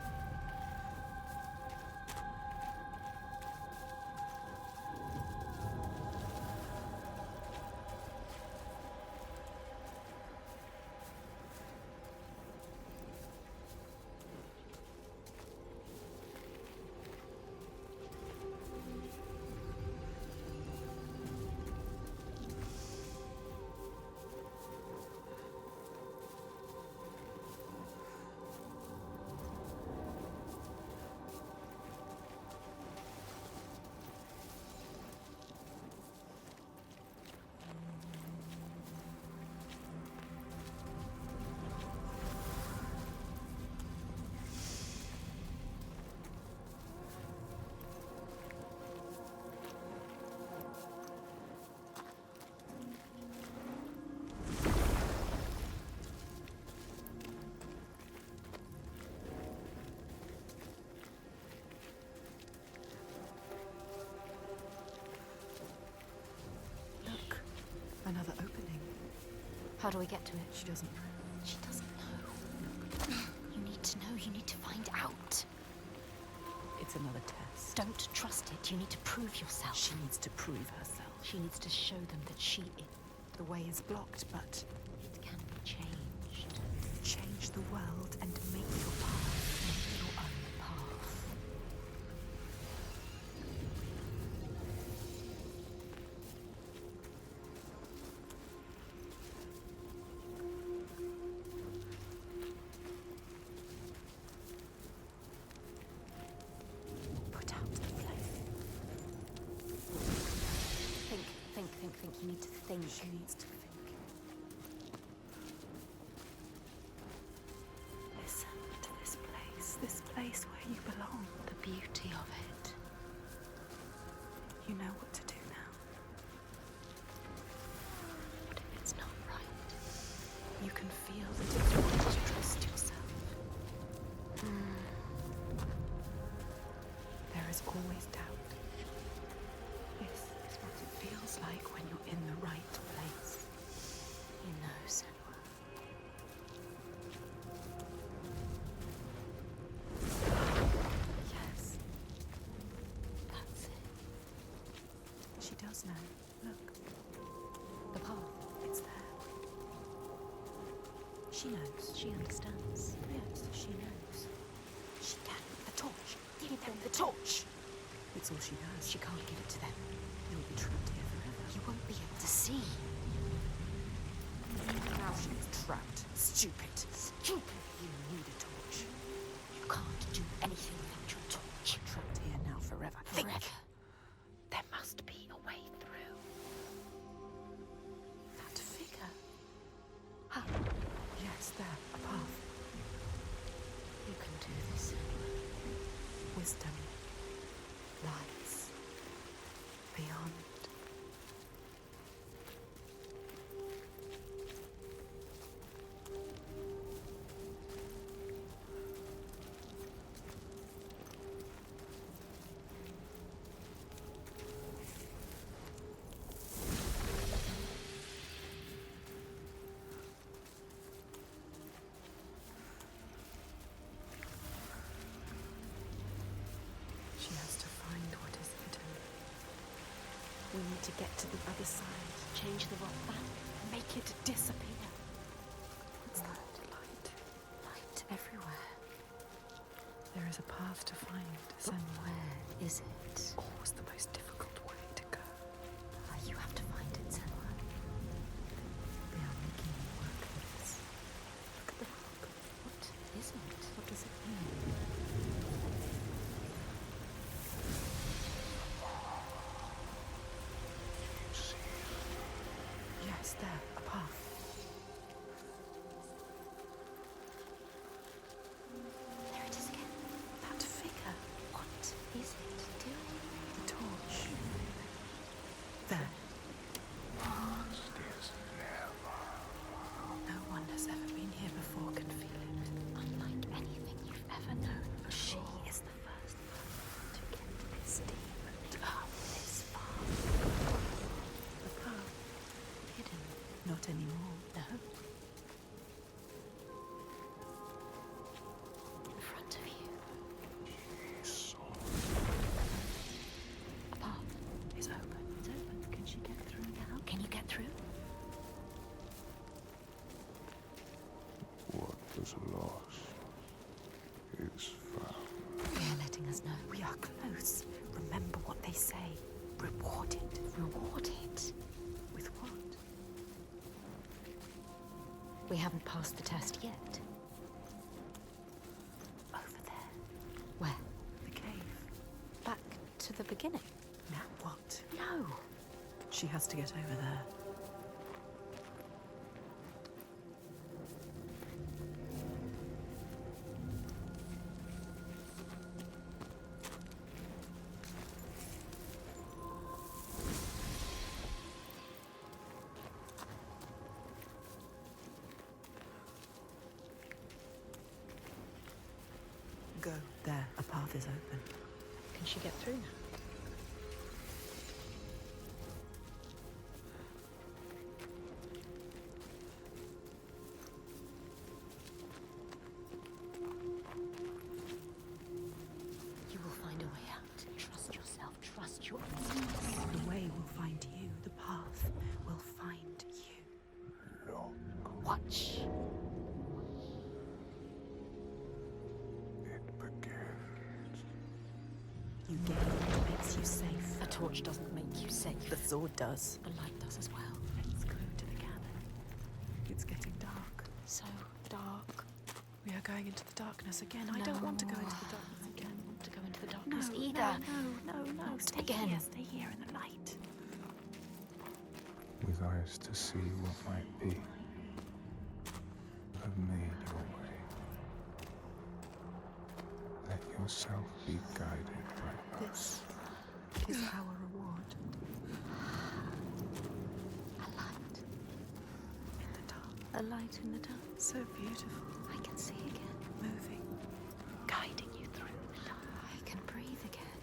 Another opening. How do we get to it? She doesn't know. She doesn't know. You need to know. You need to find out. It's another test. Don't trust it. You need to prove yourself. She needs to prove herself. She needs to show them that she is. The way is blocked, but It can be changed. change the world and make your path. Make your own path. Put out the flame. Think. You need to think. She needs to think. Listen to this place where you belong. The beauty of it. You know what to do now. What if it's not right? You can feel that it's right to trust yourself. There is always doubt. This is what it feels like when you're in the right place. You know, Senua. Yes, That's it. she does know. Look, The path. it's there. She knows. She understands. Yes, she knows. She can. The torch. Give them the torch. It's all she has. She can't give it to them. You'll be trapped here forever. You won't be able to see. Now she is trapped. Stupid. Stupid. You need a torch. You can't do anything without your torch. Trapped here now forever. Forever. There must be a way through. That figure. Huh. Yes, there. A path. You can do truths. Wisdom lies beyond. She has to find what is hidden. We need to get to the other side. Change the rock back. Make it disappear. What's that? Light. Light everywhere. There is a path to find. But where is it? Always the most difficult way to go. You have to find it, Senua. They are making me work for this. Look at the rock. What is it? What does it mean? Yes, there, a path. There it is again. That figure. What is it doing? The torch. There. No one has ever been here before can feel it. Unlike anything you've ever known. She is the first person to get this deep and come this far. The path. Hidden. Not anymore. No. In front of you. A path. It's open. It's open. Can she get through now? Can you get through? What was lost is found. They are letting us know. We are close. Remember what they say. Rewarded. Rewarded? With what? We haven't passed the test yet. Over there. Where? The cave. Back to the beginning? Now what? No. She has to get over there. Go. There, a path is open. Can she get through now? You will find a way out. Trust yourself. Trust your instincts. The way will find you. The path will find you. Watch. It begins. You gain what makes you safe. A torch doesn't make you safe. The sword does. The light does as well. Let's go to the cabin. It's getting dark. So dark. We are going into the darkness again. I don't want to go into the darkness I again. don't want to go into the No, darkness either. no. Stay again. here. Stay here in the light. With eyes to see what might be, have made your way. Let yourself be guided by us. This is our reward. A light. In the dark. A light in the dark. So beautiful. I can see again. Moving. Guiding you through. I can breathe again.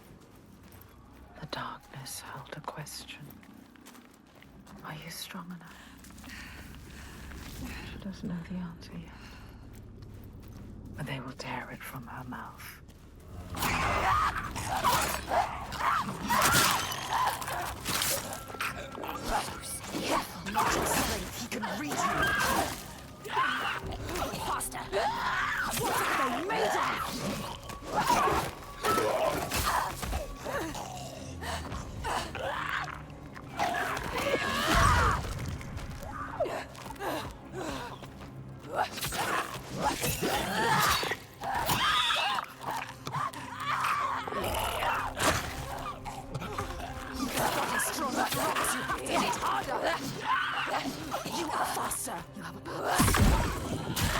The darkness held a question. Are you strong enough? She doesn't know the answer yet. But they will tear it from her mouth. Careful, not your slave. He can read you. Faster. What are they made of? You are faster. You have a purpose.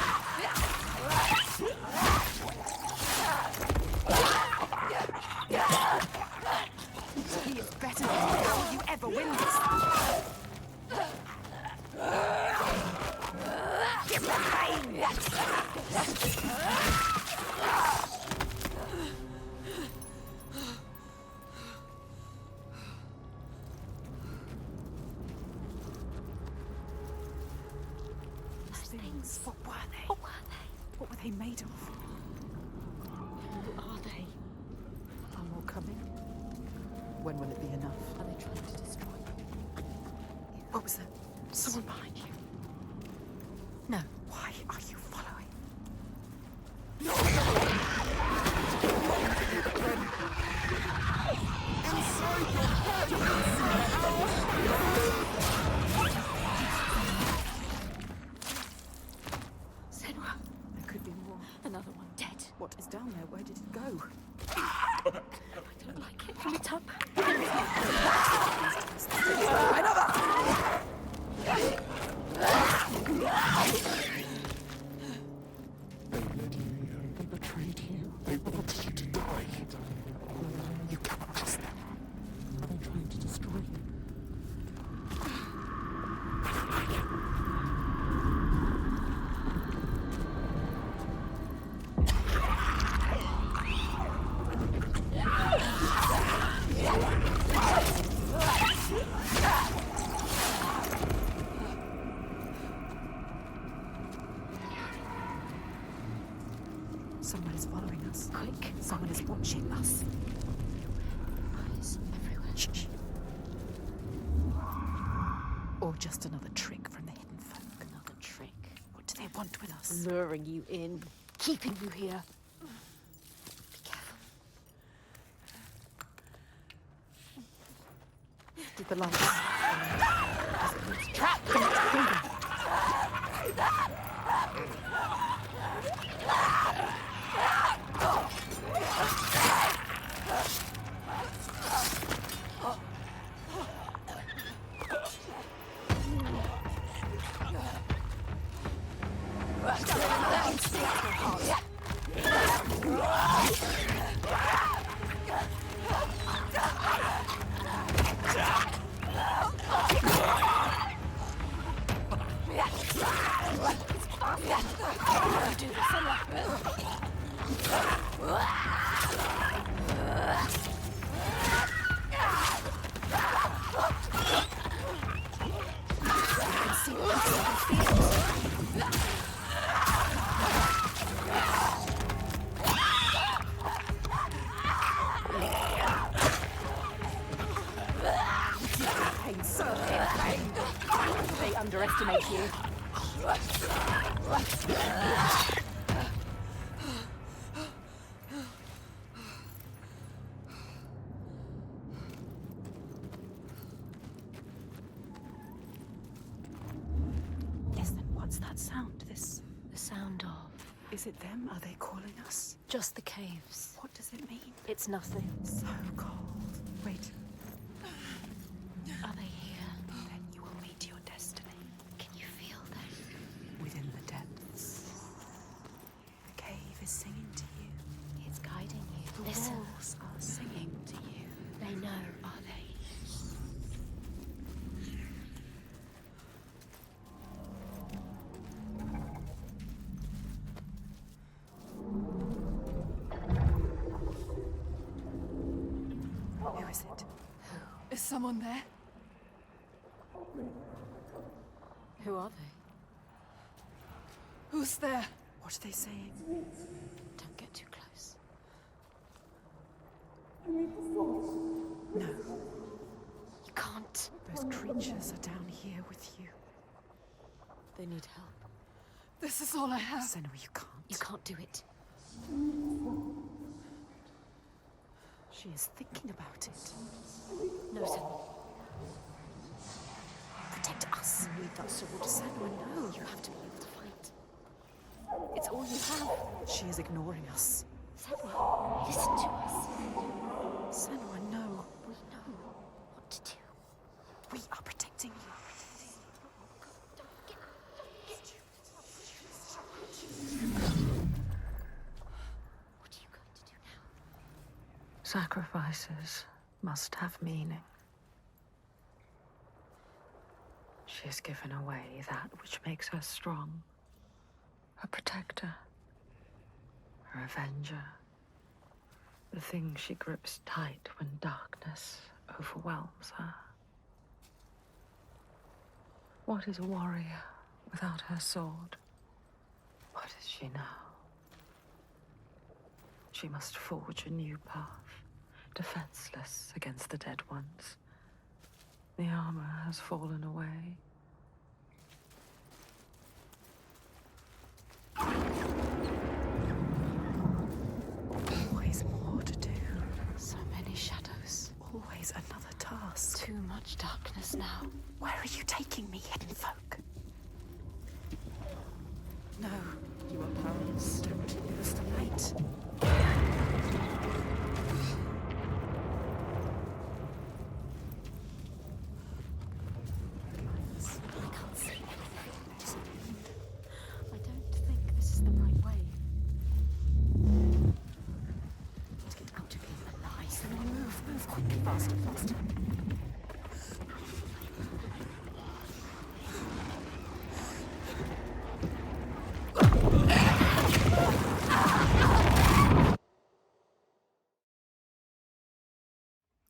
Things. What were they? What were they? What were they made of? Who are they? Are more coming? When will it be enough? Are they trying to destroy you? What was that? Someone behind you. No. Why are you following? Senua. There could be more. Another one dead. What is down there? Where did it go? I don't like it. Can we turn back? They led you here. They betrayed you. They wanted you to die. You cannot trust them. Are they trying to destroy you? Someone is following us. Quick. Someone is watching us. Eyes everywhere. Shh. Or just another trick from the hidden folk. Another trick. What do they want with us? Luring you in. Keeping you here. Be careful. Did the lights? Trap! They underestimate you. Yes, then what's that sound? This... The sound of... Is it them? Are they calling us? Just the caves. What does it mean? It's nothing. So cold. Wait. Are they here? Then you will meet your destiny. Can you feel them? Within the depths. The cave is singing to you. It's guiding you. The Listen. walls are singing to you. They know, are they? Who is it? Is someone there? Who are they? Who's there? What are they saying? Don't get too close. No. You can't. Those creatures are down here with you. They need help. This is all I have. Senua, you can't. You can't do it. She is thinking about it. No, Senua. Protect us. You need that sword. Senua, no. You have to be able to fight. It's all you have. She is ignoring us. Senua, listen to us. Senua, no. We know what to do. We are protecting you. What are you going to do now? Sacrifices must have meaning. She has given away that which makes her strong. A protector. A avenger. The thing she grips tight when darkness overwhelms her. What is a warrior without her sword? What is she now? She must forge a new path, defenseless against the dead ones. The armor has fallen away. Always more to do. So many shadows. Always another task. Too much darkness now. Where are you taking me, hidden folk? No, you are powerless. Don't lose the light. I can't see anything. I don't think this is the right way. Let's get out of here alive. Move quickly, faster, faster.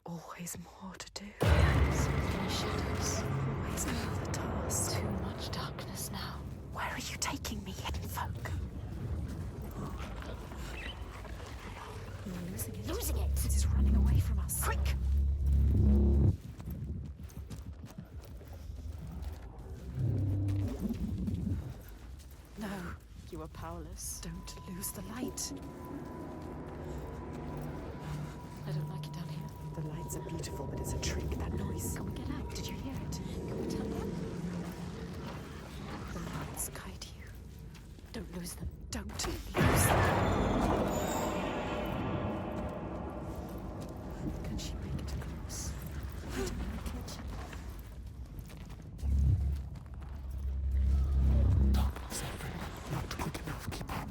Always more to do. So many shadows. Always another task. Too much darkness now. Where are you taking me, hidden folk? You're losing it. Losing it! It is running away from us. Quick! No, You are powerless. don't lose the light. I don't like it down here. The lights are beautiful, but it's a trick, that noise. Can we get out? Did you hear it? Can we turn back? The lights guide you. Don't lose them. Don't lose them. Can she make it across? I don't like it. Darkness everywhere. Not quick enough. Keep up.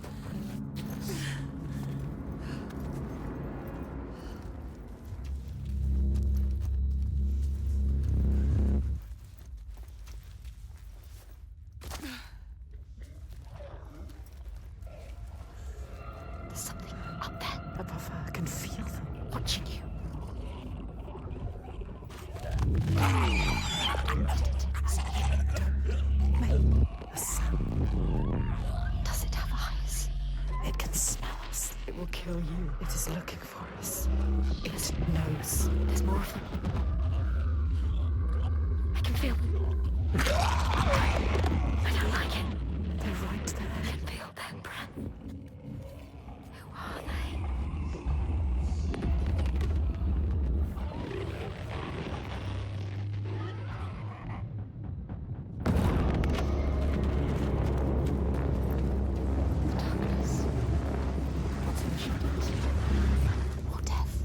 There's something up there. Above her, I can feel them. Watching you. Make a sound. Does it have eyes? It can smell us. It will kill you. It is looking for us. It knows. There's more of them. I can feel them. I don't like it. They're right there. I can feel their breath. Who are they? Darkness. What's in the shadows? Or death?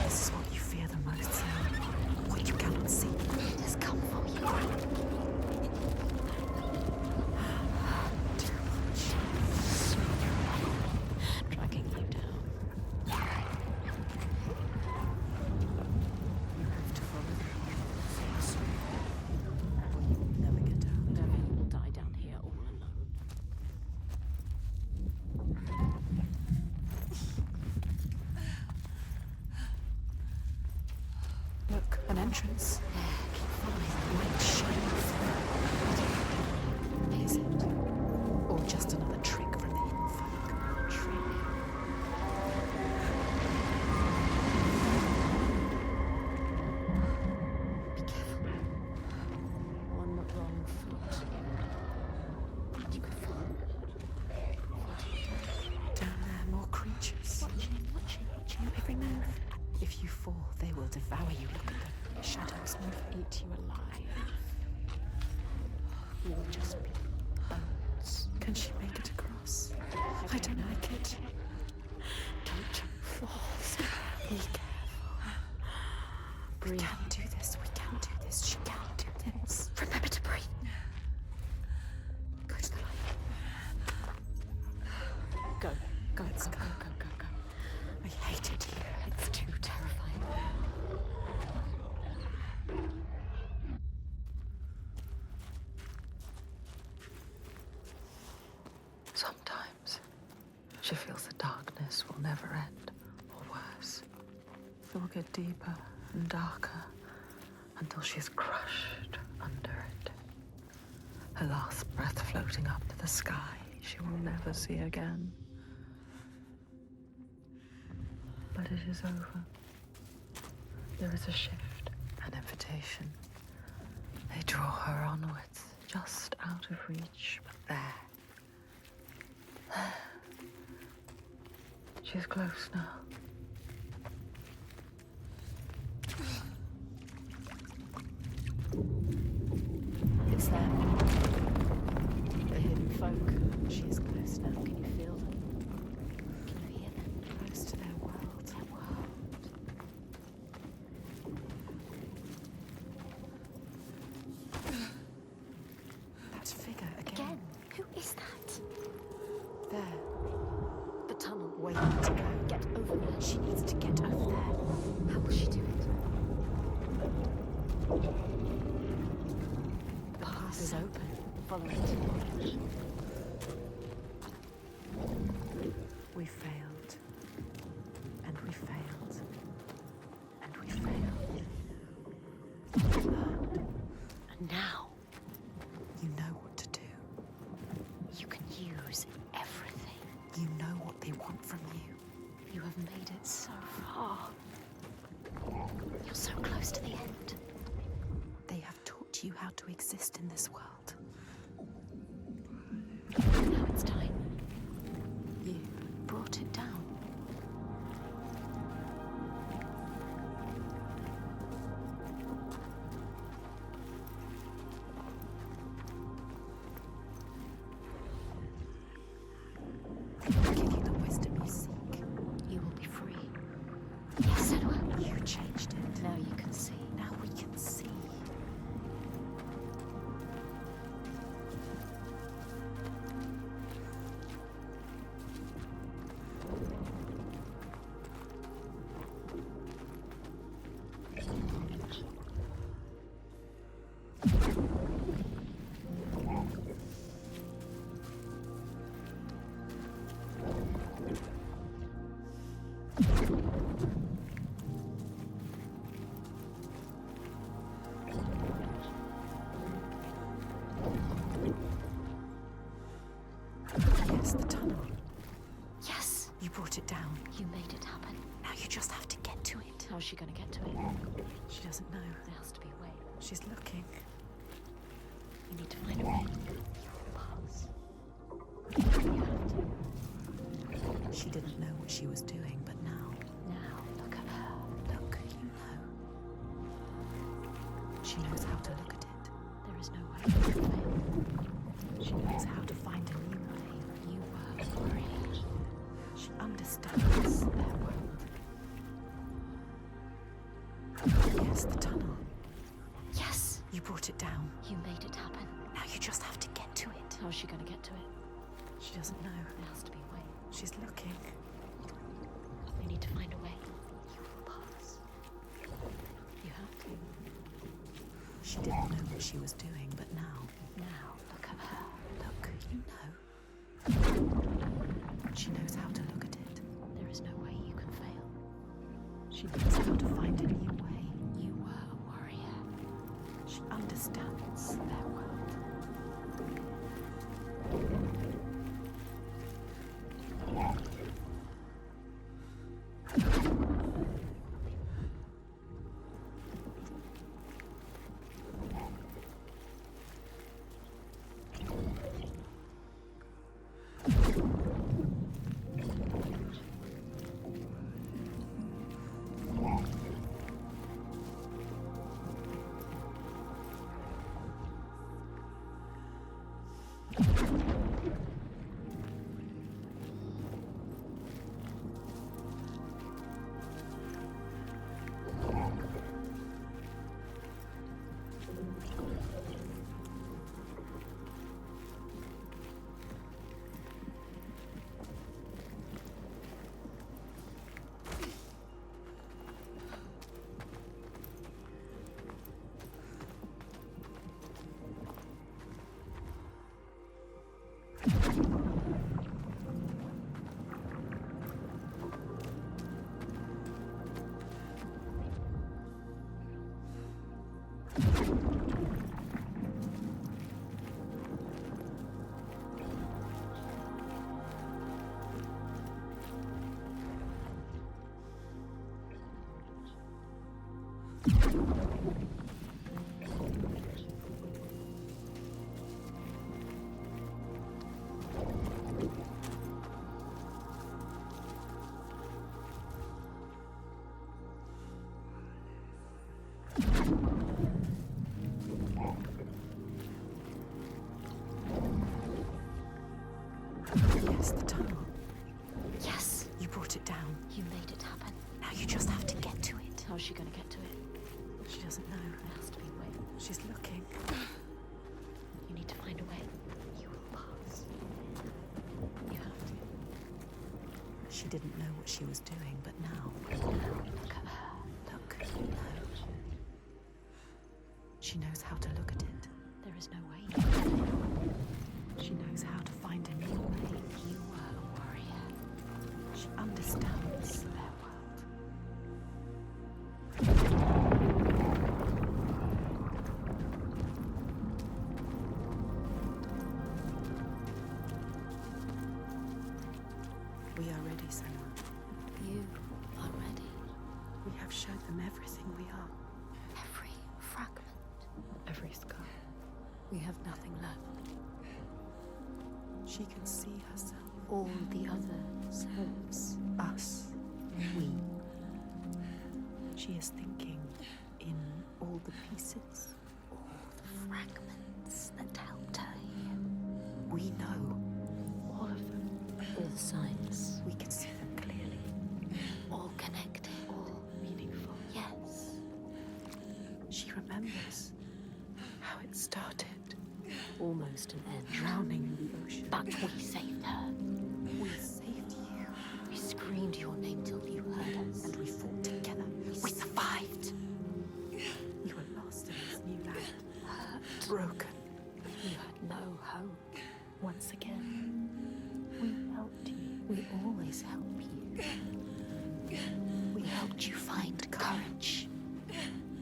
This is what you fear the most, Sam. What you cannot see. It has come for you. Too much. Dragging you down. You have to follow them. Or you will never get out. Devin will die down here all alone. Look, an entrance. Keep following them. Light shining through. Is it? Or just another trick from the hidden folk? Trick. Be careful. One wrong foot. And you could fall. Down there, more creatures. Watching your every move. If you fall, they will devour you. Look at them. Shadows move. Eat you alive. You will just be bones. Can she make it across? I don't like it. Don't fall. Be careful. We Breathe. can do this. We can do this. She can do this. Remember to breathe. Go to the light. Go. Go, Let's go, go. go, go, go, go. I hate it here. It's too terrifying. She feels the darkness will never end, or worse. It will get deeper and darker until she is crushed under it. Her last breath floating up to the sky she will never see again. But it is over. There is a shift, an invitation. They draw her onwards, just out of reach, but there. She's close now. It's them. The hidden folk. She is close now. Can you feel them? Can you hear them? Close to their world. Their world. That figure again. Who is that? There. The tunnel. Waiting to go. Get over there. She needs to get over there. How will she do it? The path is open. Follow it. We failed. And we failed. And we failed. We learned. And now, You know what to do. you can use everything. You know what they want from you. You have made it so far. You're so close to the end. They have taught you how to exist in this world. Now it's time. You Brought it down. will give you the wisdom you seek. You will be free. Yes, Senua. You changed it. Now you can see. Now we can see. Yes, the tunnel. Yes. You brought it down. You made it happen. Now you just have to get to it. How's she gonna get to it? She doesn't know. There has to be a way. She's looking. You need to find a way. Pass. You have to. She didn't know what she was doing, but now. Now, look at her. Look, you know. She knows how to look at it. There is no way you can fail. She knows how to find a new way. You were a warrior. She understands their world. Yes, the tunnel. Yes. You brought it down. You made it happen. Now you just have to get to it. How's she gonna get to it? She doesn't know. There has to be a way. She's looking. We need to find a way. You will pass. You have to. She didn't know what she was doing, but now. Now, look at her. Look, you know. She knows how to look at it. There is no way you can fail. She knows how to find a new way. You were a warrior. She understands their world. Yes, the tunnel. Yes. You brought it down. You made it happen. Now you just have to get to it. How's she gonna get to it? She doesn't know. There has to be a way. She's looking. You need to find a way. You will pass. You have to. She didn't know what she was doing, but now. Look at her. Look. No. She knows how to look at it. There is no way. She knows how to find a new way. You were a warrior. She understands Their world. We are ready, Senua. You are ready. We have showed them everything we are. Every fragment. Every scar. We have nothing left. She can see herself. All the other selves. Us. We. She is thinking in all the pieces. All the fragments that helped her here. We know all of them. All the signs. We can see them clearly. All connected. All meaningful. Yes. She remembers how it started. Almost an end. Drowning in the ocean. But we saved her. We saved you. We screamed your name till you heard us. And we fought together. We survived. We were lost in this new land. Hurt. Broken. You had no hope. Once again, we helped you. We always help you. We helped you find courage.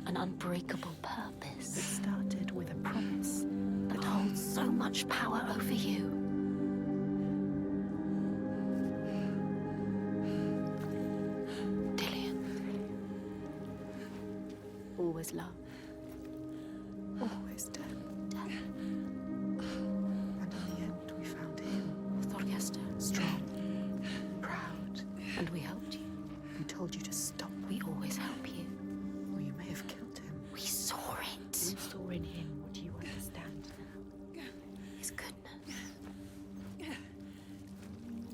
An unbreakable It purpose started with a promise. that holds so much power over you. Dillian. Always love. Always dead. Death. And in the end, we found him. Thorgester. Strong. Proud. And we helped you. We told you to stop. We always help you. Or you may have killed him. We saw it. We saw in him what you understand now. His goodness.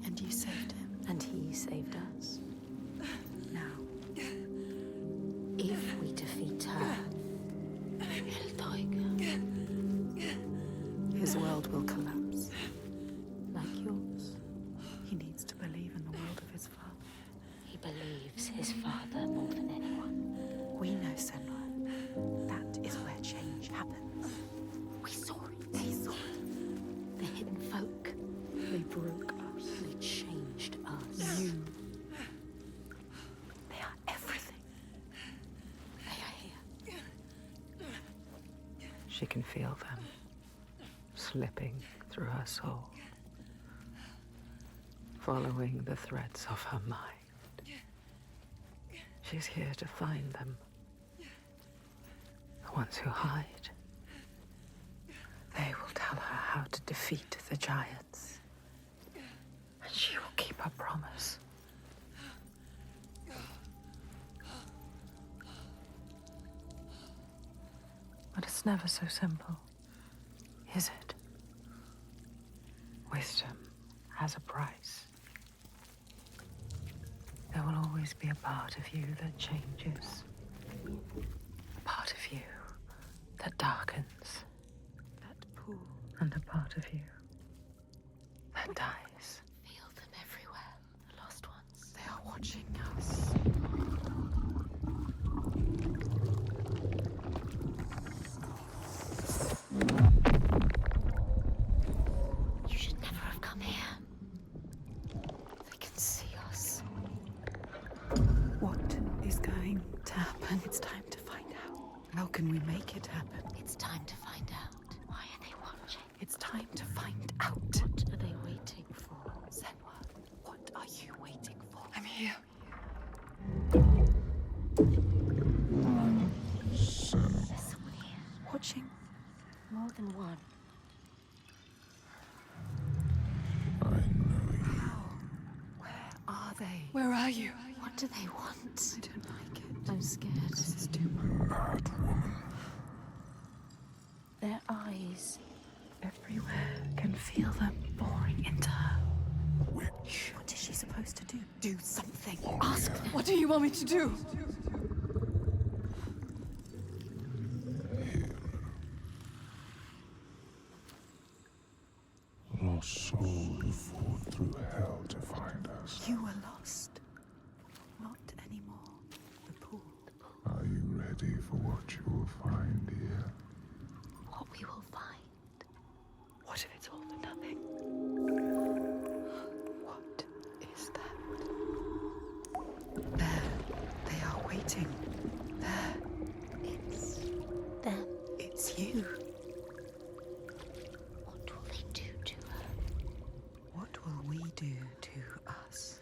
And you saved him. And he saved us. Now, If we defeat her, Hellblade, his world will collapse. like yours, He needs to believe in the world of his father. he believes his father more than anyone. We know, Senua. That is where change happens. We saw it. They saw it. The hidden folk. They broke us. They changed us. You. They are everything. They are here. She can feel them slipping through her soul, following the threads of her mind. She's here to find them. The ones who hide. They will tell her how to defeat the giants. And she will keep her promise. But it's never so simple, is it? Wisdom has a price. There will always be a part of you that changes. A part of you that darkens. That pool. And a part of you that dies. Feel them everywhere. The lost ones. They are watching us. You should never have come here. They can see us. What is going to happen? It's time to find out. How can we make it happen? It's time to find out. Why are they watching? It's time to find out. What are they waiting for? Senua, what are you waiting for? I'm here. Senua. are you? What do they want? I don't like it. I'm scared. This is too much. Mad woman. Their eyes everywhere. Can feel them boring into her. Witch. What is she supposed to do? Do something. Ask them. What do you want me to do? Lost soul who fought through hell to find us. You were lost. Not anymore. The pool. Are you ready for what you will find here? What we will find. What if it's all for nothing? What is that? There. They are waiting. There. It's them. It's you. What will they do to her? What will we do to us?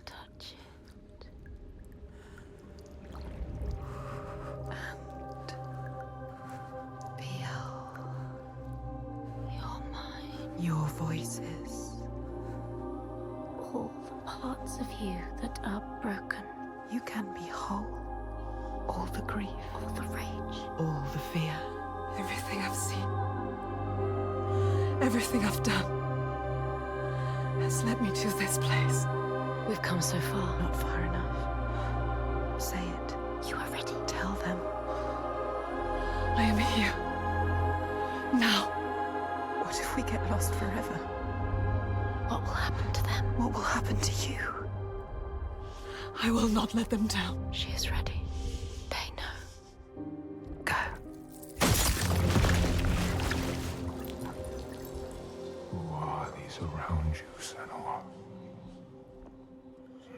Touch it. And feel Your mind. your voices. All the parts of you that are broken. You can be whole. All the grief, All the rage. all the fear. Everything I've seen, everything I've done, has led me to this place. We've come so far. Not far enough. Say it. You are ready. Tell them. I am here. Now. What if we get lost forever? What will happen to them? What will happen to you? I will not let them down. She is ready. They know. Go. Who are these around you, Senua?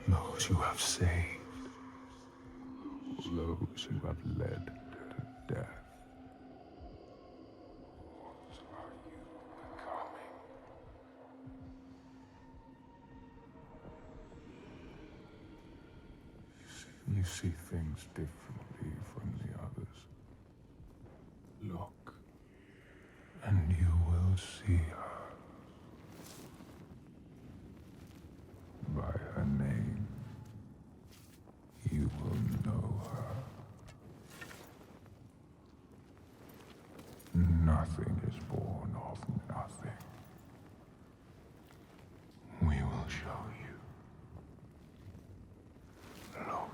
Those you have saved. Those who have led to death. What are you becoming? You see things differently from the others. Look, and you will see her. By her name, you will know her. Nothing is born of nothing. We will show you. Look.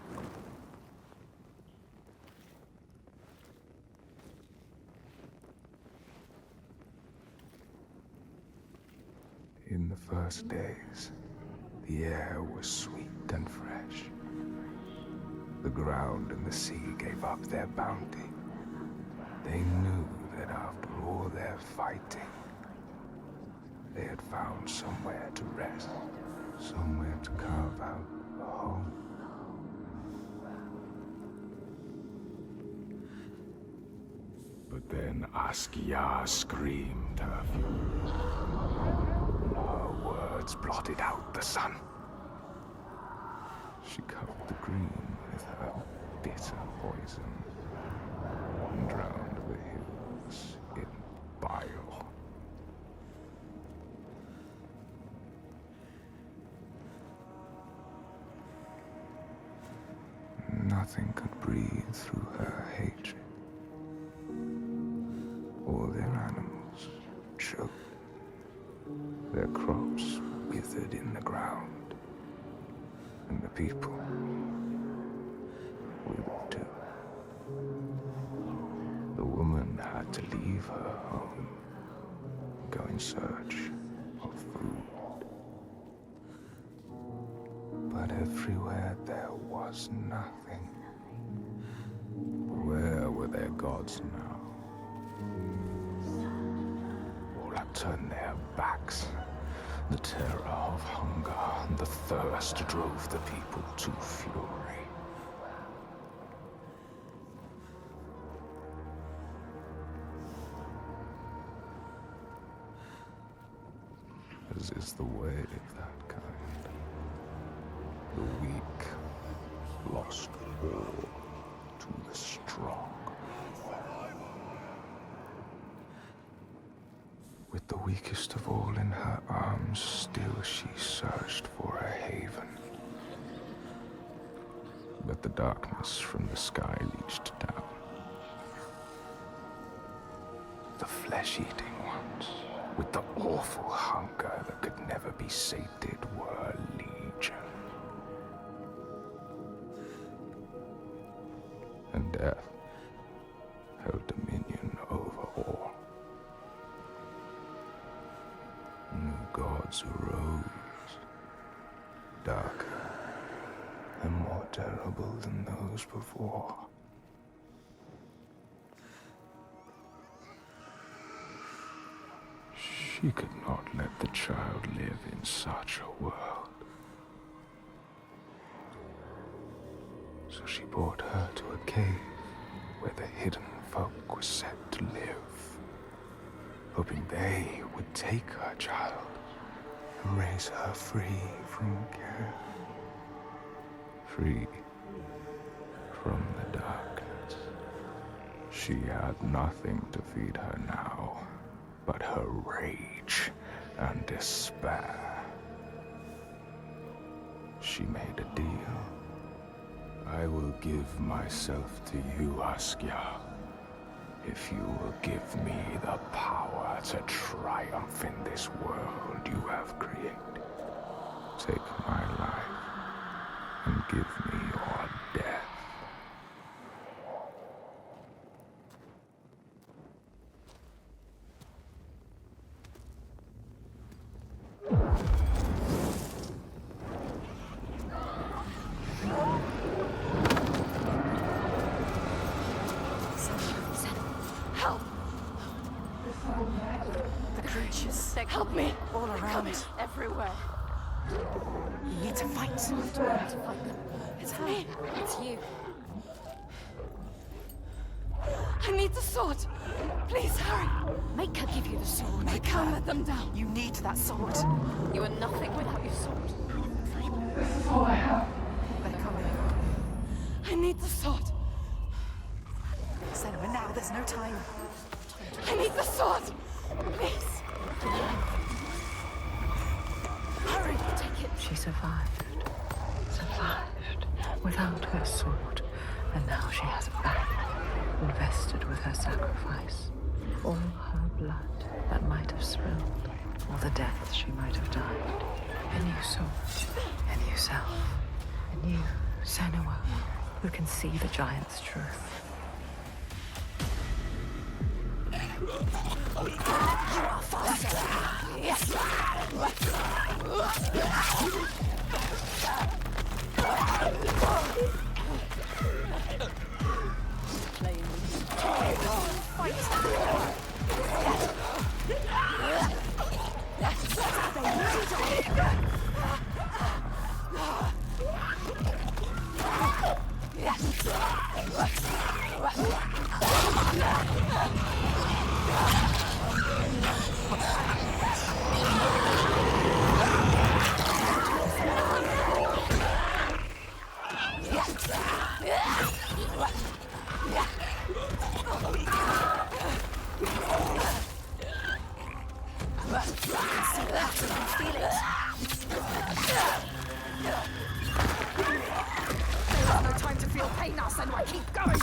In the first days, the air was sweet and fresh. The ground and the sea gave up their bounty. They knew that after all their fighting, they had found somewhere to rest, somewhere to carve out a home. But then Askia screamed her fury. Her words blotted out the sun. She covered the green with her bitter poison and drowned the hills in bile. Nothing could breathe through her hatred. All their animals choked. Their crops withered in the ground. And the people withered too. The woman had to leave her home, go in search of food. But everywhere there was nothing. Where were their gods now? All had turned their backs. The terror of hunger and the thirst drove the people to fury. As is the way of that kind. The weak lost all to the strong. With the weakest of all in her arms, still she searched for a haven. But the darkness from the sky reached down. The flesh-eating ones, with the awful hunger that could never be sated, were legion. And death held dominion over all. New gods arose, darker and more terrible than those before. She could not let the child live in such a world. So she brought her to a cave where the hidden folk were set to live, hoping they would take her child and raise her free from care. Free from the darkness. She had nothing to feed her now but her rage and despair. She made a deal. I will give myself to you, Askia, if you will give me the power to triumph in this world you have created. Take my life and give me your death. Help! The creatures, help me! All around. Everywhere. You need to fight. It's me. It's you. I need the sword. Please hurry. Make her give you the sword. I can't let them down. You need that sword. You are nothing without your sword. They're coming. I need the sword. Senua, now, there's no time. I need the sword. Please. Hurry! Take it. She survived. Without her sword. And now she has it back. Invested with her sacrifice. All her blood that might have spilled. All the deaths she might have died. A new sword. A new self. A new Senua who can see the giant's truth. You are faster. Yes. No time to feel pain now, Senua. Keep going.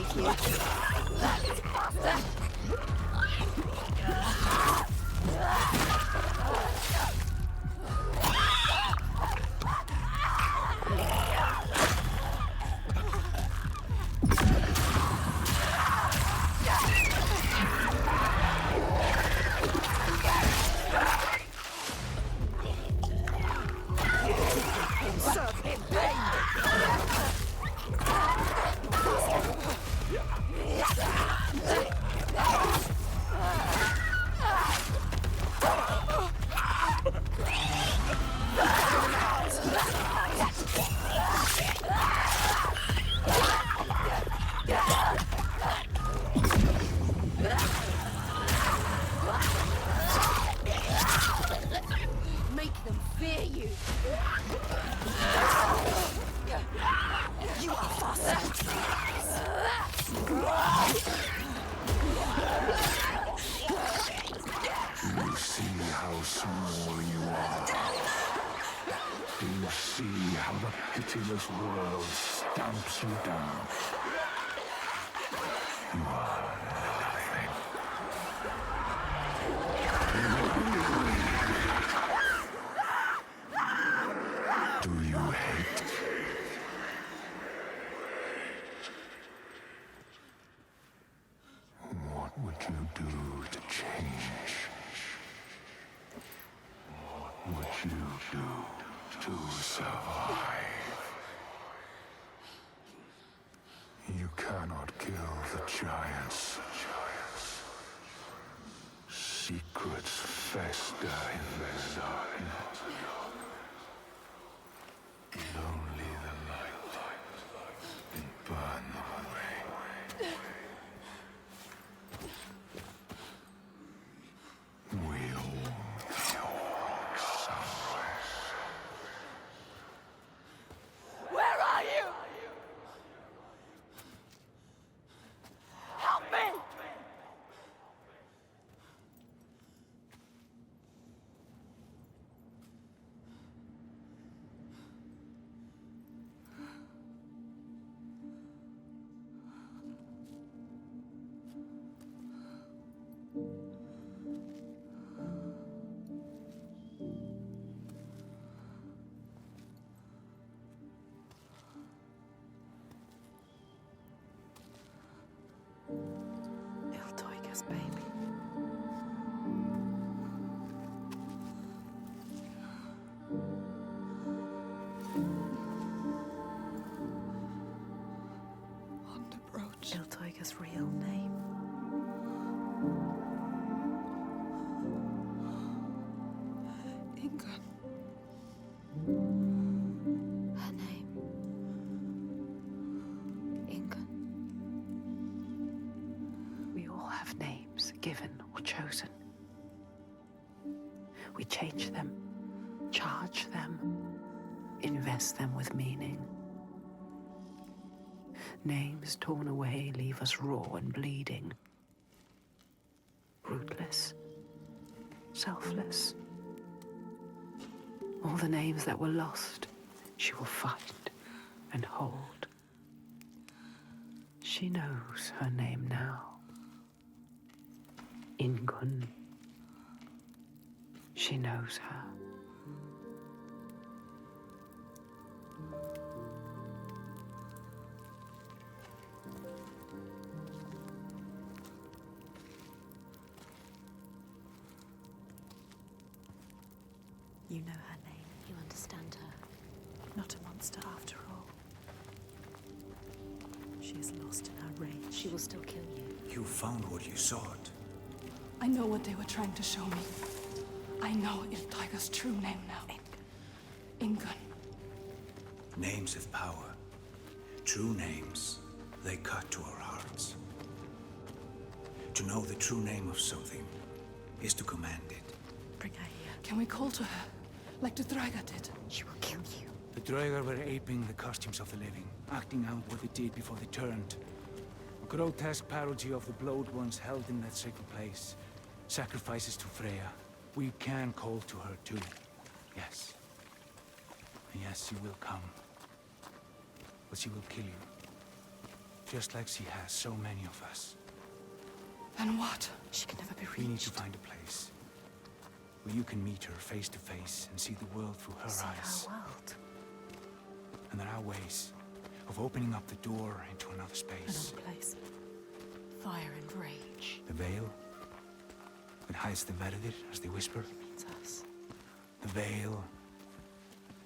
make you. Make them fear you. You are fast. You see how small you are. Do you see how the pitiless world stamps you down? You are nothing. Do you hate? What would you do to change? What would you do to survive? You cannot kill the giants. Secrets fester in the darkness. Only the light can burn them away. We all belong somewhere. Where are you? Help me! Iltoiga's baby. On the brooch. Iltoiga's real name. Ingun. Her name. Ingun. We all have names, given or chosen. We change them, charge them, invest them with meaning. Names torn away leave us raw and bleeding. Rootless, selfless. All the names that were lost, she will find and hold. She knows her name now. Ingun. She knows her. You know her name. You understand her. Not a monster after all. She is lost in her rage. She will still kill you. You found what you sought. I know what they were trying to show me. I know Iltoiga's true name now. Ingun. Names have power. True names, they cut to our hearts. To know the true name of something is to command it. Bring her here. Can we call to her, like the Draga did? She will kill you. The Draugr were aping the costumes of the living, acting out what they did before they turned. A grotesque parody of the blowed ones held in that sacred place. Sacrifices to Freya. We can call to her too. Yes. And yes, she will come. But she will kill you. Just like she has so many of us. And what? She can never be reached. We need to find a place where you can meet her face to face and see the world through her eyes. Our world. And there are ways of opening up the door into another space. Another place. Fire and rage. The veil that hides the Verdir, as they whisper. It means us. The veil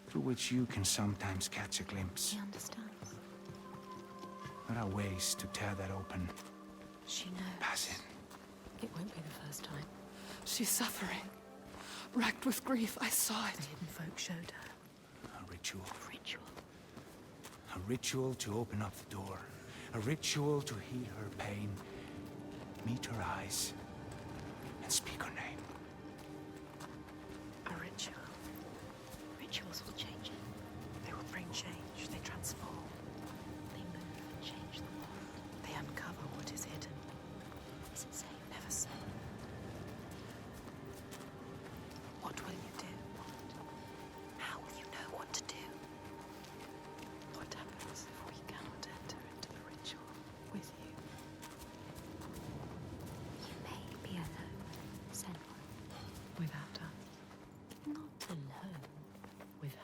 through which you can sometimes catch a glimpse. She understands. There are ways to tear that open. She knows. Pass in. It won't be the first time. She's suffering. Racked with grief, I saw it. The hidden folk showed her. A ritual. A ritual. A ritual to open up the door. A ritual to heal her pain. Meet her eyes. And speak her name. A ritual. Rituals will change it. They will bring change. They transform. They move and change the world. They uncover what is hidden. Is it safe? Never so. What will you do? How will you know what to do? What happens if we cannot enter into the ritual with you? You may be alone, Senua. Without us. Not alone. With her.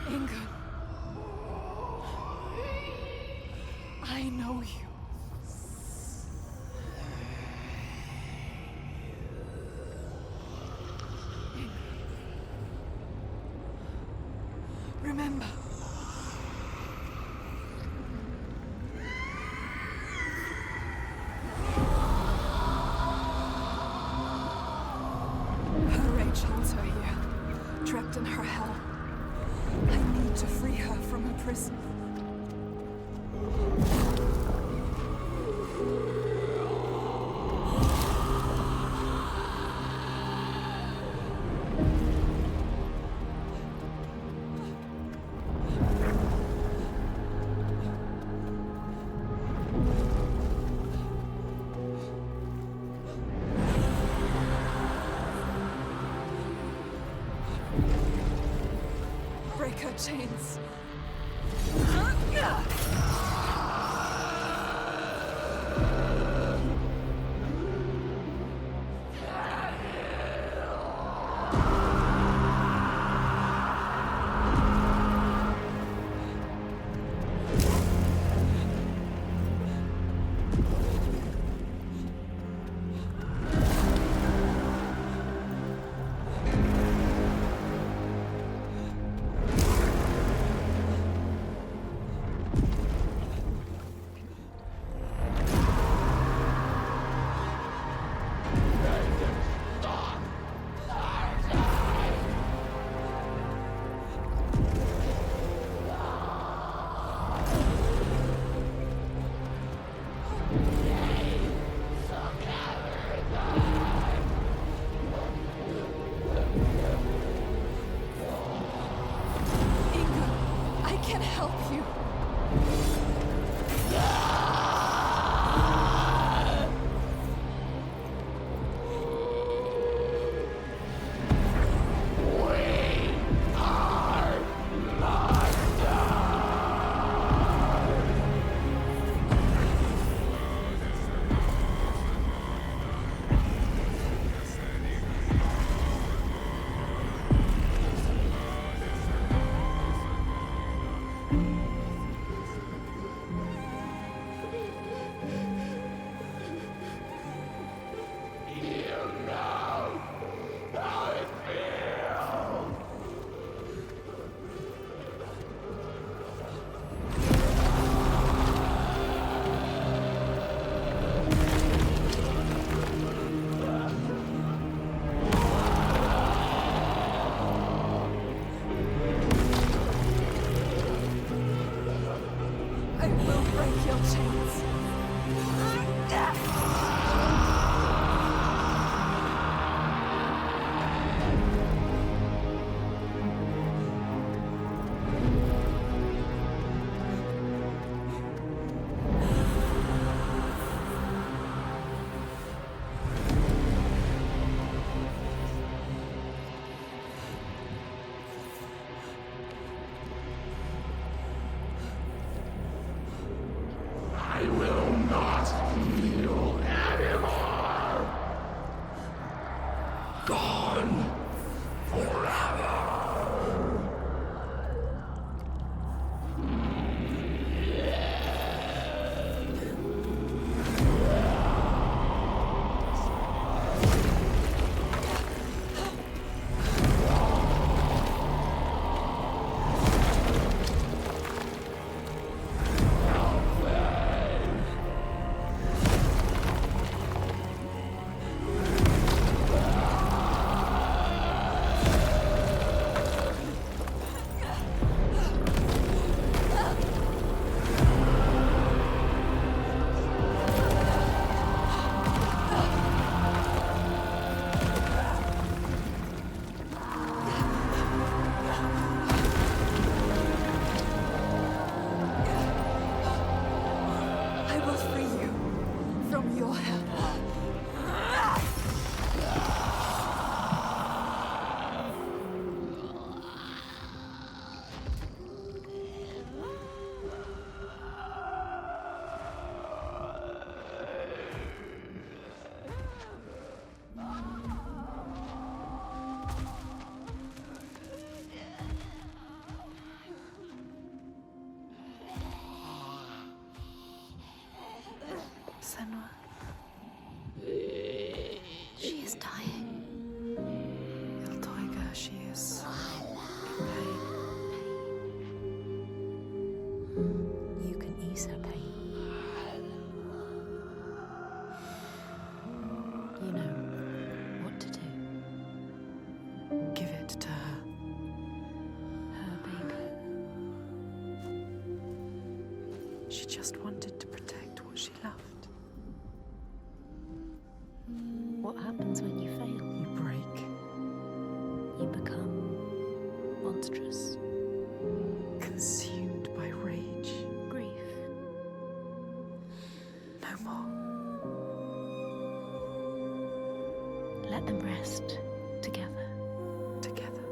Ingun. I know you. Remember. Her rage holds her here, trapped in her hell. I need to free her from her prison. Break her chains. I will break your chains. I will free you from your hell. Senua. She is dying. Iltoiga, she is in pain. You can ease her pain. You know what to do. Give it to her. Her baby. She just wanted to protect what she loved. What happens when you fail? You break. You become monstrous. Consumed by rage. Grief. No more. Let them rest. Together. Together.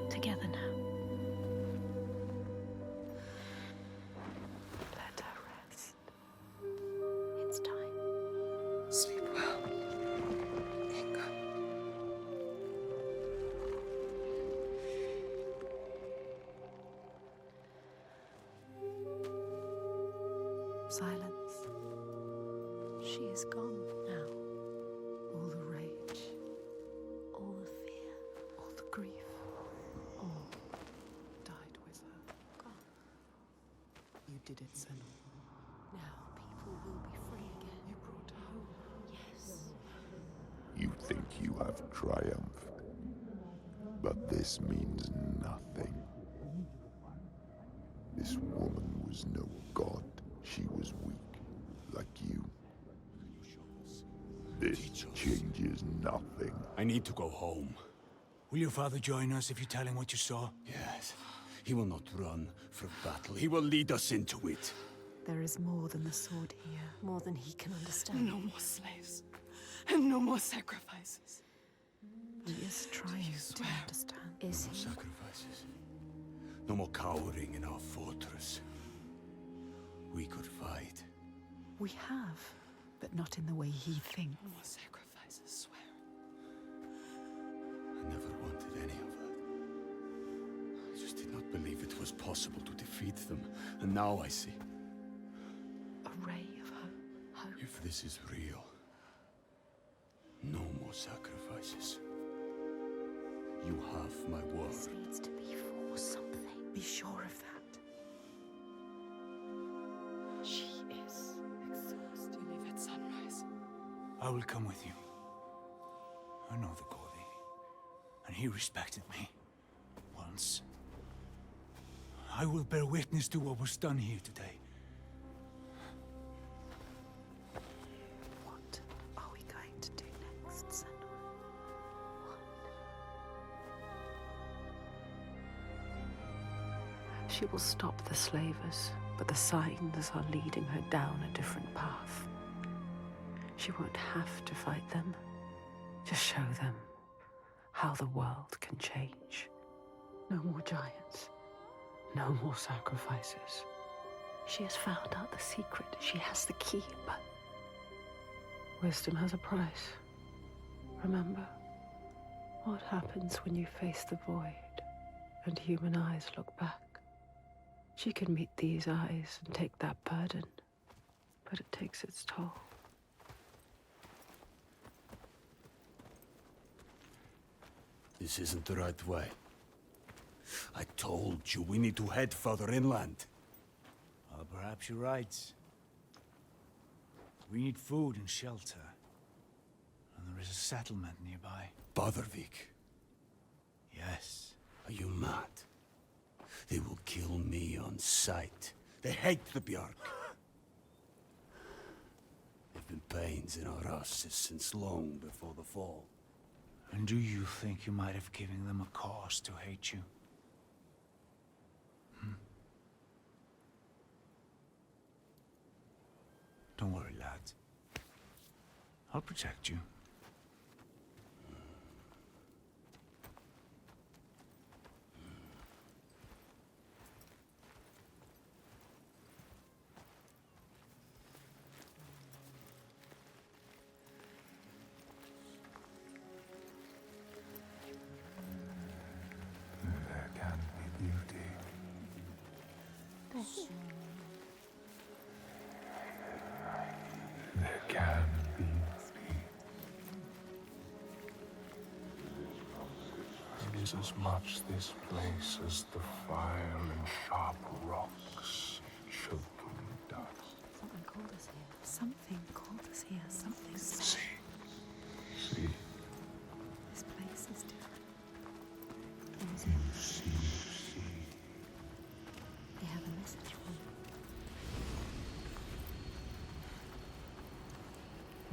Together now. Let her rest. It's time. Sleep well. Inga. Silence. She is gone now. All the rage, all the fear, all the grief, all died with her. Gone. You did it, Senua. Now people will be free again. You brought hope. Yes. You think you have triumphed, but this means nothing. This woman was no god. She was weak, like you. This changes nothing. I need to go home. Will your father join us if you tell him what you saw? Yes. He will not run from battle. He will lead us into it. There is more than the sword here. More than he can understand. No more slaves. And no more sacrifices. He is trying to understand. Is No he? sacrifices. No more cowering in our fortress. We could fight. We have, but not in the way he thinks. No more sacrifices, swear. I never wanted any of that. I just did not believe it was possible to defeat them. And now I see. A ray of hope. If this is real, no more sacrifices. You have my word. This needs to be for something. Be sure of that. She is exhausted. You leave at sunrise. I will come with you. I know the Gordy, and he respected me. Once. I will bear witness to what was done here today. She will stop the slavers, but the signs are leading her down a different path. She won't have to fight them. Just show them how the world can change. No more giants. No more sacrifices. She has found out the secret. She has the key, but wisdom has a price. Remember, what happens when you face the void and human eyes look back? She can meet these eyes and take that burden, but it takes its toll. This isn't the right way. I told you we need to head further inland. Well, perhaps you're right. We need food and shelter. And there is a settlement nearby. Bothervik. Yes. Are you mad? They will kill me on sight. They hate the Björk. They've been pains in our houses since long before the fall. And do you think you might have given them a cause to hate you? Don't worry, lad. I'll protect you. There can be beauty. There can be beauty. It is as much this place as the fire and sharp rocks choking dust. Something called us here. Something called us here. Something. See. See. This place is different. You see. They have a message for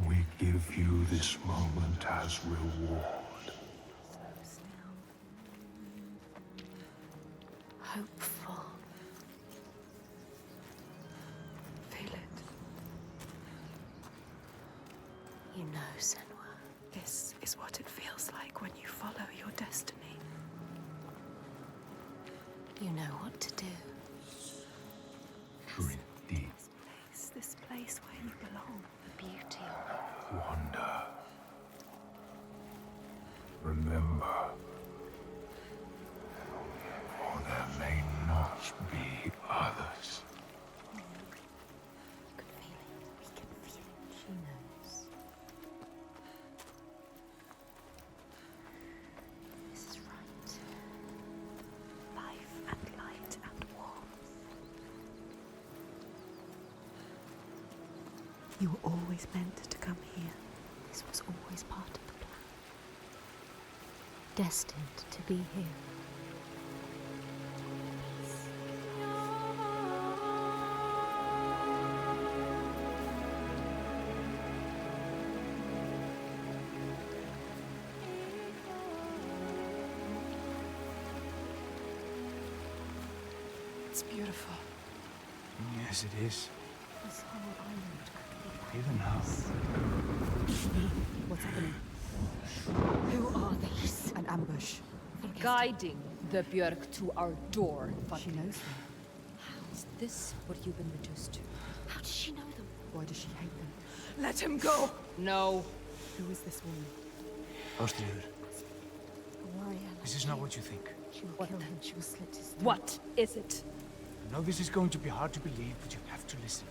you. We give you this moment as reward. Hopeful. Feel it. You know, Senua. This is what it feels like when you follow your destiny. You know what to do. Drink deep. This place where you belong. The beauty. Wander. Remember, for there may not be others. You can feel it. We can feel it. She knows. This is right. Life and light and warmth. You were always meant to come here. This was always part of the plan. Destined to be here. It's beautiful. Yes, it is. This whole island could be Even now. What's happening? Who are these? An ambush. Guiding the Björk to our door. She knows them. Is this what you've been reduced to? How does she know them? Why does she hate them? Let him go! No. Who is this woman? Austria, A warrior. this is not what you think. She will kill him. She will slit his throat. What is it? I know this is going to be hard to believe, but you have to listen.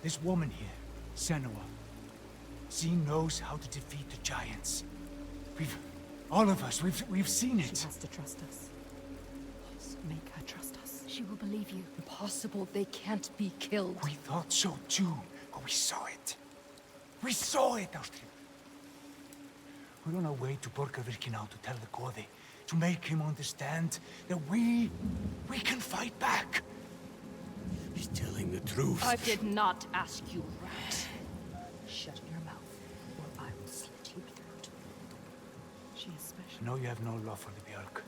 This woman here, Senua, she knows how to defeat the giants. All of us, we've seen it. She has to trust us. Make her trust us. She will believe you. Impossible. They can't be killed. We thought so too, but we saw it. We saw it, Austria. We're on our way to Borgarvirki now to tell the Gode, to make him understand that we can fight back. He's telling the truth. I did not ask you, rat. Shut your mouth, or I will slit your throat. She is I special. know you have no love for the Björk,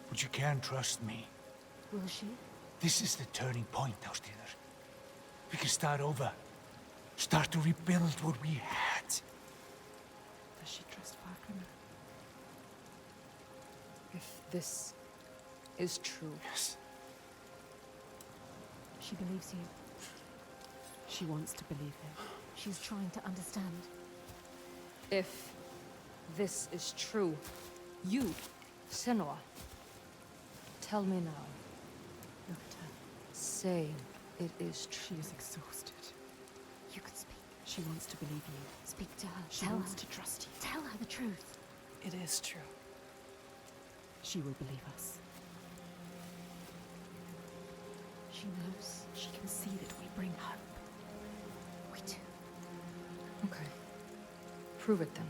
but But you can trust me. Will she? This is the turning point, Ástíðar. We can start over. Start to rebuild what we had. Does she trust Fargrim? If this is true. Yes. She believes you. She wants to believe him. She's trying to understand. If this is true, you, Senua, tell me now. Look at her. Say it is true. She is exhausted. You could speak. She wants to believe you. Speak to her. She wants to trust you. Tell her the truth. It is true. She will believe us. She knows. She can see that we bring hope. We do. Okay. Prove it then.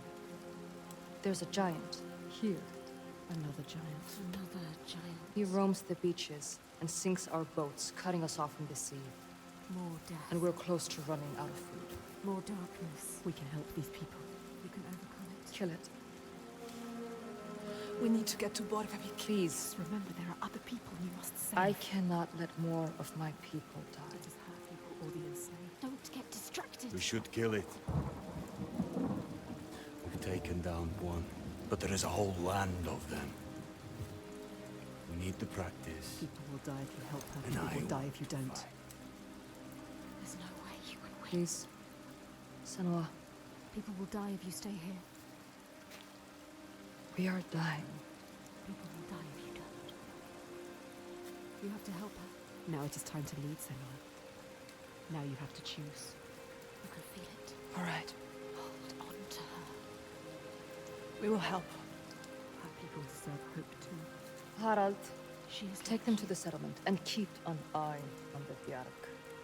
There's a giant here. Another giant. Another giant. He roams the beaches and sinks our boats, cutting us off from the sea. More death. And we're close to running out of food. More darkness. We can help these people. We can overcome it. Kill it. We need to get to Borgavik. Please. Remember, there are other people you must save. I cannot let more of my people die. It is her people or the enslaved. Don't get distracted. We should kill it. We've taken down one, but there is a whole land of them. We need the practice. People will die if you help her. And People I will die if you don't. There's no way you can win. Please. Senua, People will die if you stay here. we are dying. People will die if you don't. You have to help her. Now it is time to lead, Senua. Now you have to choose. You can feel it. All right. Hold on to her. We will help. Our people deserve hope too. Harald, She is take them to the settlement and keep an eye on the Bjark.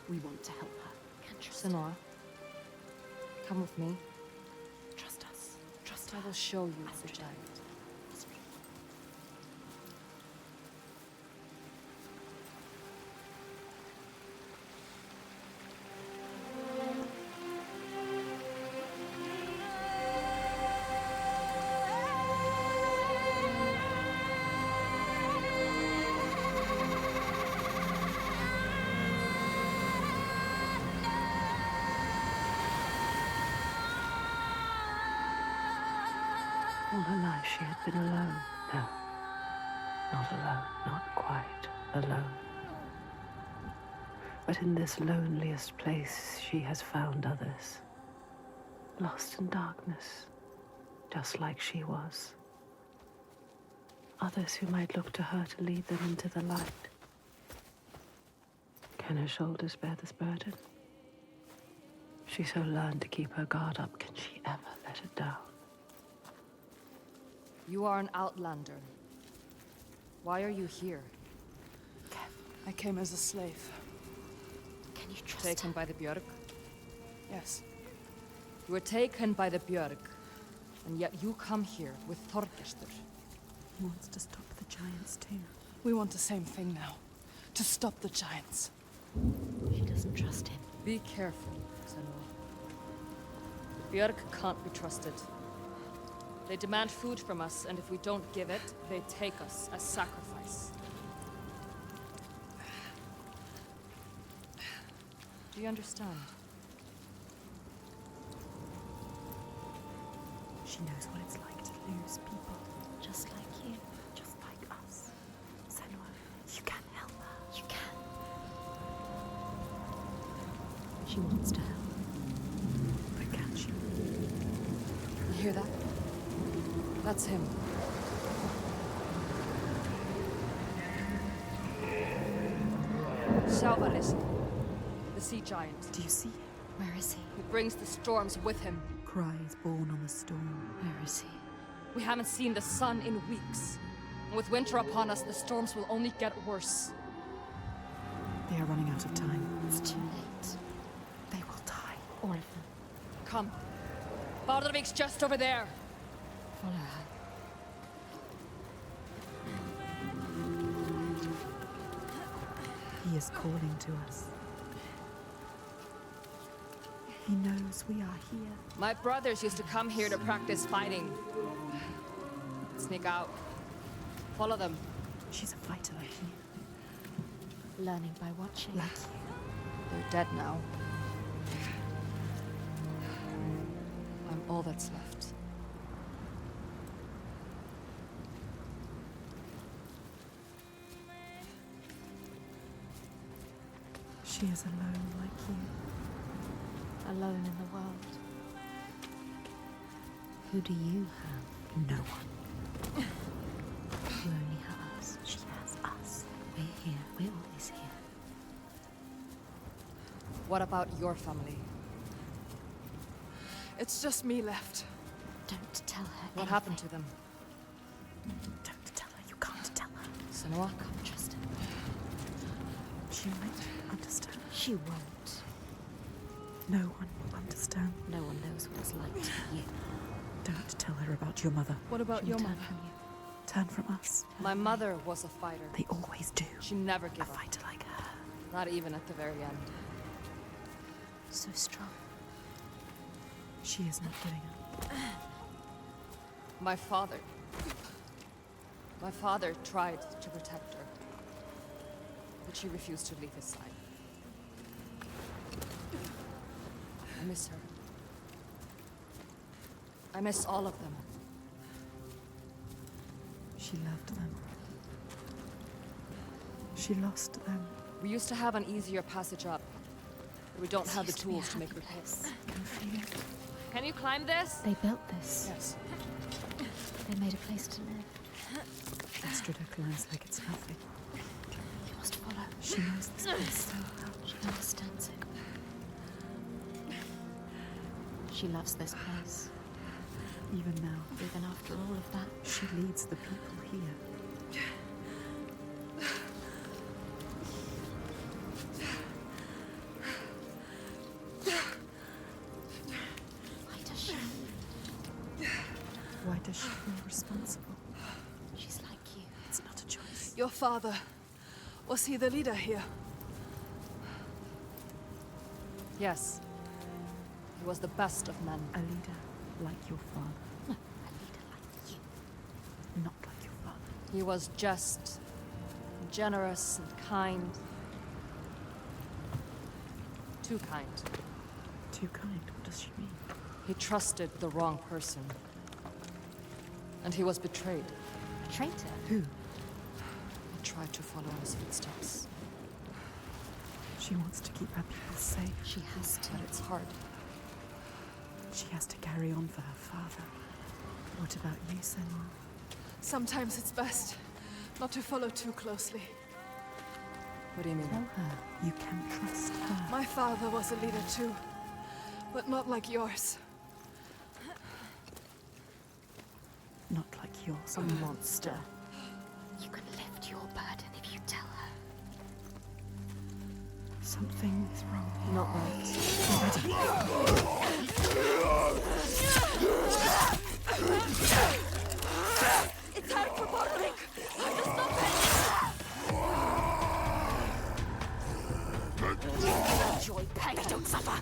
We want to help her. Can trust her. Senua, come with me. Trust us. Trust I her. will show you the giant. All her life she had been alone. No, not alone, not quite alone. But in this loneliest place she has found others, lost in darkness, just like she was. Others who might look to her to lead them into the light. Can her shoulders bear this burden? She so learned to keep her guard up, can she ever let it down? You are an outlander. Why are you here? I came as a slave. Can you trust Taken her? by the Björk? Yes. You were taken by the Björk, and yet you come here with Þorgestur. He wants to stop the giants too. We want the same thing now. To stop the giants. She doesn't trust him. Be careful, Senua. The Björk can't be trusted. They demand food from us, and if we don't give it, they take us as sacrifice. Do you understand? She knows what it's like to lose people. Just like you. Just like us. Senua, you can help her. You can. She wants to help. But can she? You hear that? That's him. Sjávarist, the sea giant. Do you see him? Where is he? He brings the storms with him. Cries born on the storm. Where is he? We haven't seen the sun in weeks. And with winter upon us, the storms will only get worse. They are running out of time. It's too late. They will die. All of them. Come. Bardarvik's just over there. Follow her. He is calling to us. He knows we are here. My brothers used to come here to practice fighting. Sneak out. Follow them. She's a fighter like you. Learning by watching. Like you. They're dead now. I'm all that's left. She is alone like you. Alone in the world. Who do you have? No one. You only have us. She has us. We're here. We're always here. What about your family? It's just me left. Don't tell her What happened to them? Don't tell her. You can't tell her. Senua? Can't trust her. She might understand. She won't. No one will understand. No one knows what it's like to be you. Don't tell her about your mother. What about She'll your turn mother? from you. Turn from us. My mother was a fighter. They always do. She never A gave up. fighter like her. Not even at the very end. So strong. She is not giving up. My father tried to protect her, but she refused to leave his side. I miss her. I miss all of them. She loved them. She lost them. We used to have an easier passage up, but we don't have the Used to be a tools to make happy repairs. place. I can feel it. Can you climb this? They built this. Yes. They made a place to live. Astrid climbs like it's nothing. You must follow. She knows this place so well. She understands it. She loves this place. Even now, Even after all of that. she leads the people here. Why does she? Why does she feel responsible? She's like you. It's not a choice. Your father. Was he the leader here? Yes. He was the best of men. A leader like your father. No, a leader like you. Not like your father. He was just, generous and kind. Too kind. Too kind. What does she mean? He trusted the wrong person. And he was betrayed. Traitor. Who? He tried to follow in his footsteps. She wants to keep her people safe. She has to. But it's hard. She has to carry on for her father. What about you, Senua? Sometimes it's best not to follow too closely. What do you mean? Tell her you can trust her. My father was a leader too, but not like yours. Not like yours. A monster. You can lift your burden if you tell her. Something is wrong. Not right. It's time for foreboding. I just stop it. Enjoy pain. Don't suffer.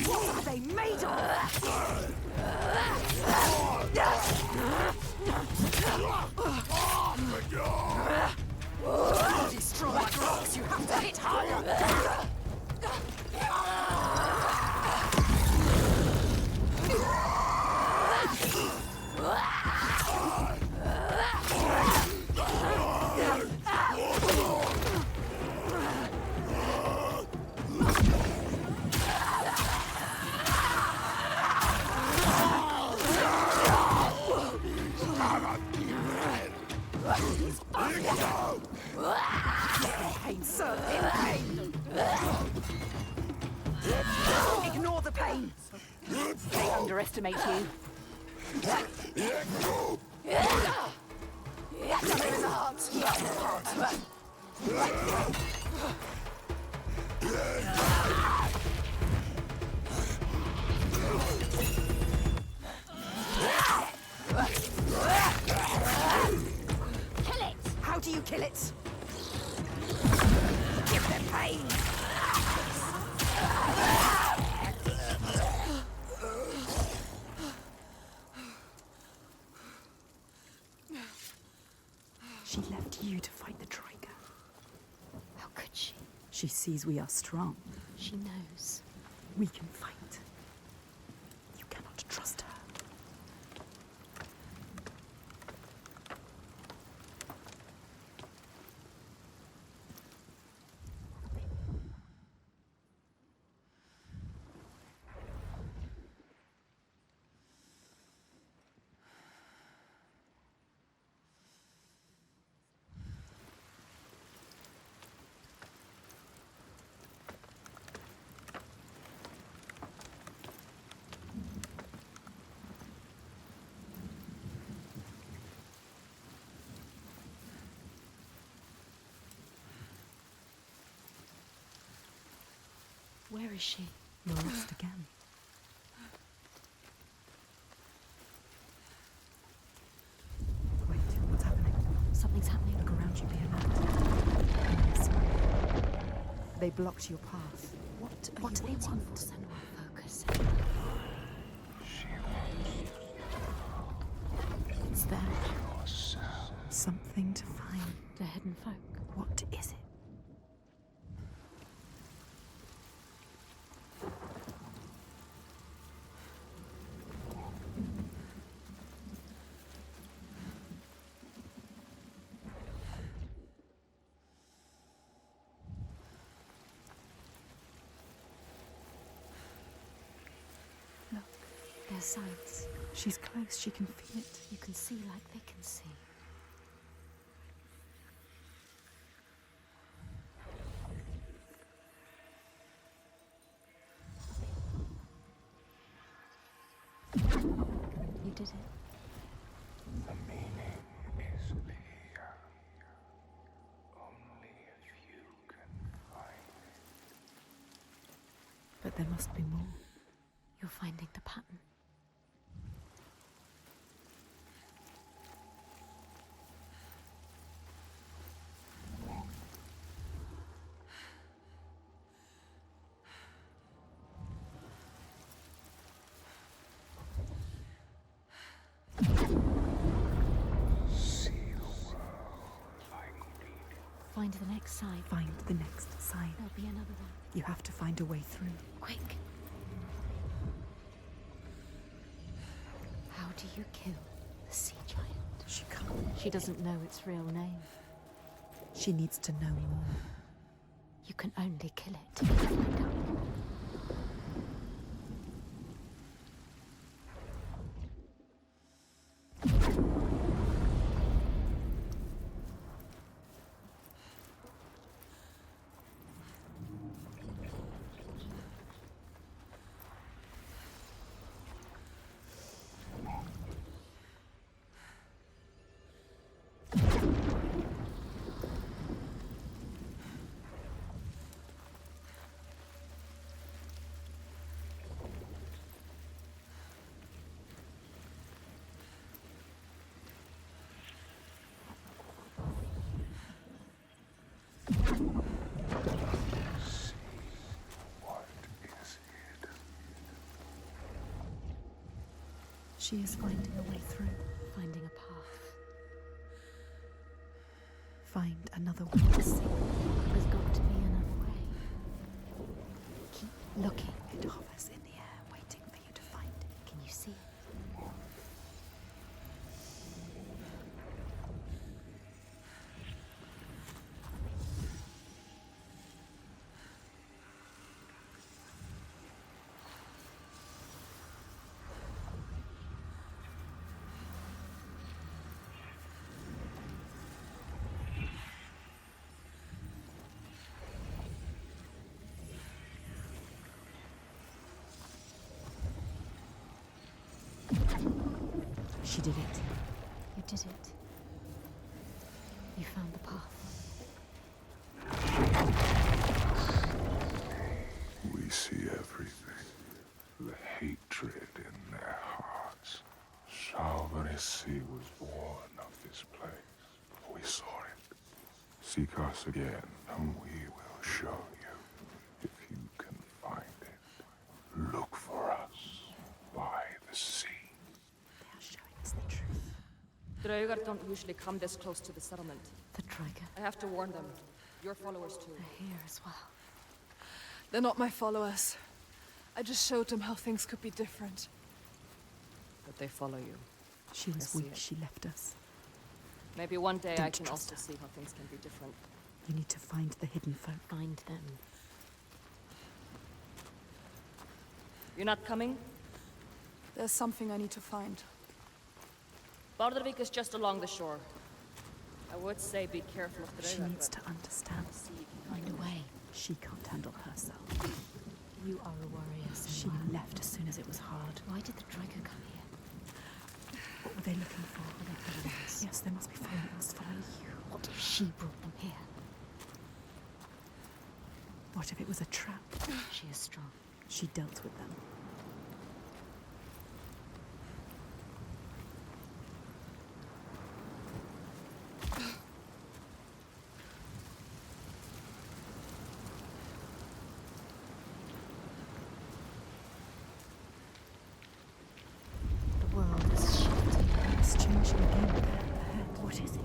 What are they made of? Body strong like rocks, you have to hit higher. Pain, sir. In pain. Ignore the pain. They underestimate you. There is a heart. Kill it! How do you kill it? Give them pain! She left you to fight the Troika. How could she? She sees we are strong. She knows. We can fight. You cannot trust her. Where is she? You're lost again. Wait, what's happening? Something's happening. Look around you, be alert. They blocked your path. What do they want? Senua, focus. It's them. Something to find. The hidden folk. What is it? Their signs. She's close, she can feel it. You can see like they can see. You did it. The meaning is here. Only if you can find it. But there must be more. You're finding the pattern. See the world like reading. Find the next sign. Find the next sign. There'll be another one. You have to find a way through. Quick. How do you kill the sea giant? She can't. She doesn't know its real name. She needs to know more. You can only kill it to find out. She is finding a way through. Finding a path. Find another way to see. There's got to be another way. Keep looking. It hovers in the air, waiting for you to find it. Can you see it? She did it. You did it. You found the path. We see everything. The hatred in their hearts. Salvaresi was born of this place. We saw it. Seek us again, and we will show you. If you can find it, look for us by the sea. They are showing us the truth. Draugar don't usually come this close to the settlement. The Draugr. I have to warn them. Your followers too. They're here as well. They're not my followers. I just showed them how things could be different. But they follow you. She was see weak. it. She left us. Maybe one day I Don't can trust also see how things can be different. You need to find the hidden folk. Find them. You're not coming? There's something I need to find. Bardavik is just along the shore. I would say be careful of the She Draugar, needs but to understand. Find a way. She can't handle herself. You are a warrior, She Senua. left as soon as it was hard. Why did the Draugr come here? What were they looking for? Were they following us? Yes, they must be following us. Following you. What if she brought them here? What if it was a trap? She is strong. She dealt with them. The world is shifting. It's changing again ahead. What is it?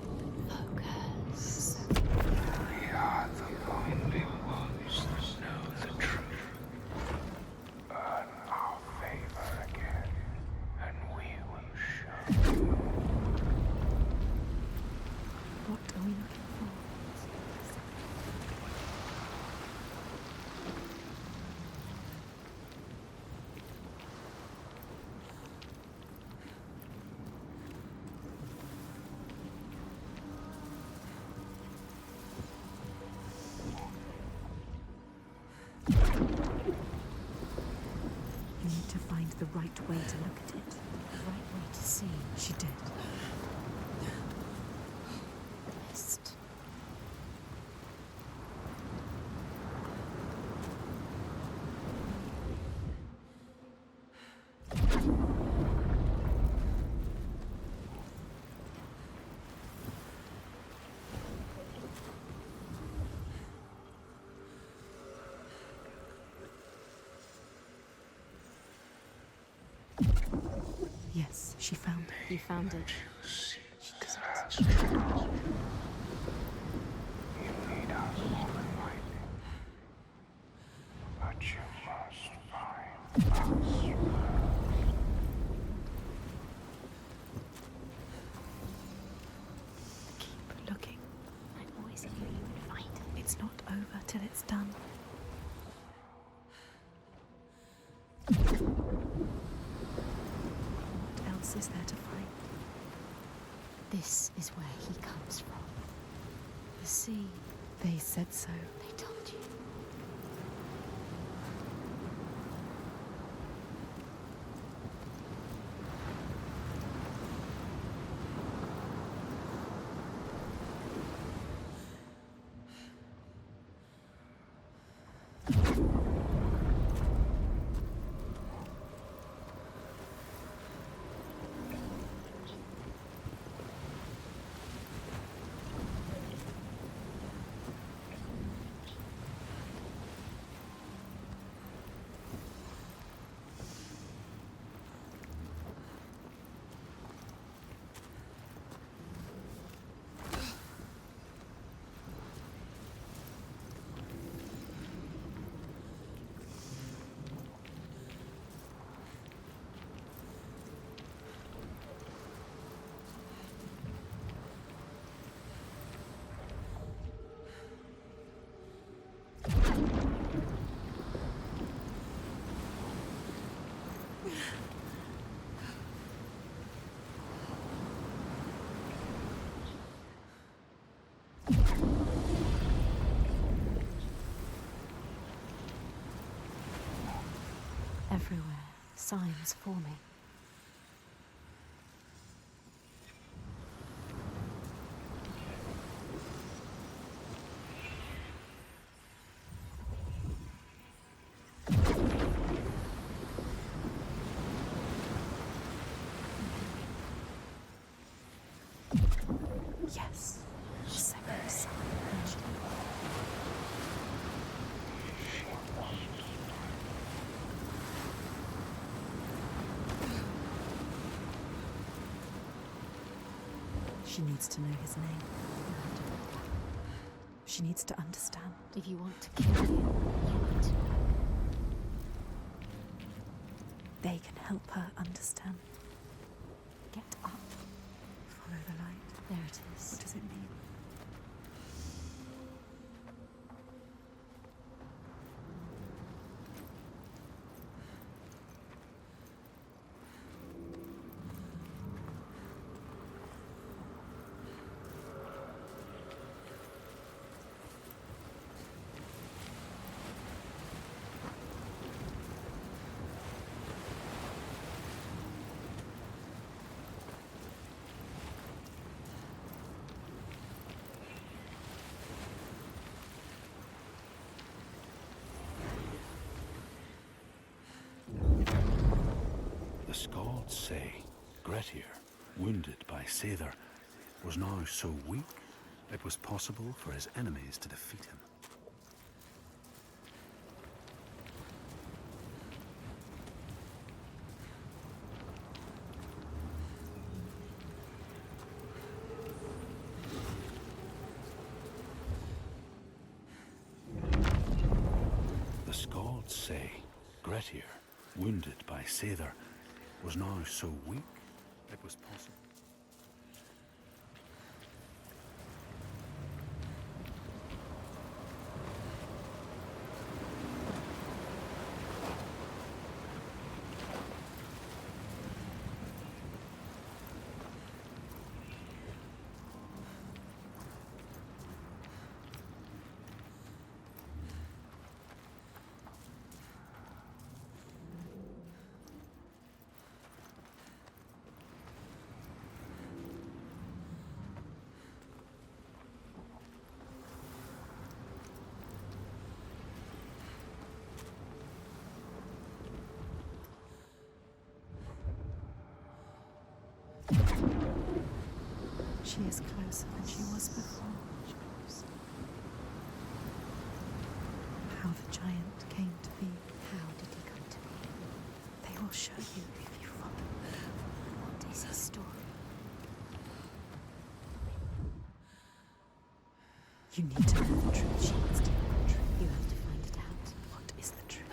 Focus. We are the only ones that know the truth. Earn our favor again, and we will show you. What are we looking for? You need to find the right way to look at it. The right way to see. She did. Mist. Yes, she found it. You found it. She astral. You need us more than lightning. But you must find us. Keep looking. I always knew you would find it. It's not over till it's done. What else is there to find? This is where he comes from. The sea. They said so. They told you. Everywhere, signs forming. Yes. Second sign. She needs to know his name. She needs to understand. If you want to kill him, you need to know. They can help her understand. Get up. Follow the light. There it is. What does it mean? The Skalds say Grettir, wounded by Seidr, was now so weak it was possible for his enemies to defeat him. The Skalds say Grettir, wounded by Seidr, was now so weak it was possible. She is closer than she was before. How the giant came to be. How did he come to be? They will show you if you follow. What is his story? You need to know the truth. She needs to know the truth. You have to find it out. What is the truth?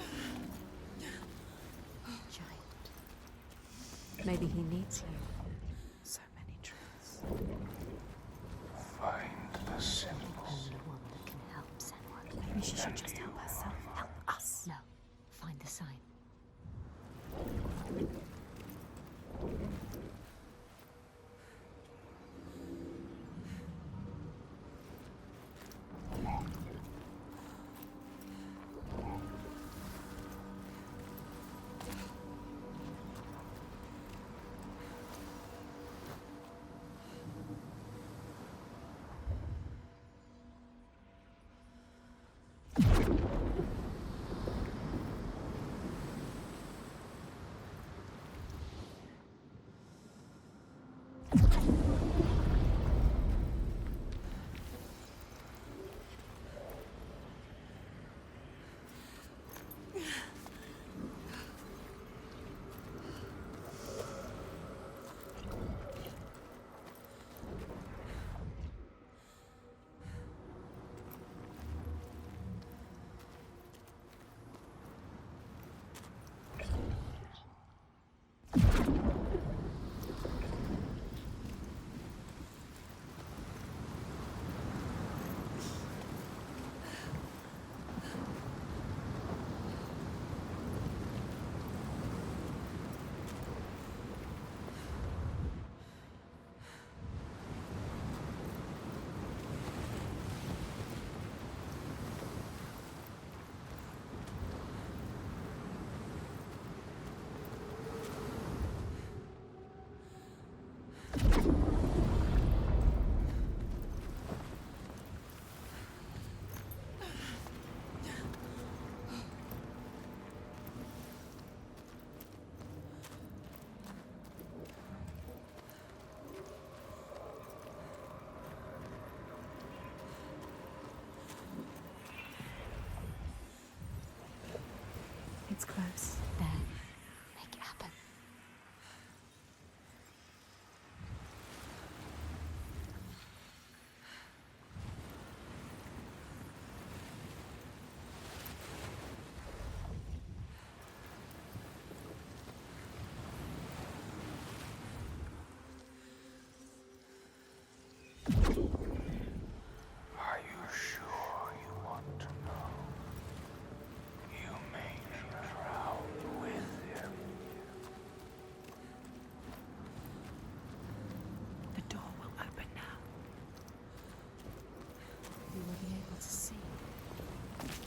Giant. Maybe he needs you. So many truths. Find the symbols. Only one that can help Senua. Maybe she should just help herself. Help us. No. Find the sign.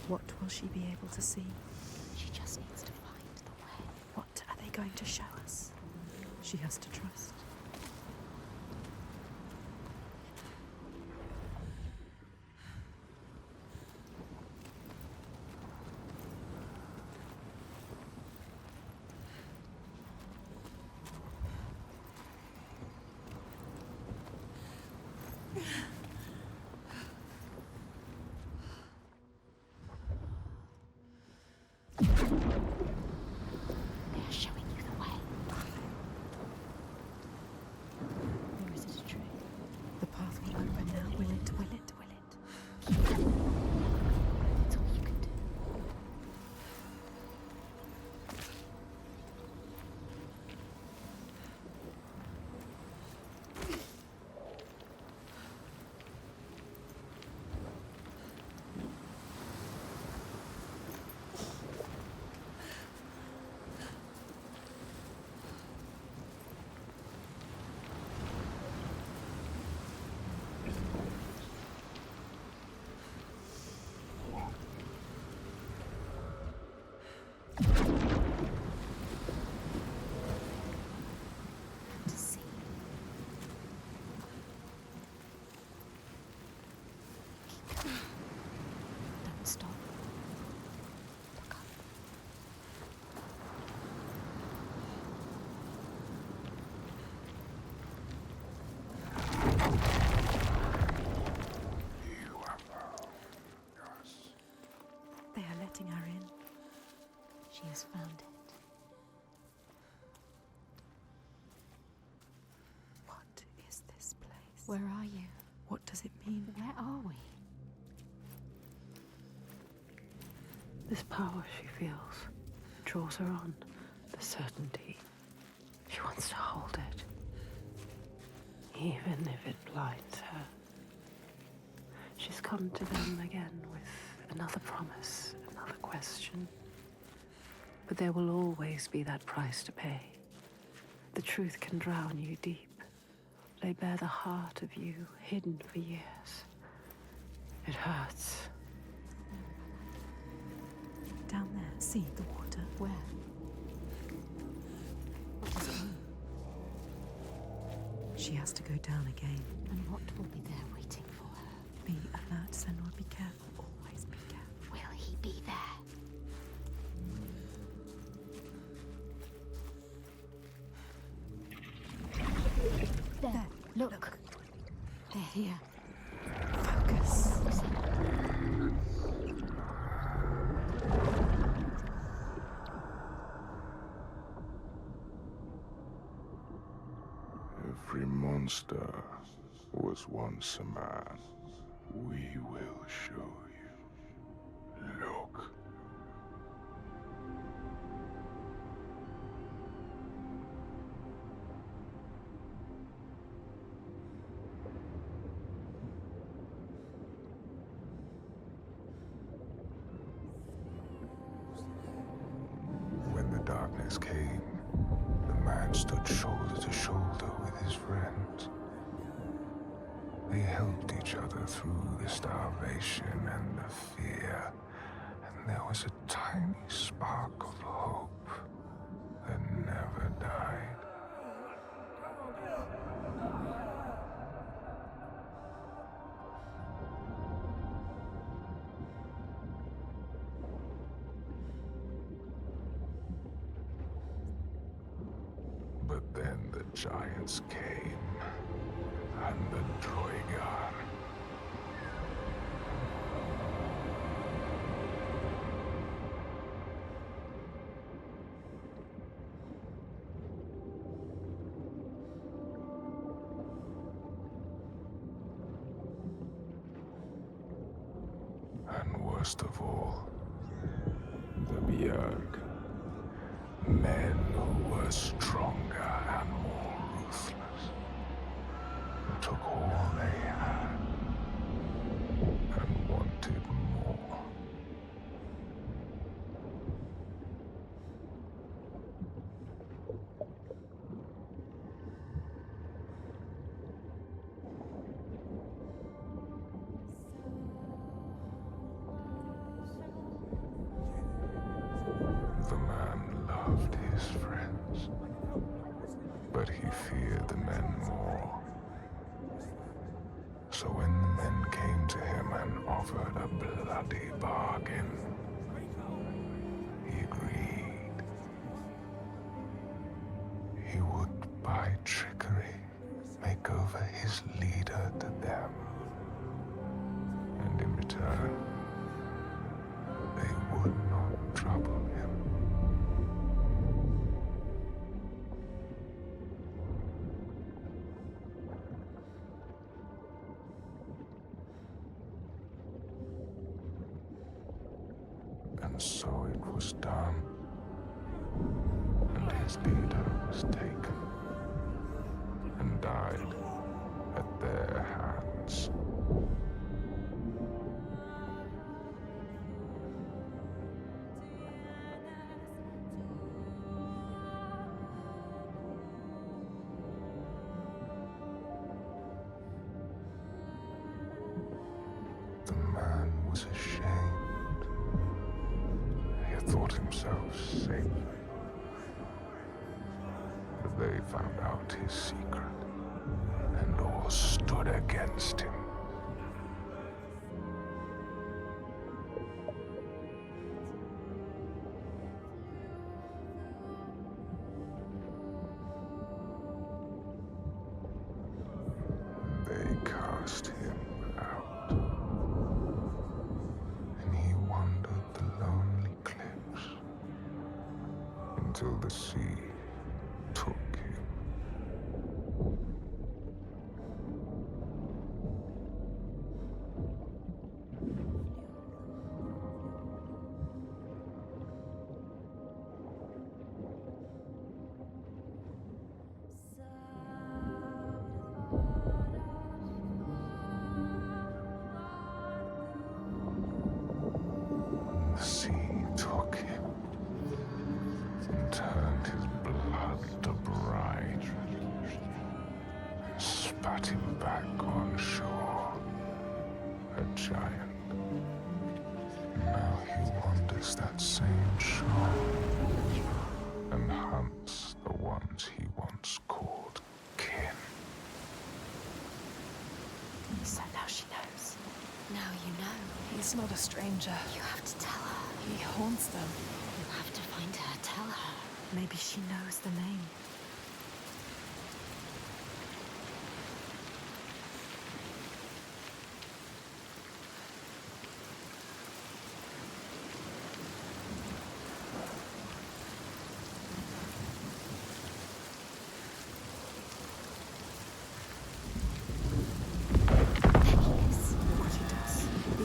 What will she be able to see? She just needs to find the way. What are they going to show us? She has to trust. They're showing you the way. Or is it a trick? The path will open now. Will it? Will it? Will it? It's all you can do. To see. Don't stop. Look up. You are found us. They are letting her in. She has found it. What is this place? Where are you? What does it mean? Where are we? This power she feels draws her on, the certainty. She wants to hold it, even if it blinds her. She's come to them again with another promise, another question. But there will always be that price to pay. The truth can drown you deep, lay bare the heart of you hidden for years. It hurts. Down there, see the water. Where? What does it mean? She has to go down again. And what will be there waiting for her? Be alert, Senua. Be careful. Always be careful. Will he be there? There. Look. They're here. Focus. Every monster was once a man. We will show you. Look. When the darkness came, the man stood shoulder to shoulder with his friends. They helped each other through the starvation and the fear, and there was a tiny spark of hope that never died. But then the giants came, and the Droigar. And worst of all, the Björk. Men who were stronger and more ruthless, took all they had and wanted more. But he feared the men more. So when the men came to him and offered a bloody bargain, he agreed. He would, by trickery, make over his leader to them. And in return, they would not trouble him. And so it was done, and his leader was taken and died at their hands. The man was ashamed. He had thought himself safe. But they found out his secret, and all stood against him. They cast him out, and he wandered the lonely cliffs until the sea took him. The sea took him and turned his blood to brine and spat him back on shore, a giant. Now he wanders that same shore and hunts the ones he once called kin. So now she knows. Now you know. He's not a stranger. You have to tell her. He haunts them. You have to find her. Tell her. Maybe she knows the name.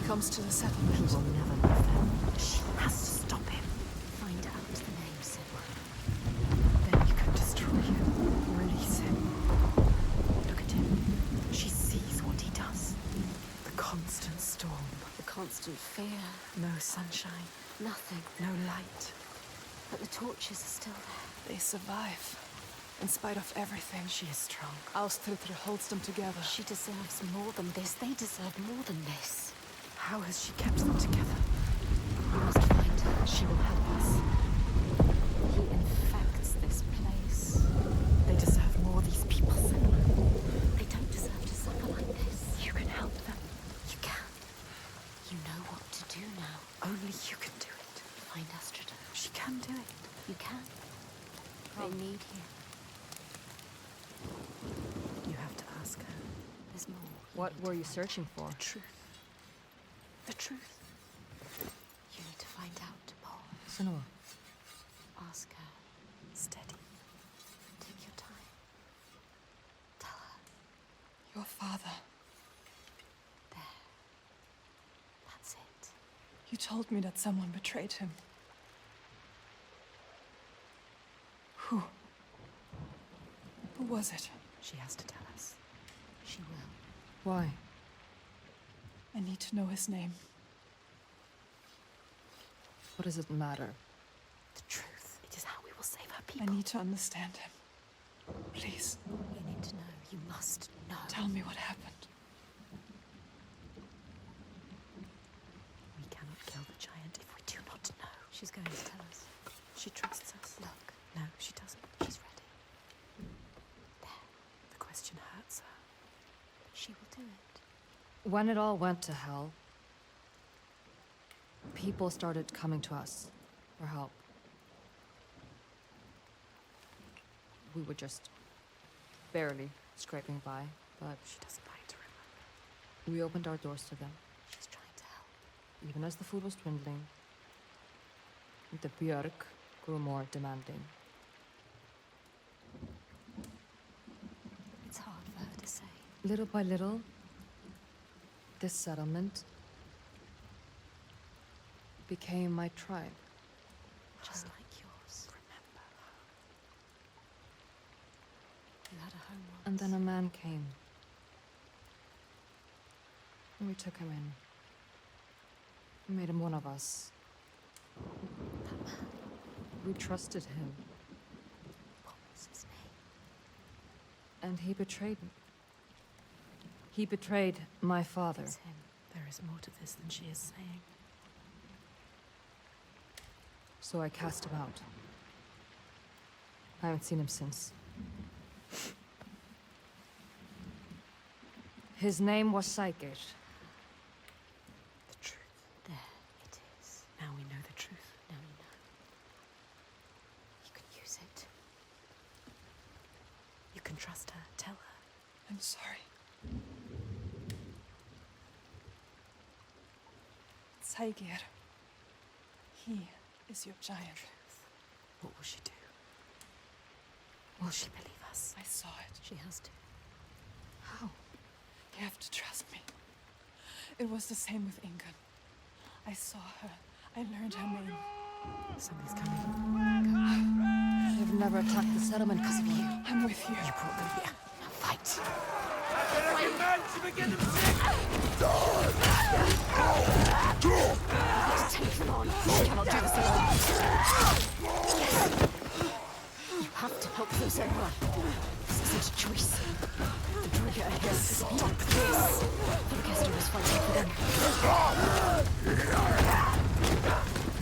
Comes to the He settlement. will never leave them. She has to stop him. Find out the name, Senua. Then you can destroy him. Release him. Look at him. She sees what he does. The constant storm. The constant fear. No sunshine. Nothing. No light. But the torches are still there. They survive. In spite of everything. She is strong. Austrithr holds them together. She deserves more than this. They deserve more than this. How has she kept them together? We must find her. She will help us. He infects this place. They deserve more, these people. They don't deserve to suffer like this. You can help them. You can. You know what to do now. Only you can do it. Find Astrid. She can do it. You can. They need you. You have to ask her. There's more. What were you searching for? The truth. The truth. You need to find out more. Senua. Ask her. Steady. Take your time. Tell her. Your father. There. That's it. You told me that someone betrayed him. Who? Who was it? She has to tell us. She will. Why? I need to know his name. What does it matter? The truth. It is how we will save our I people. need to understand him. Please. You need to know. You must know. Tell me what happened. We cannot kill the giant if we do not know. She's going to tell us. She trusts us. Look. No, she doesn't. She's ready. She will do it. When it all went to hell, people started coming to us for help. We were just barely scraping by, but She doesn't like to remember. we opened our doors to them. She's trying to help. Even as the food was dwindling, the Björk grew more demanding. It's hard for her to say. Little by little, this settlement became my tribe. Just like yours. Remember. You had a home once. And then a man came. And we took him in. We made him one of us. That man. We trusted him. What was his name? And he betrayed me. He betrayed my father. It's him. There is more to this than she is saying. So I cast him out. I haven't seen him since. His name was Saga. The truth. There it is. Now we know the truth. Now we know. You can use it. You can trust her. Tell her. I'm sorry. Saigir. He is your giant. What will she do? Will she believe us? I saw it. She has to. How? You have to trust me. It was the same with Ingun. I saw her. I learned her name. Something's coming. They've never attacked the settlement because of you. I'm with you. You brought them here. Now fight. Let's take them on. She cannot do this alone. You have to help them, Senua. This isn't a choice. The trigger ahead. Stop this. Forgester is fighting for them.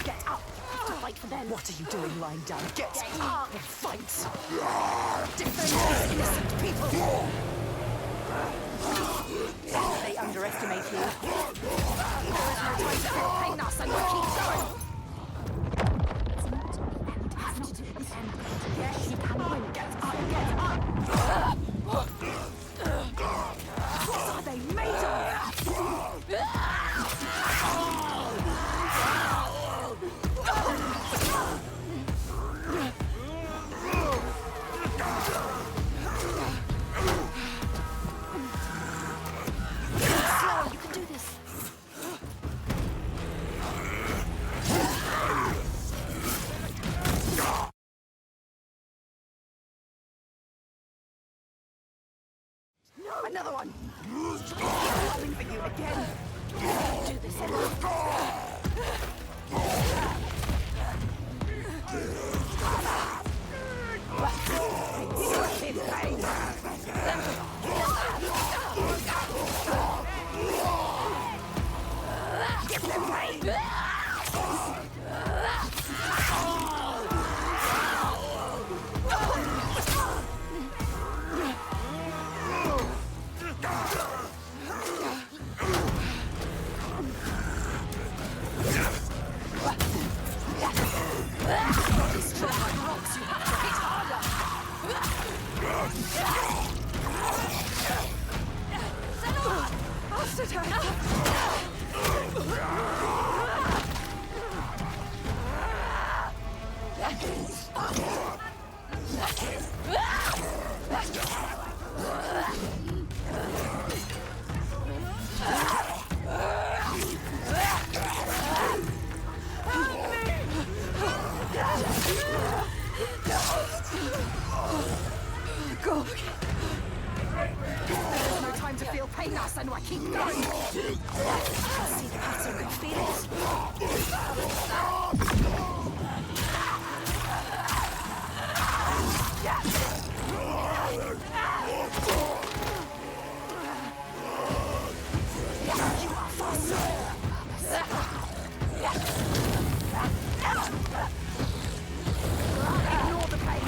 Get up. You have to fight for them. What are you doing lying down? Get up and fight. Defend these innocent people. They underestimate you. There is no time to feel pain now, Senua. Keep going. It's not the end. Have to do the end. Yes, you can win. Get up. Get up. What are they made of? Slow, you can do this. Another one! Coming for you again! Do this, Give them pain! Go. There's no time to feel pain now, Senua. Keep going. I can see the pattern. Can feel You are faster. Ignore the pain.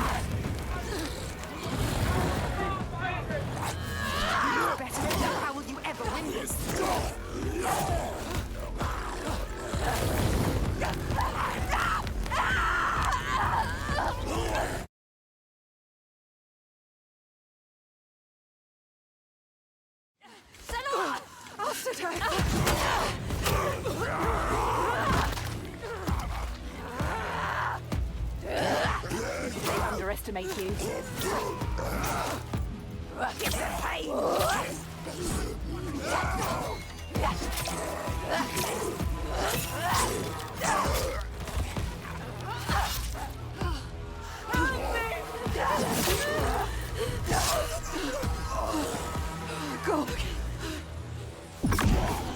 Better know how They underestimate you. Give them pain! Go again.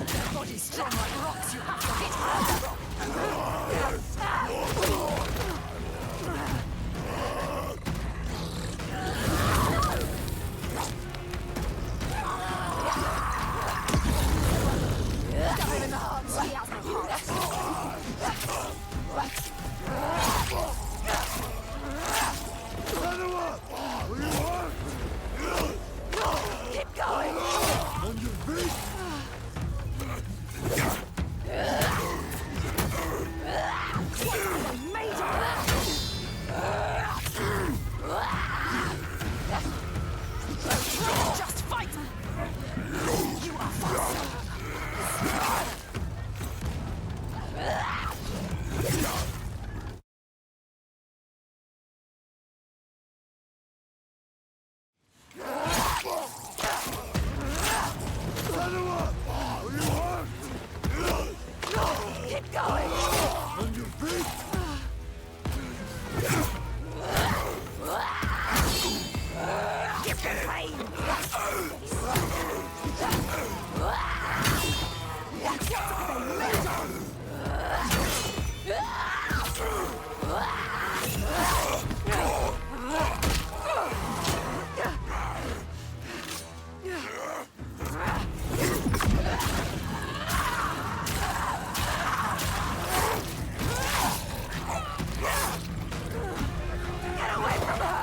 Their body's strong like rocks. You have to hit harder. Stab him in the heart. He has no heart. Keep going. On your feet. Just fight! You are faster! Keep going! On your feet! Give them pain! Get away from her!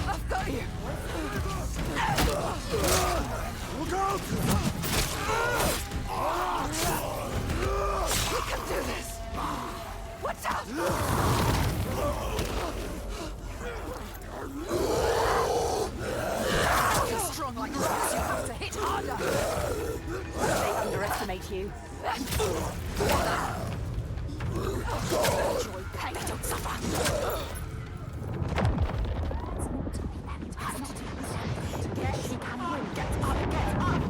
I've got you! Look out! We can do this! Watch out! You're strong like rocks. You have to hit harder. They underestimate you. Enjoy pain. They don't suffer. Yes, you can win. Get up, get up!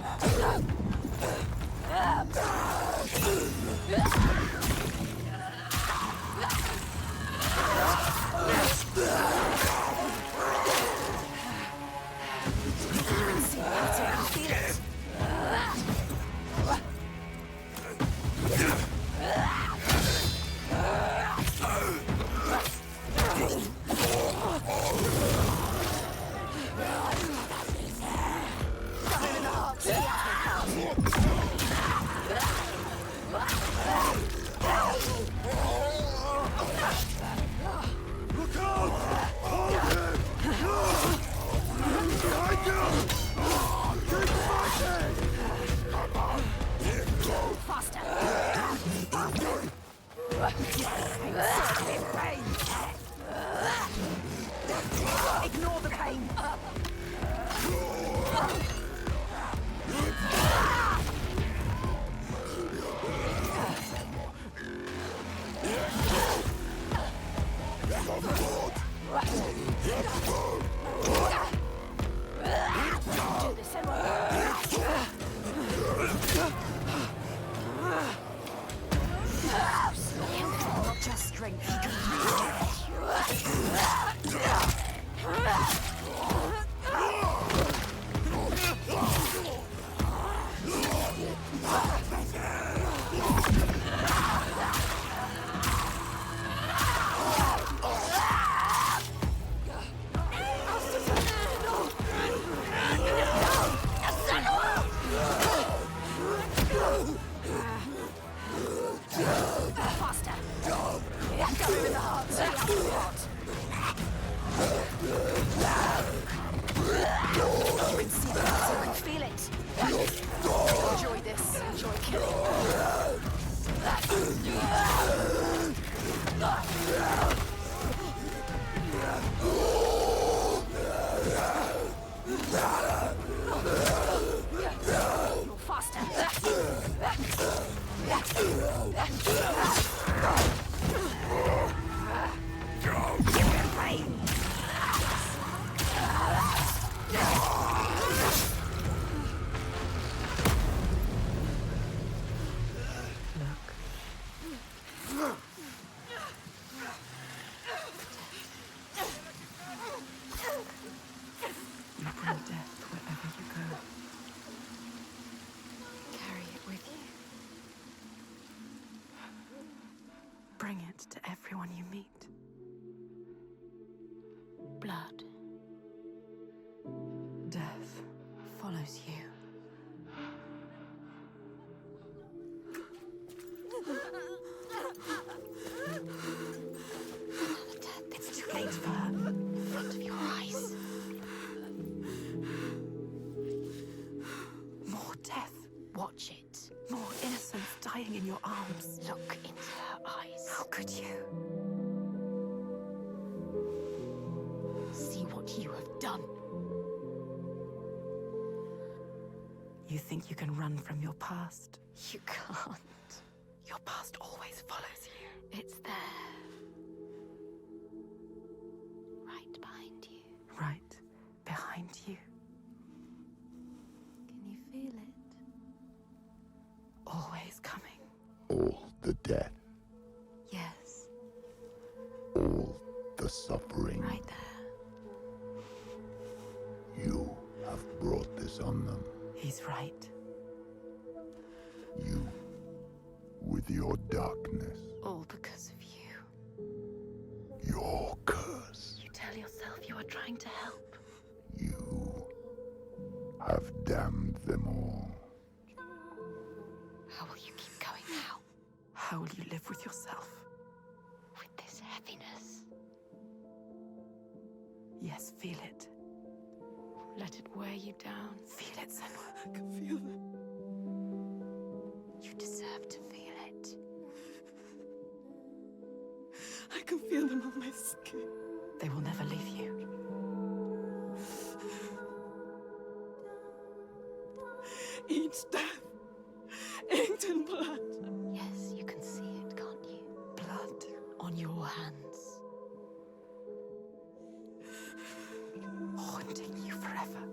Feel it. Ignore the pain. Not just strength. You can reach it. blood. Death follows you. Another death. It's too late for her. In front of your eyes. More death. Watch it. More innocence dying in your arms. Look into her eyes. How could you? See what you have done. You think you can run from your past? You can't. Your past always follows you. It's there. Right behind you. Right behind you. Can you feel it? Always coming. All the death, Yes, all the suffering. right there. You have brought this on them. He's right. You, with your darkness, All because of you. your curse. You tell yourself you are trying to help. You have damned them all. How will you keep going now? How will you live with yourself? With this heaviness. Yes, feel it. Let it wear you down. Feel it, Senua. I can feel it. You deserve to feel it. I can feel them on my skin. They will never leave you. Each death inked in blood. Yes, you can see it, can't you? Blood on your hands. Haunting you forever.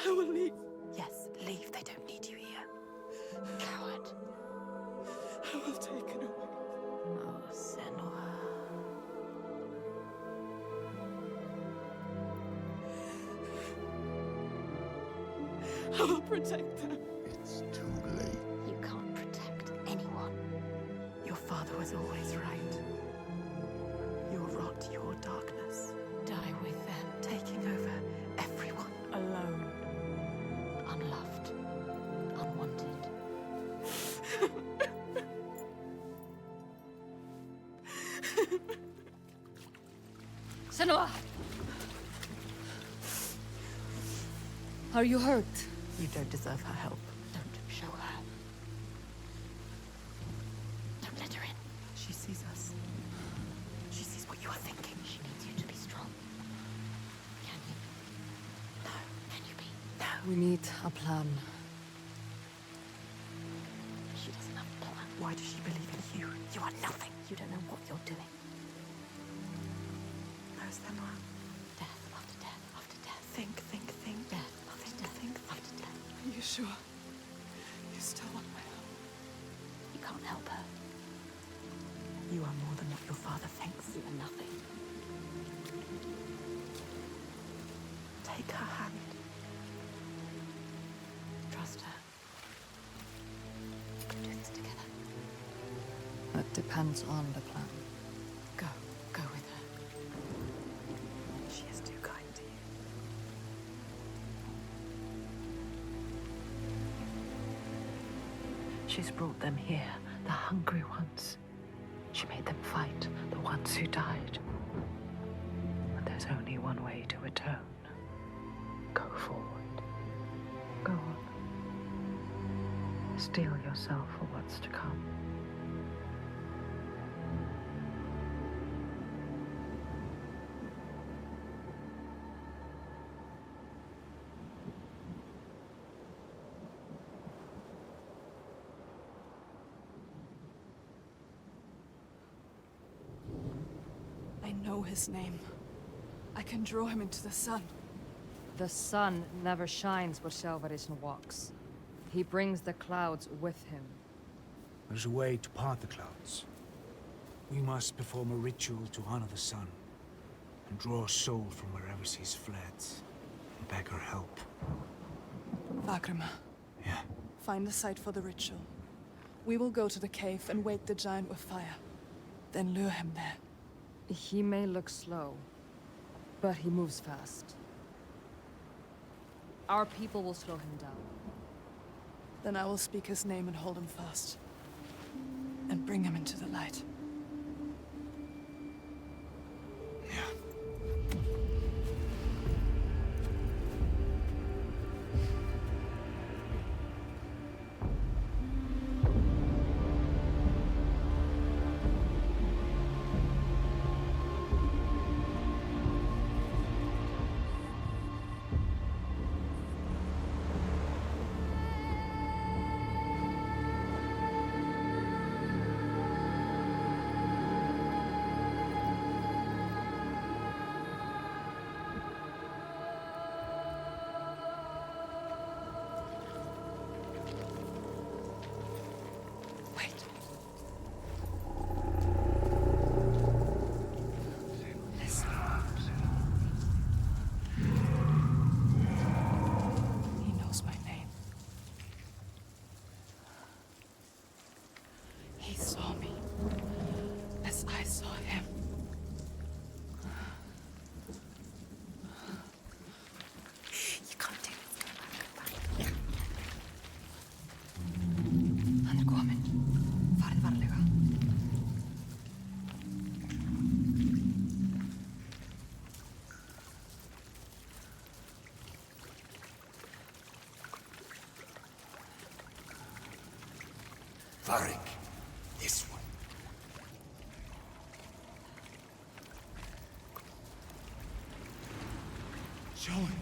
I will leave. Yes, leave. They don't need you here. Coward. I will take it away. Oh, Senua. I will protect them. It's too late. You can't protect anyone. Your father was always right. You'll rot your darkness. Die with them. Taking over everyone. Alone. Unloved. Unwanted. Senua! Are you hurt? You don't deserve her help. Don't show her. Don't let her in. She sees us. She sees what you are thinking. She needs you to be strong. Can you? No. Can you be? No. We need a plan. She doesn't have a plan. Why does she believe in you? You are nothing. You don't know what you're doing. No, Senua. Death after death after death. Think. Death after death after death. Are you sure? You still want my help? You can't help her. You are more than what your father thinks. You are nothing. Take her hand. Trust her. You can do this together. That depends on the plan. Go with her. She is too kind to you. She's brought them here, the hungry ones. She made them fight, the ones who died. But there's only one way to atone. Go forward. Go on. Steel yourself for what's to come. I know his name. I can draw him into the sun. The sun never shines where Shelvarisn walks. He brings the clouds with him. There's a way to part the clouds. We must perform a ritual to honor the sun, and draw a soul from wherever she's fled, and beg her help. Vagrima. Yeah. Find the site for the ritual. We will go to the cave and wake the giant with fire. Then lure him there. He may look slow, but he moves fast. Our people will slow him down. Then I will speak his name and hold him fast. And bring him into the light. Varric, this way. Joey.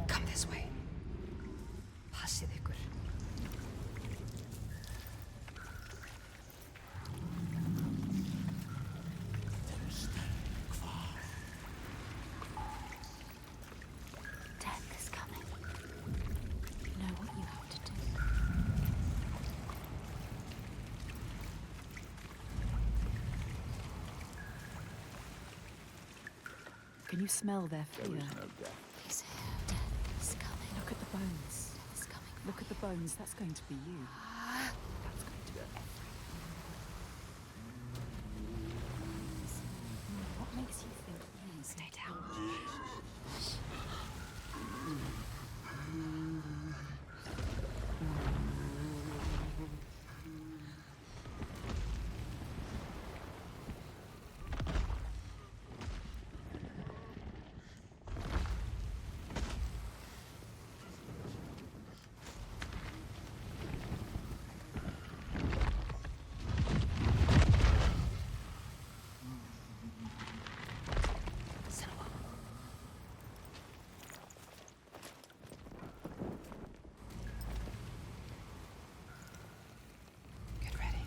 Come this way. Passið ykkur. Death is coming. You know what you have to do. Can you smell their fear? He's here. Death is coming. Look at the bones. Death is coming. Look at the bones. That's going to be you. That's going to be What makes you think? Stay down. Get ready.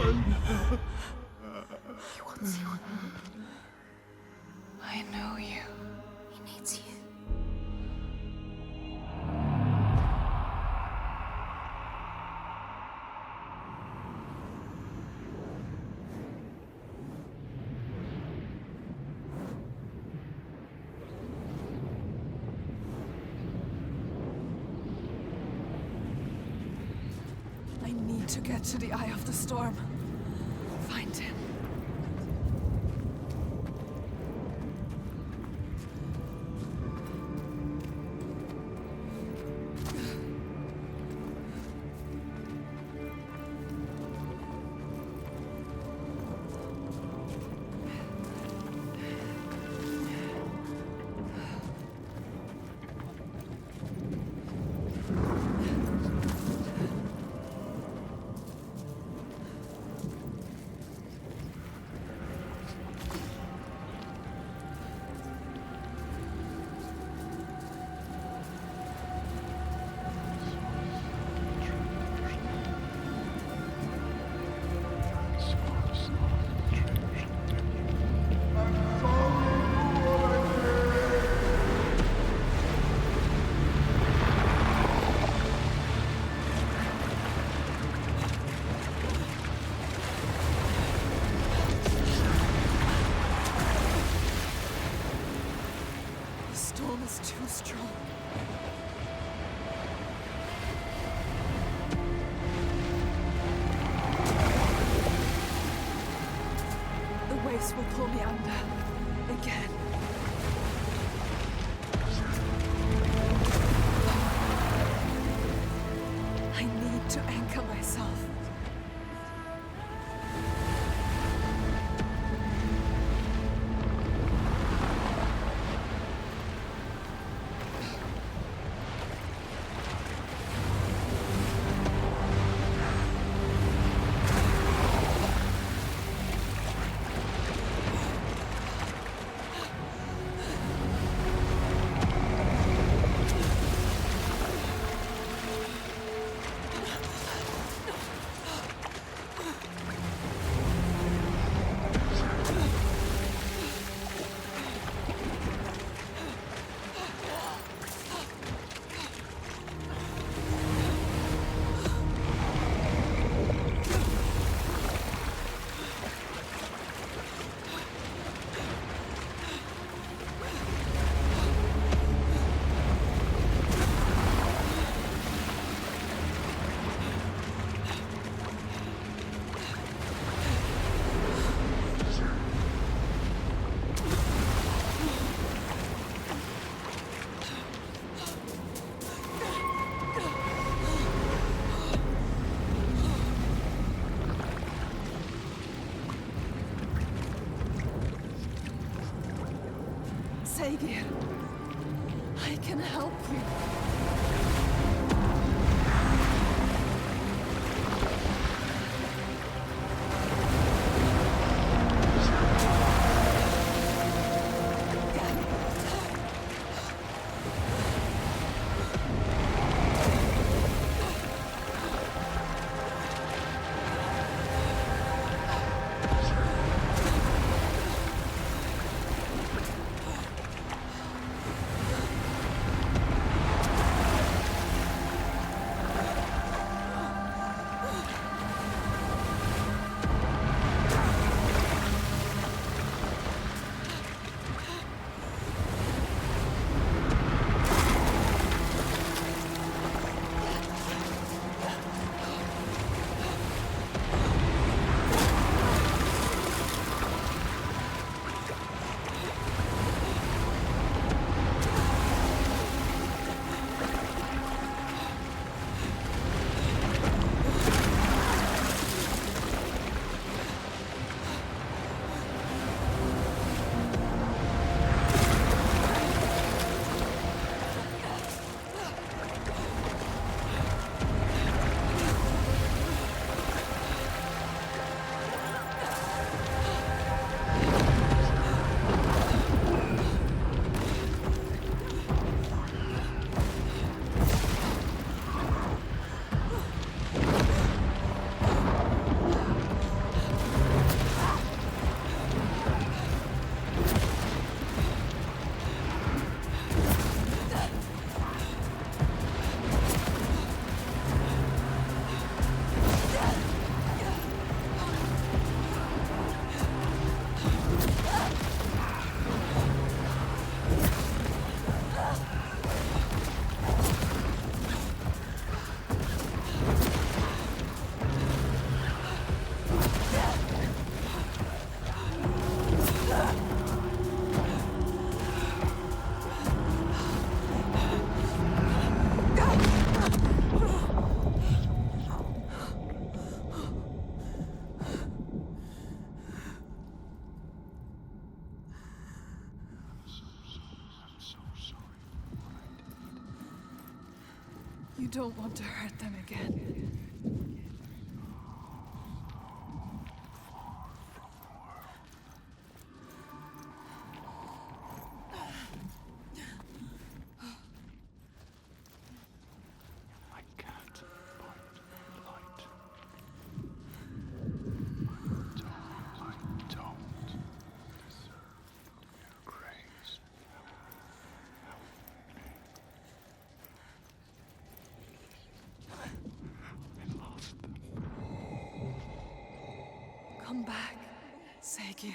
He wants you. I know you. He needs you. I need to get to the Eye of the Storm. Find him. The storm is too strong. The waves will pull me under. Again. I need to anchor myself. Saga, I can help you. You don't want to hurt them again. I can't find light. I don't deserve your grace. I lost them. Come back, Saga.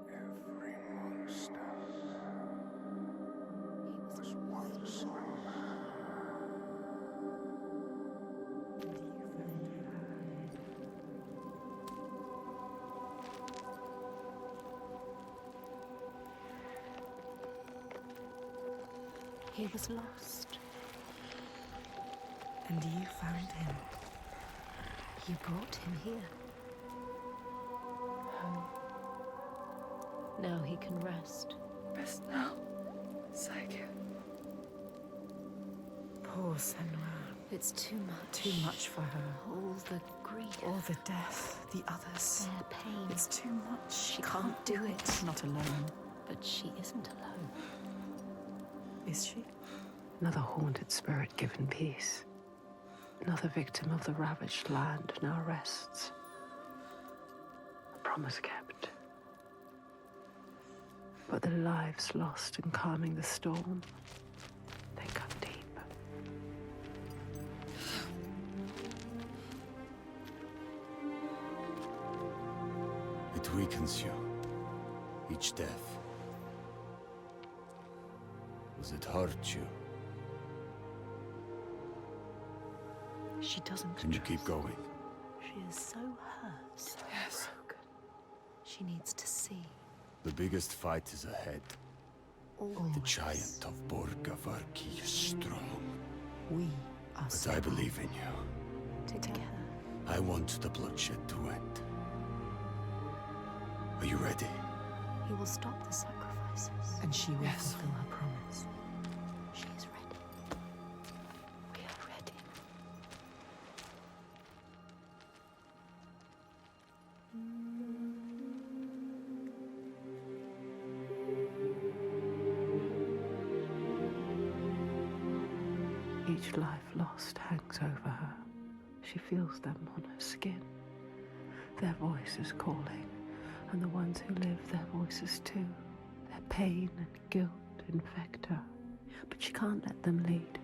Every monster was once a man. He was lost. And you found him. You brought him here. Home. Now he can rest. Rest now, Saga. Poor Senua. It's too much. Too much for her. All the grief. All the death, the others. Their pain. It's too much. She can't do it. Not alone. But she isn't alone. Is she? Another haunted spirit given peace. Another victim of the ravaged land now rests. A promise kept. But their lives lost in calming the storm, they cut deep. It weakens you. Each death. Does it hurt you? She doesn't Can you keep going? She is so hurt, so Yes. broken. She needs to see. The biggest fight is ahead. Always. The giant of Borgavarki is strong. We are But I believe in you. Together. I want the bloodshed to end. Are you ready? He will stop the sacrifices. And she will Yes. fulfill her promise. She is ready. We are ready. Each life lost hangs over her. She feels them on her skin. Their voices calling, and the ones who live, their voices too. Their pain and guilt infect her, but she can't let them lead.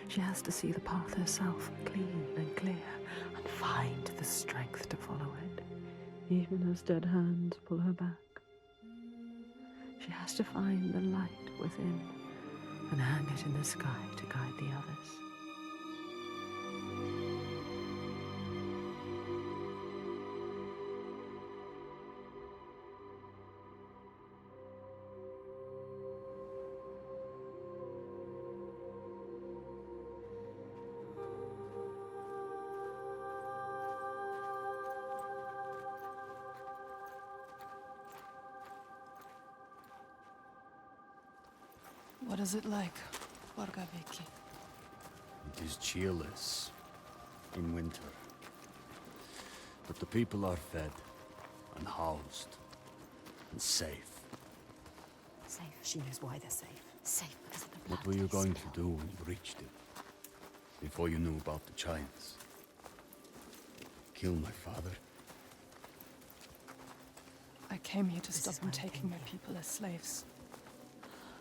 She has to see the path herself, clean and clear, and find the strength to follow it, even as dead hands pull her back. She has to find the light within and hang it in the sky to guide the others. What is it like, Borgaviki? It is cheerless in winter. But the people are fed and housed and safe. Safe. She knows why they're safe. Safe because of the blood. What were you they going to spill. do when you reached it? Before you knew about the giants? Kill my father? I came here to This stop is him why I taking came my here. people as slaves.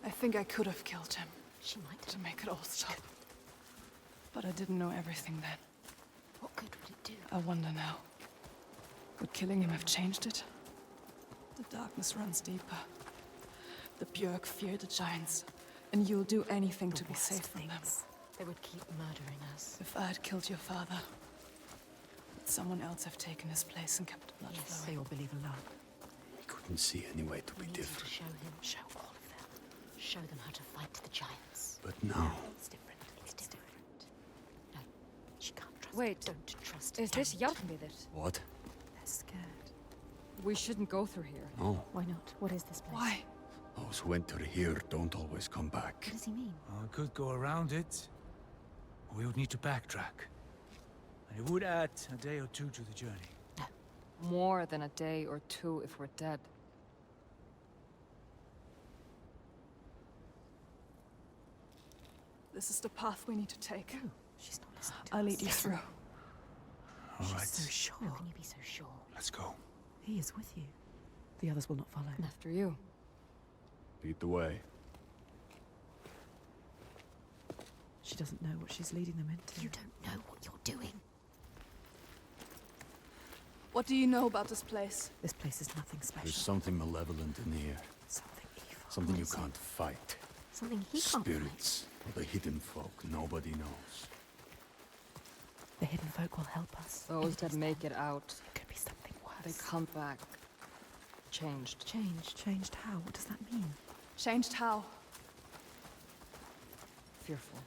I think I could have killed him She might to have. make it all stop. But I didn't know everything then. What good would it do? I wonder now. Would killing him have changed it? The darkness runs deeper. The Björk fear the giants, and you'll do anything to be worst safe from them. things. They would keep murdering us. If I had killed your father, would someone else have taken his place and kept the blood Yes, flowing? they all believe in love. He couldn't see any way to We be need you to different. show him. Show all of them. Show them how to fight the giants. But now... It's different. It's different. No, she can't trust Wait, Don't trust is this Don't. Hellblade? What? They're scared. We shouldn't go through here. No. Why not? What is this place? Why? Those who enter here don't always come back. What does he mean? I could go around it, or we would need to backtrack. And it would add a day or two to the journey. More than a day or two if we're dead. This is the path we need to take. She's not listening to I'll us. lead you through. All right, She's so sure. How can you be so sure? let's go. He is with you. The others will not follow. After you. Lead the way. She doesn't know what she's leading them into. You don't know what you're doing. What do you know about this place? This place is nothing There's special. something malevolent in here. Something evil. Something you What is it? can't fight. Something he can't fight. Spirits, or the hidden folk nobody knows. The hidden folk will help us. Those that make it out, It could be something they worse. come back. Changed. Changed. Changed how? What does that mean? Changed how? Fearful.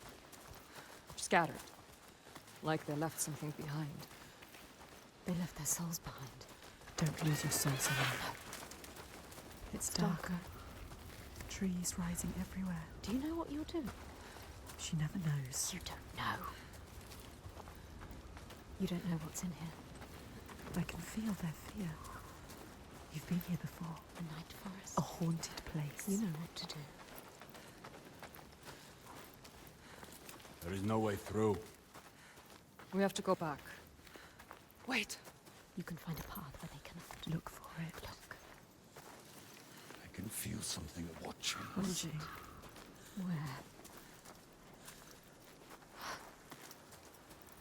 Scattered. Like they left something behind. They left their souls behind. Don't lose your soul, Senua. It's darker. Trees rising everywhere. Do you know what you'll do? She never knows. You don't know. You don't know what's in here. I can feel their fear. You've been here before. The night forest. A haunted place. You know what to do. There is no way through. We have to go back. Wait. You can find a path where they cannot. Look for it. Look. I can feel something watching us. Watching. Where?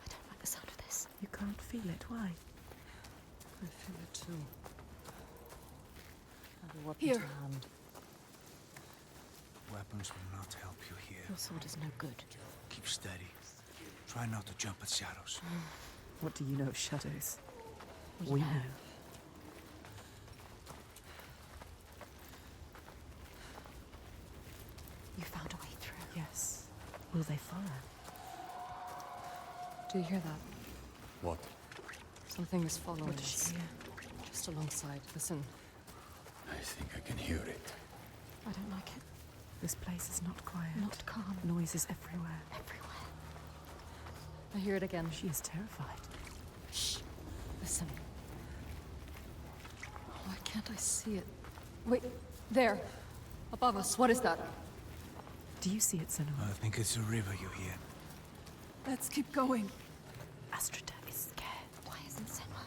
I don't like the sound of this. You can't feel it. Why? I feel it too. Have a weapon Here. to hand. Weapons will not help you here. Your sword is no good. Keep steady. Try not to jump at shadows. What do you know of shadows? We know. You found a way through. Yes. Will they follow? Do you hear that? What? Something is following What does us. she hear? Just alongside. Listen. I think I can hear it. I don't like it. This place is not quiet. Not calm. Noises everywhere. Everywhere. I hear it again. She is terrified. Shh. Listen. Why can't I see it? Wait, there. Above us. What is that? Do you see it, Senua? I think it's a river you hear. Let's keep going. Astrida is scared. Why isn't Senua?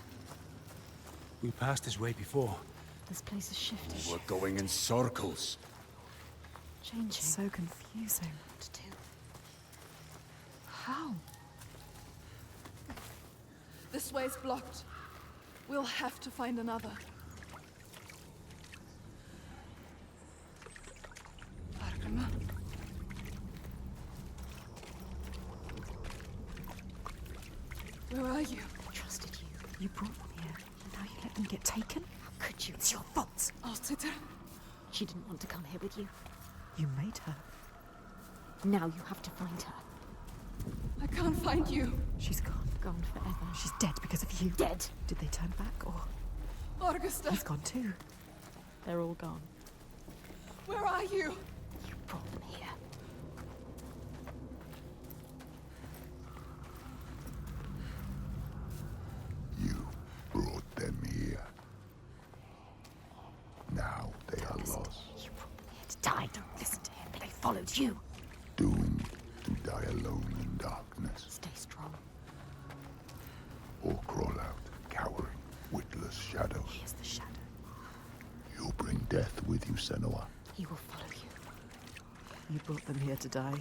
We passed this way before. This place is shifting. We're going in circles. Changing. So confusing. What to do? How? This way's blocked. We'll have to find another. Argama. Where are you? I trusted you. You brought them here, and now you let them get taken? How could you? It's your fault. Alciter. She didn't want to come here with you. You made her. Now you have to find her. I can't find you. She's gone. Gone forever. She's dead because of you. Dead. Did they turn back, or Augusta. he's gone too? They're all gone. Where are you? You brought them here. You brought them here. Now they are lost, You brought them here to die. Don't listen to him. They followed you. doomed to die alone in darkness, Stay strong. or crawl out, cowering, witless shadows. Here's the shadow. You'll bring death with you, Senua. He will follow you. You brought them here to die.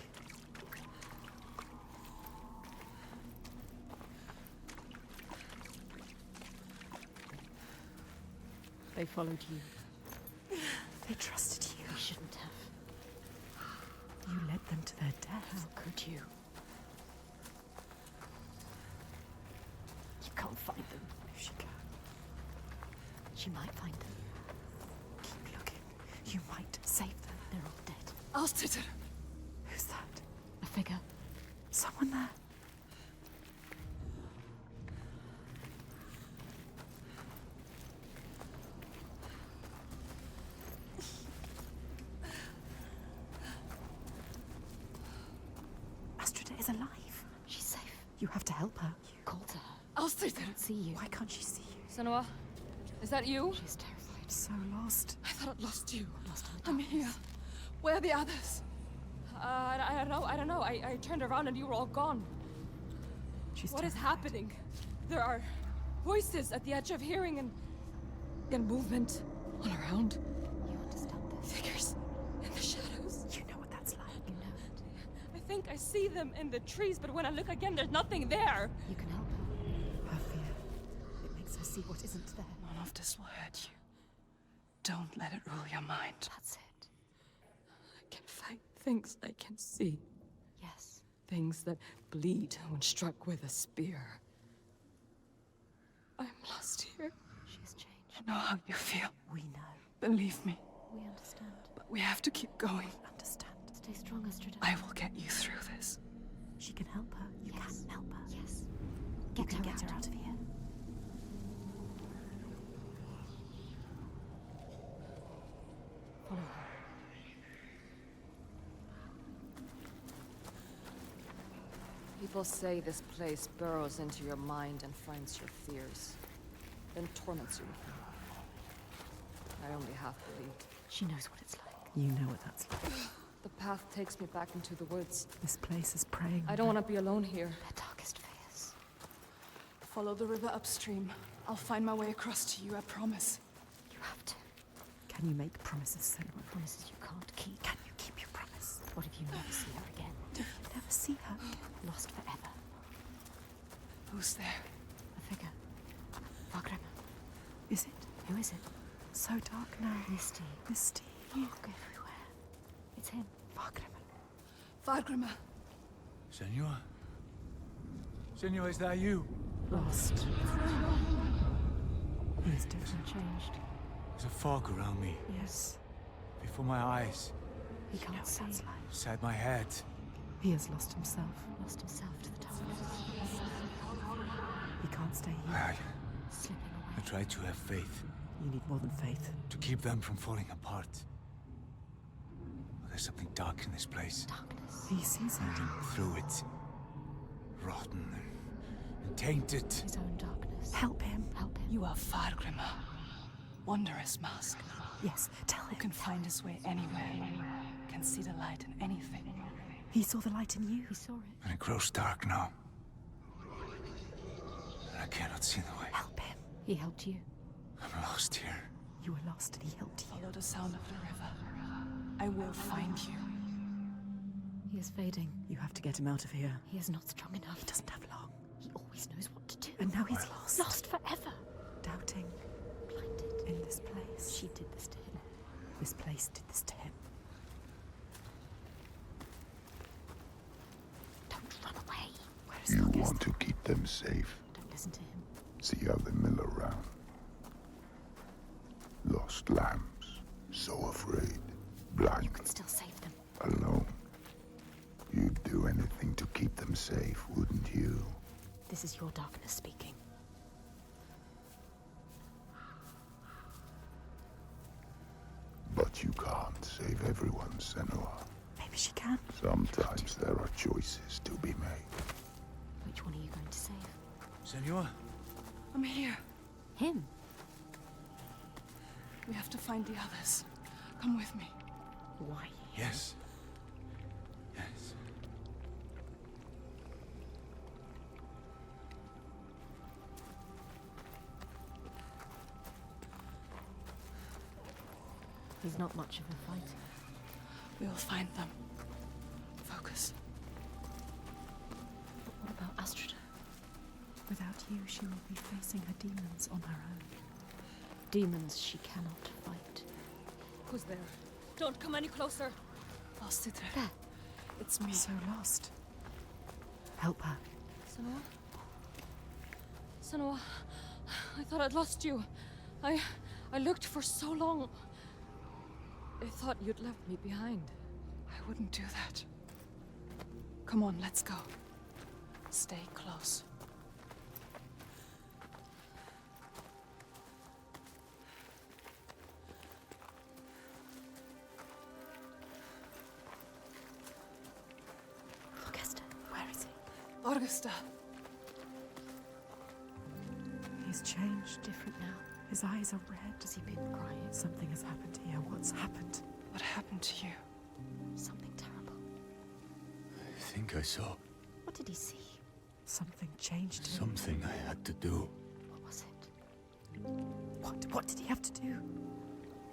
They followed you. They trusted you. They shouldn't have. You led them to their death. How could you? You can't find them. If she can, She might find them. keep looking. You might save them. They're all dead. Alstetter! Who's that? A figure. Someone there. Astrida is alive. She's safe. You have to help her. You called to her. Alstetter! Can't see you. Why can't she see you? Senua, is that you? She's terrified. So lost. I thought I'd lost you. Lost in the I'm darkness. here. Where are the others? I don't know. I turned around and you were all gone. She's What is terrified. happening? There are voices at the edge of hearing and movement all around. You understand this? Figures in the shadows. You know what that's like. You know it. I think I see them in the trees, but when I look again, there's nothing there. You can help her. Her fear. It makes her see what isn't there. None of this will hurt you. Don't let it rule your mind. That's it. I can fight things I can see. Yes. Things that bleed when struck with a spear. I'm lost here. She's changed. I know how you feel. We know. Believe me. We understand. But we have to keep going. Understand. Stay strong, Astrida. I will get you through this. She can help her. You Yes. can help her. Yes. You Get can her get her out of here. Follow her. People say this place burrows into your mind and finds your fears, then torments you with them. I only half believed. She knows what it's like. You know what that's like. The path takes me back into the woods. This place is preying. I don't want to be alone here. Their darkest fears. Follow the river upstream. I'll find my way across to you, I promise. You have to. Can you make promises, Senua? Promises you can't keep. Can you keep your promise? What if you never see her again? Never see her. Lost forever. Who's there? A figure. Vagrama. Is it? Who is it? So dark now. Misty. Misty. Fog everywhere. It's him. Vagrama. Vargrima. Senua? Senua, is that you? Lost. He is different. Changed. There's a fog around me, Yes. before my eyes, He You know can't what see. that's like. inside my head. He has lost himself. Lost himself to the darkness. He can't stay here. I Slipping away. try to have faith, You need more than faith. to keep them from falling apart. But there's something dark in this place. Darkness. He sees it. Through it, rotten and tainted. His own darkness. Help him. Help him. You are Vargrima. Wondrous mask. Yes, tell Who him. can find his way anywhere. Can see the light in anything. He saw the light in you. He saw it. And it grows dark now. And I cannot see the way. Help him. He helped you. I'm lost here. You were lost and he helped you. Follow the sound of the river. I will find you. He is fading. You have to get him out of here. He is not strong enough. He doesn't have long. He always knows what to do. And now he's lost. Lost forever. Doubting Blinded. in this place. She did this to him. This place did this to him. Don't run away. Where is You August? want to keep them safe. Don't listen to him. See how they mill around. Lost lambs, so afraid, blind, You can still save them. alone. You'd do anything to keep them safe, wouldn't you? This is your darkness speaking. But you can't save everyone, Senua. Maybe she can. Sometimes there are choices to be made. Which one are you going to save? Senua? I'm here. Him. We have to find the others. Come with me. Why? Yes. Yes. He's not much of a fighter. We will find them. Focus. But what about Astrida? Without you, she will be facing her demons on her own. Demons she cannot fight. Who's there? Don't come any closer. Alstetter. There. It's me. So lost. Help her. Senua? Senua, I thought I'd lost you. I looked for so long. I thought you'd left me behind. I wouldn't do that. Come on, let's go. Stay close. Augusta, where is he? Augusta! He's changed, different now. His eyes are red. Has he been crying? Something has happened here. What's happened? What happened to you? Something terrible. I think I saw What did he see? Something changed him. something I had to do. What was it? What did he have to do?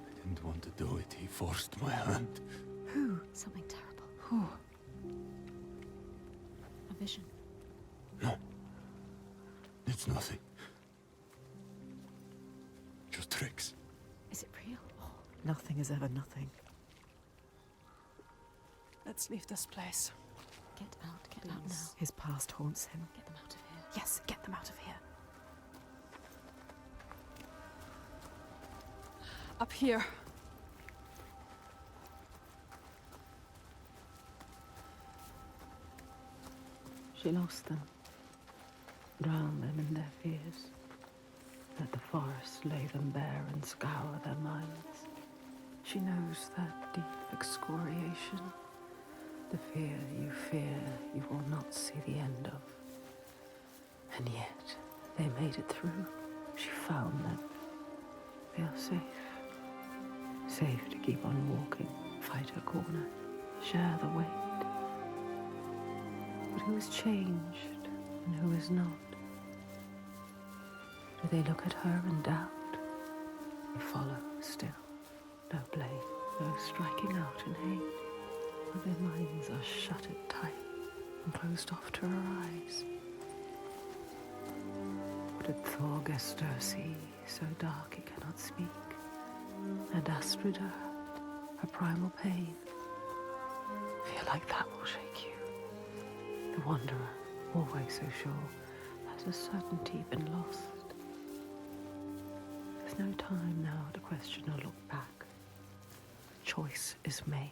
I didn't want to do it. He forced my hand. Who? Something terrible. Who? A vision. No. It's nothing. Just tricks. Is it real? Oh, Nothing is ever nothing. Let's leave this place. get out now. His past haunts him. Get them out of here. Yes, get them out of here. Up here. She lost them, drowned them in their fears. Let the forest lay them bare and scour their minds. She knows that deep excoriation, the fear you will not see the end of. And yet, they made it through. She found them. They are safe. Safe to keep on walking, fight her corner, share the weight. But who is changed and who is not? Do they look at her and doubt? They follow still. No blame, no striking out in hate. But their minds are shuttered tight and closed off to her eyes. What did Thorgester see, so dark he cannot speak? And Astrida, her primal pain. Feel like that will shake you. The wanderer, always so sure, has a certainty been lost. There's no time now to question or look back. Choice is made.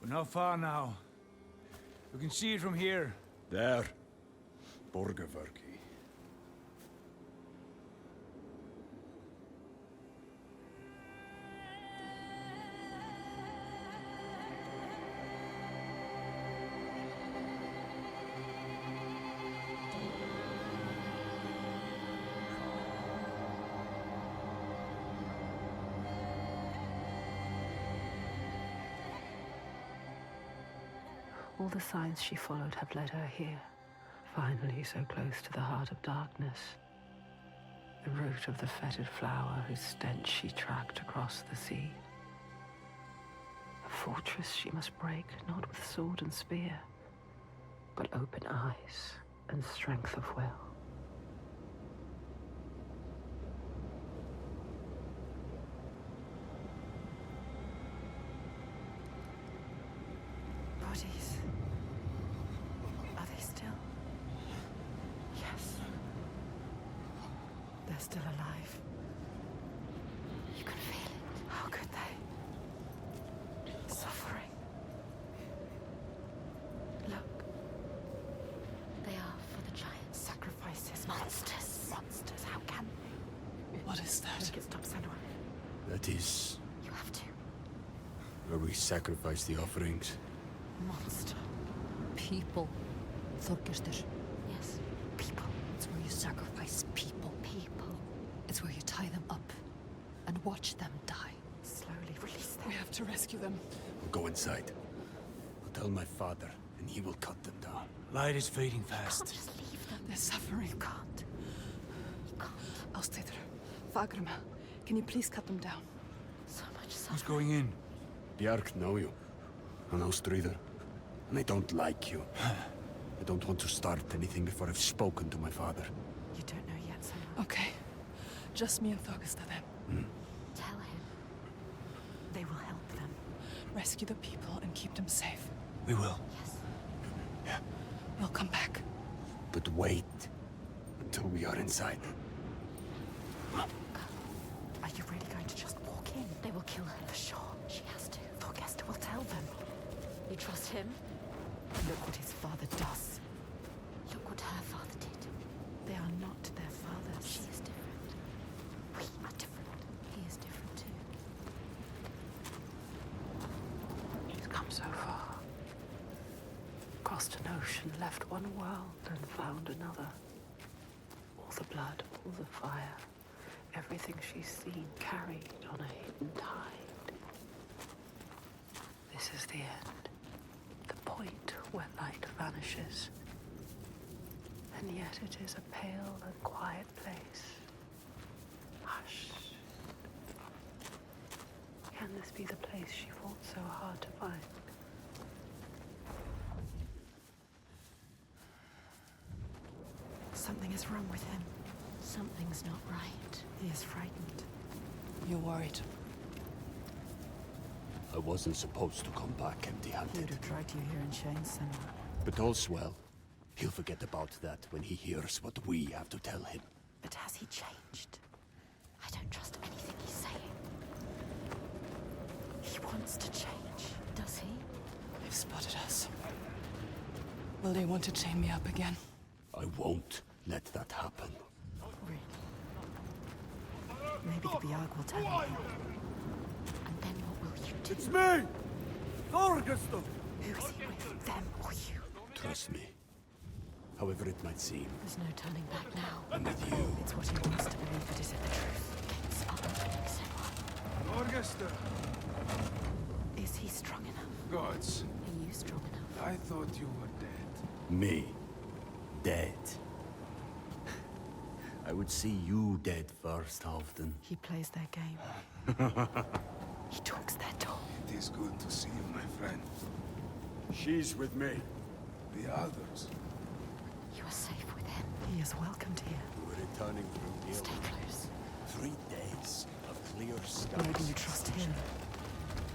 We're not far now. We can see it from here. There. Borgarverki. All the signs she followed have led her here, finally so close to the heart of darkness. The root of the fetid flower whose stench she tracked across the sea. A fortress she must break, not with sword and spear, but open eyes and strength of will. Bodies. Are they still? Yes. They're still alive. You can feel it. How could they? Suffering. Look. They are for the giants. Sacrifices. Monsters. Monsters. How can they? What is that? Make it stop, Senua. That is You have to. where we sacrifice the offerings. Monster. People. Þorgestir. Yes. People. It's where you sacrifice people. People. It's where you tie them up and watch them die. Slowly release them. We have to rescue them. We'll go inside. I'll tell my father, and he will cut them down. Light is fading Can't fast. just leave them. They're suffering. You can't. You can't. Austedur, Fagrima, can you please cut them down? So much Who's suffering. going in? Bjark know you. And Ástríðar. And I don't like you. I don't want to start anything before I've spoken to my father. You don't know yet, Senua. Okay. Just me and Thorgesta then. Tell him. They will help them. Rescue the people and keep them safe. We will. Yes. We'll come back. But wait until we are inside. Are you really going to just walk in? They will kill her. For sure. She has to. Thorgester will tell them. You trust him? Look what his father does. Look what her father did. They are not their fathers. She is different. We are different. He is different too. She's come so far. Crossed an ocean, left one world and found another. All the blood, all the fire, everything she's seen carried on a hidden tide. This is the end. The point where light vanishes. And yet it is a pale and quiet place. Hush. Can this be the place she fought so hard to find? Something is wrong with him. Something's not right. He is frightened. You're worried. I wasn't supposed to come back He empty-handed. would have dragged you here in chains, Senua. But all's well. He'll forget about that when he hears what we have to tell him. But has he changed? I don't trust anything he's saying. He wants to change. Does he? They've spotted us. Will they want to chain me up again? I won't let that happen. Really? Maybe the Biarg will tell him. And then what will you do? It's me! Thorgester! Who is he with? Them or you? Trust me. However it might seem, There's no turning back now. I'm with you. It's what he wants to believe, but is it the truth? Gates are opening, Senua. Thorgester! Is he strong enough? Gods, Are you strong enough? I thought you were dead. Me? Dead? I would see you dead first, Halfdan. He plays their game. He talks their talk. It is good to see you, my friend. She's with me. The others. You are safe with him. He is welcomed here. We're returning through here. Stay close. 3 days of clear skies. Maybe you trust him.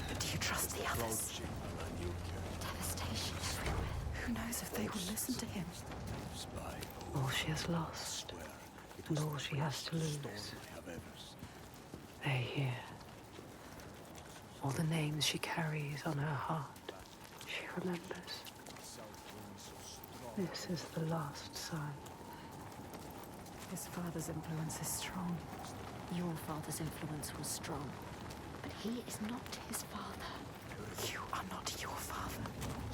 But do you trust the others? Approaching Alanuka. Devastation everywhere. Who knows if they will listen to him? Spy. All she has lost, Swear it and was all the she has to greatest lose. storm I have ever seen. They're here. All the names she carries on her heart, she remembers. This is the last sign. His father's influence is strong. Your father's influence was strong. But he is not his father. You are not your father.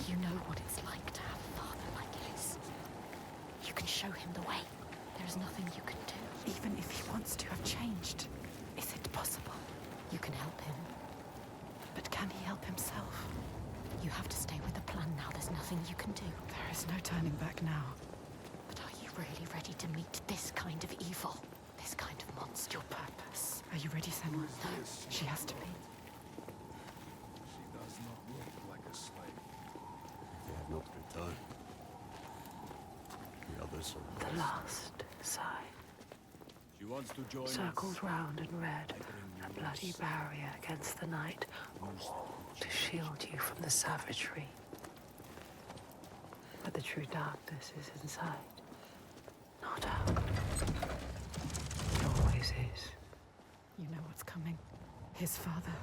You know what it's like to have a father like his. You can show him the way. There is nothing you can do. Even if he wants to have changed, is it possible? You can help him. But can he help himself? You have to stay with the plan now. There's nothing you can do. There is no turning back now. But are you really ready to meet this kind of evil? This kind of monster? Your purpose. Are you ready, Senua? She has to be. She does not look like a slave. They have not returned. The others are The last sign. She wants to join Circled round in red, a bloody barrier against the night, a wall to shield you from the savagery. But the true darkness is inside, not out. It always is. You know what's coming. His father.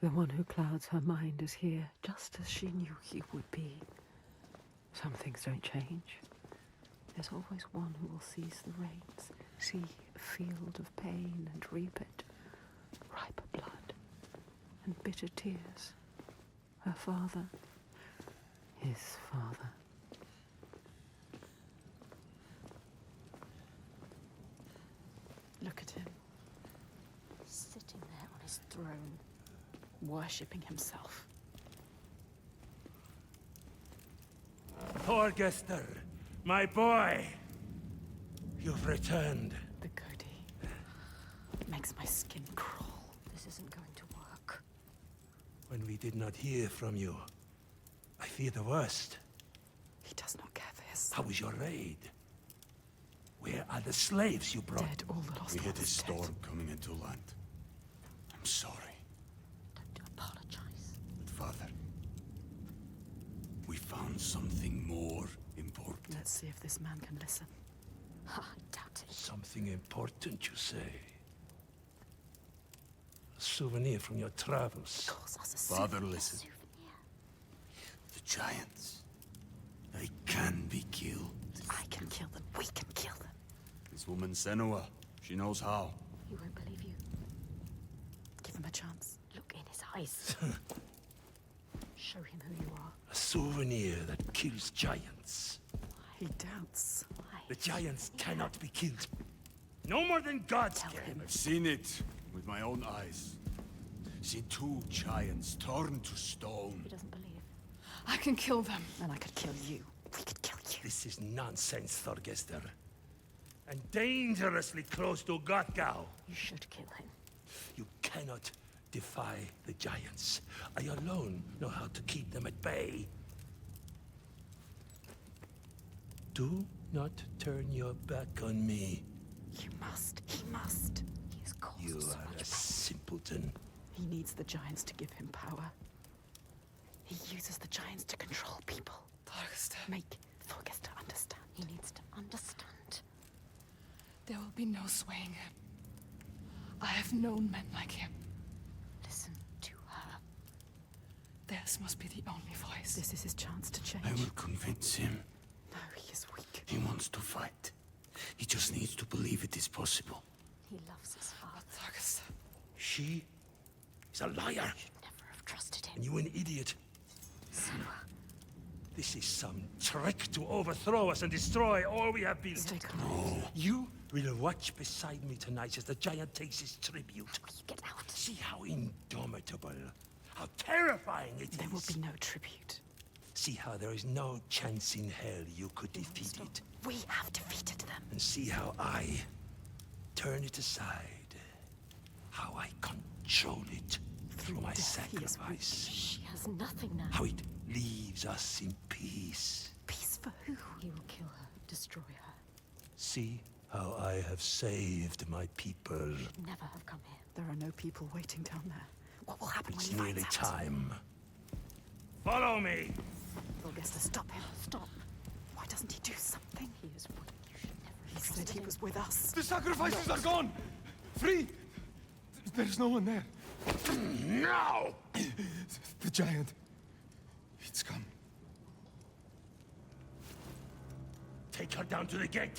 The one who clouds her mind is here, just as she knew he would be. Some things don't change. There's always one who will seize the reins, see a field of pain and reap it. Ripe blood and bitter tears. Her father, his father. Look at him, Sitting there on his throne. worshipping himself. Thorgester, my boy! You've returned. The goatee makes my skin crawl. This isn't going to work. When we did not hear from you, I fear the worst. He does not care for his son. How was your raid? Where are the slaves you brought? Dead, all the lost We hit a ones dead. storm coming into land. I'm sorry. Don't apologize. But found something more important. Let's see if this man can listen. I doubt it. Something important, you say? A souvenir from your travels. Calls us a Father, souvenir. listen. The giants. They can be killed. I can kill them. We can kill them. This woman Senua, she knows how. He won't believe you. Give him a chance. Look in his eyes. Show him who you are. A souvenir that kills giants. He doubts. The giants cannot be killed. No more than gods can. I've seen it with my own eyes. Seen 2 giants turned to stone. He doesn't believe. I can kill them. And I could kill you. We could kill you. This is nonsense, Thorgester. And dangerously close to Gothgau. You should kill him. You cannot defy the giants. I alone know how to keep them at bay. Do not turn your back on me. You must. He must. He has caused You so are much a simpleton. He needs the giants to give him power. He uses the giants to control people. Make Thorgester understand. He needs to understand. There will be no swaying him. I have known men like him. Listen to her. Theirs must be the only voice. This is his chance to change. I will convince him. No, he is weak. He wants to fight. He just needs to believe it is possible. He loves his father. Thorgester. She is a liar. Should never have trusted him. And you an idiot. Senua. This is some trick to overthrow us and destroy all we have built. Stay calm. You will watch beside me tonight as the giant takes his tribute. How will you get out? See how indomitable, how terrifying it is. There will be no tribute. See how there is no chance in hell you could defeat it. We have defeated them. And see how I turn it aside. How I control it through my death, he is sacrifice. She has nothing now. How it leaves us in peace. Peace for who? He will kill her, destroy her. See how I have saved my people. Should never have come here. There are no people waiting down there. What will happen It's when he nearly finds out? time. Follow me! Thorgester, stop him. Stop. Why doesn't he do something? He is weak. You should never He have said trusted he him. was with us. The sacrifices are gone! Free! There's no one there. Now! The giant. It's come. Take her down to the gate.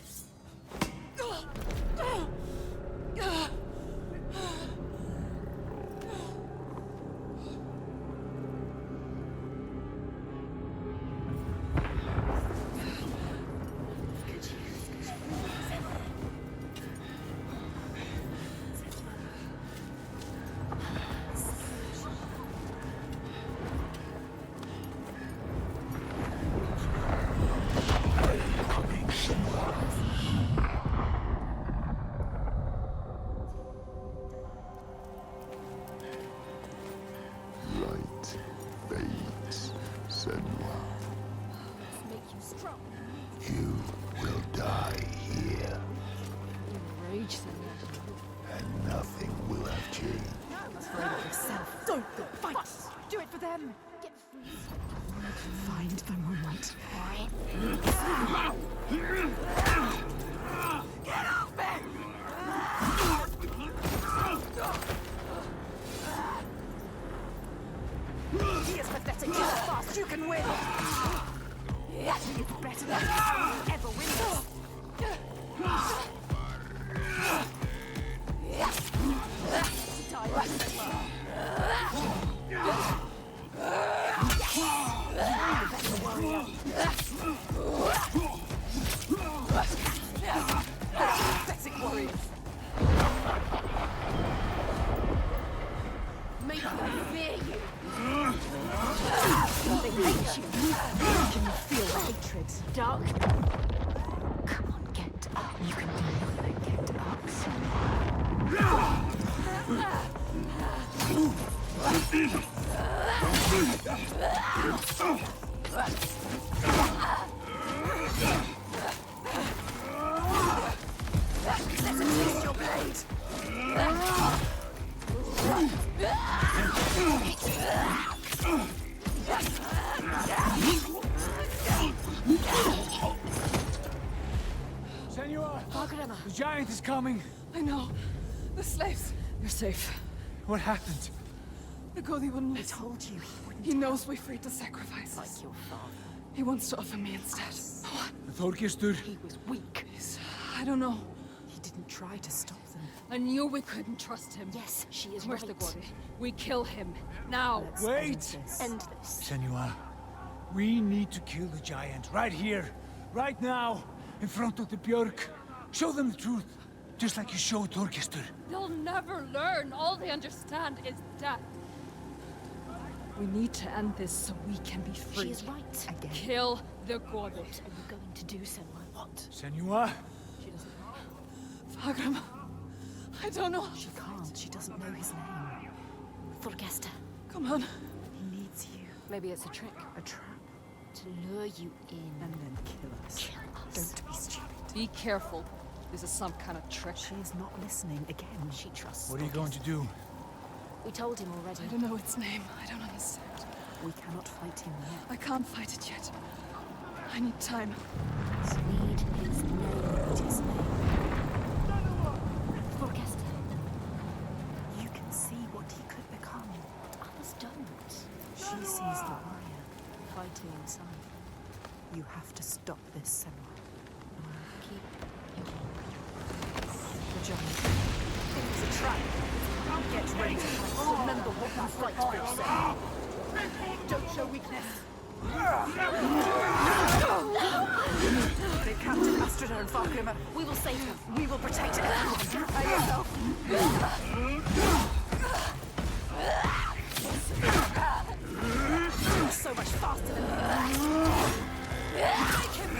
Light fades, Senua. Make you strong. You will die here, Enrage Senua. and nothing will have changed. Afraid of yourself. Don't go fight. Do it for them. Get free. Find the moment. Get off me! He is pathetic. You are fast. You can win. He is better than you ever win this. Pathetic warriors. Make them fear you. They hate you. Can you feel the hatred? Dark. Come on, get up. You can do nothing. Get up. Let him taste your blade. Senua! Fagrema. The giant is coming! I know. The slaves. You're safe. What happened? The Godi wouldn't I listen. told you he wouldn't. He knows we freed the sacrifices. Like your father. He wants to offer me instead. What? Þorgestur? He was weak. I don't know. He didn't try to stop them. I knew we couldn't trust him. Yes, she is Where's right. the Gori? We kill him. Now! Let's Wait! End this. Senua, we need to kill the giant right here, right now, in front of the Björk. Show them the truth, just like you showed Þorgestur. They'll never learn. All they understand is death. We need to end this so we can be free. She is right. Again. Kill the Gori. What are you going to do, Senua? What? Senua? She doesn't know. Fagrema. I don't know. She can't. She doesn't know his name. Thorgesta. Come on. He needs you. Maybe it's a trick. A trap. To lure you in. And then kill us. Kill us. Don't be stupid. Be careful. This is some kind of trick. She is not listening again. She trusts. What are you going to do? We told him already. I don't know its name. I don't understand. We cannot fight him yet. I can't fight it yet. I need time. Need his name. What is his name? Thorgesta. You can see what he could become. But others don't. She sees the warrior fighting inside. You have to stop this, Senua. Keep your The giant. It was a trap. Get ready to fight. Remember what you fight for, Senua. Don't show weakness. They captured Astrida and Fagrema. We will save her. We will protect it. And yourself. You're so much faster than me. Make him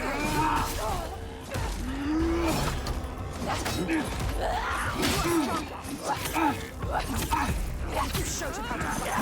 you showed him how to fight.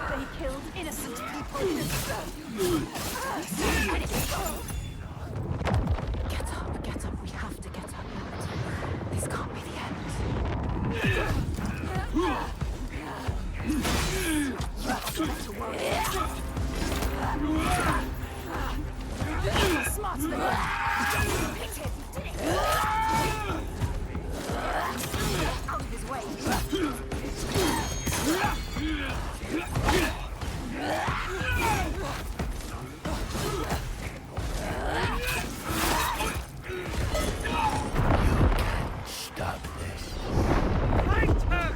They killed innocent people. Get up. We have to get up. This can't be the end. Smart than that. Picked him. Did it. Out of his way. Stop this. Fight her!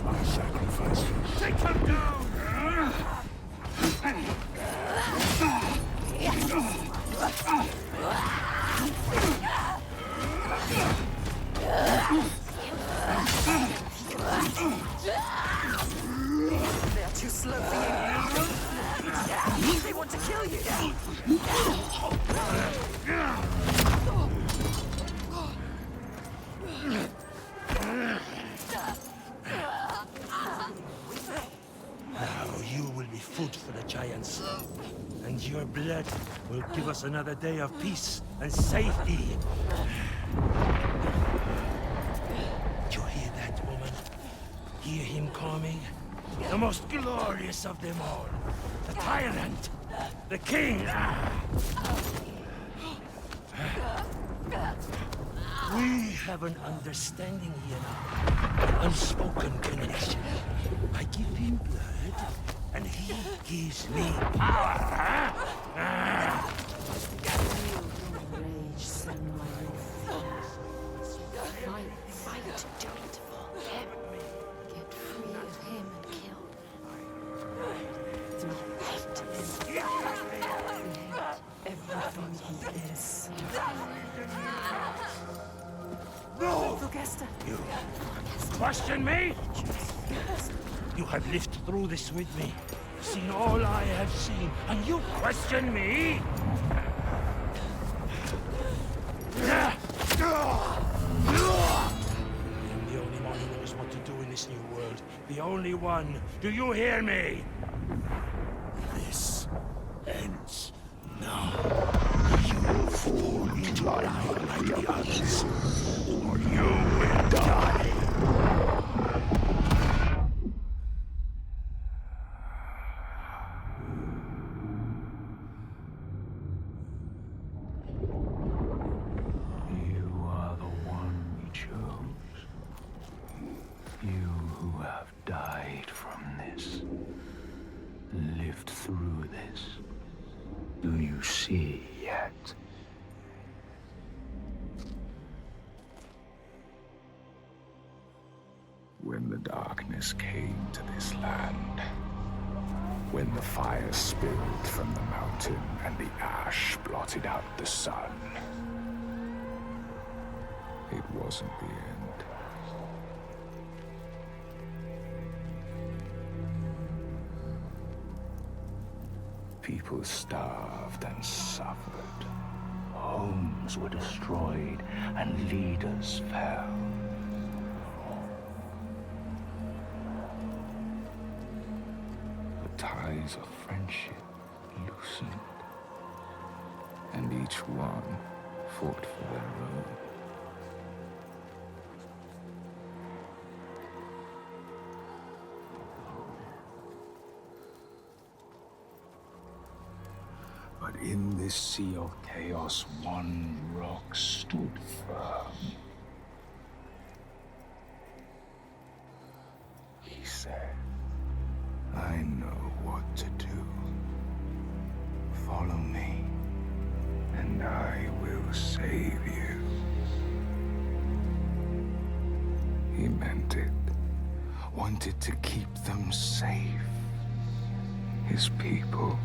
My sacrifice. Take her down! They are too slow for you. They want to kill you. Now you will be food for the giants. And your blood will give us another day of peace and safety. You hear that, woman? Hear him coming? The most glorious of them all. The tyrant. The king. We have an understanding here now. An unspoken connection. I give him blood, and he gives me power. Rage, Senua, Fight. Do it for him. Get free of him and kill. Do it. You question me? You have lived through this with me, seen all I have seen, and you question me? I am the only one who knows what to do in this new world. The only one. Do you hear me? This ends now. You fall into line like the others, or you will die. You are the one we chose. You who have died from this, lived through this. Do you see yet? When the darkness came to this land, when the fire spilled from the mountain and the ash blotted out the sun, it wasn't the end. People starved and suffered. Homes were destroyed and leaders fell. The ties of friendship loosened, and each one fought for their own. But in this sea of chaos, one rock stood firm. He said, I know what to do. Follow me, and I will save you. He meant it. Wanted to keep them safe. His people.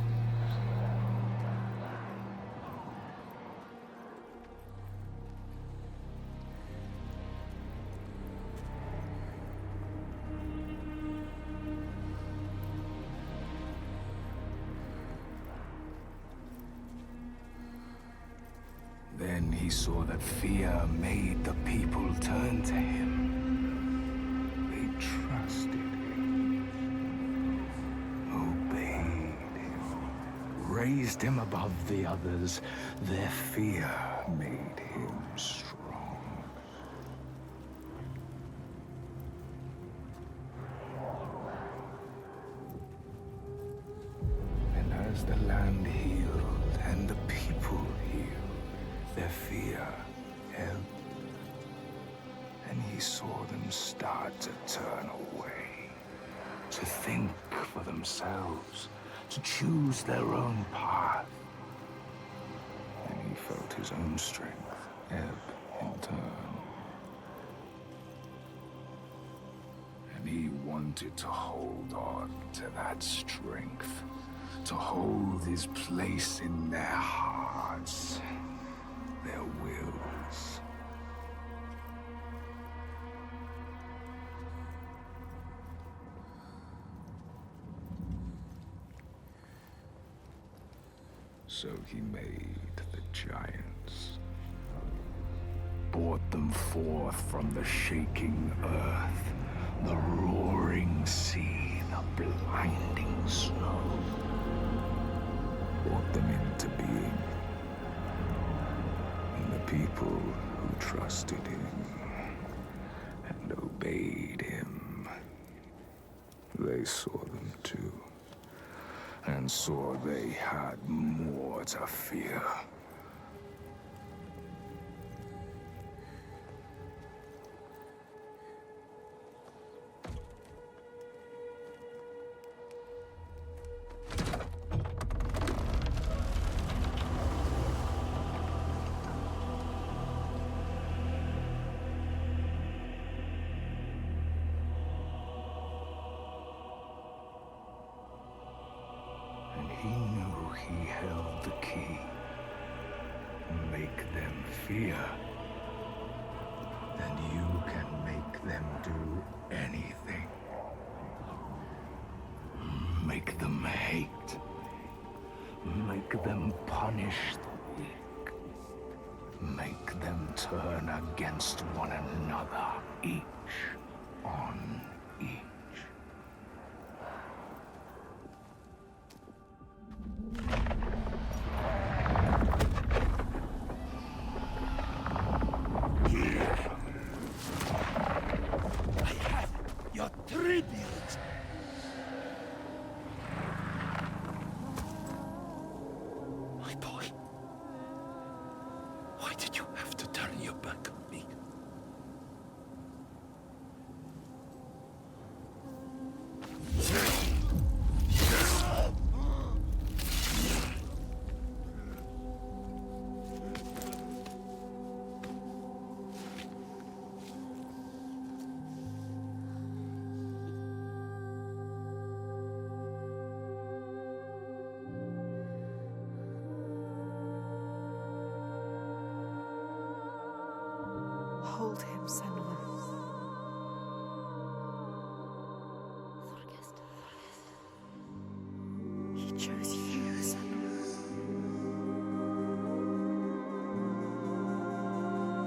Then he saw that fear made the people turn to him. They trusted him, obeyed him, raised him above the others. Their fear made him strong. And as the land healed and the people healed, their fear ebbed, and he saw them start to turn away, to think for themselves, to choose their own path. And he felt his own strength ebb in turn. And he wanted to hold on to that strength, to hold his place in their hearts, their wills. So he made the giants, brought them forth from the shaking earth, the roaring sea, the blinding snow, brought them into being. The people who trusted him and obeyed him, they saw them too, and saw they had more to fear. He knew he held the key. Make them fear. And you can make them do anything. Make them hate. Make them punish the weak. Make them turn against one another, each on each. Here. I have your tribute. My boy. Why did you have to turn your back on me? Hold him, Senua. He chose you, Senua.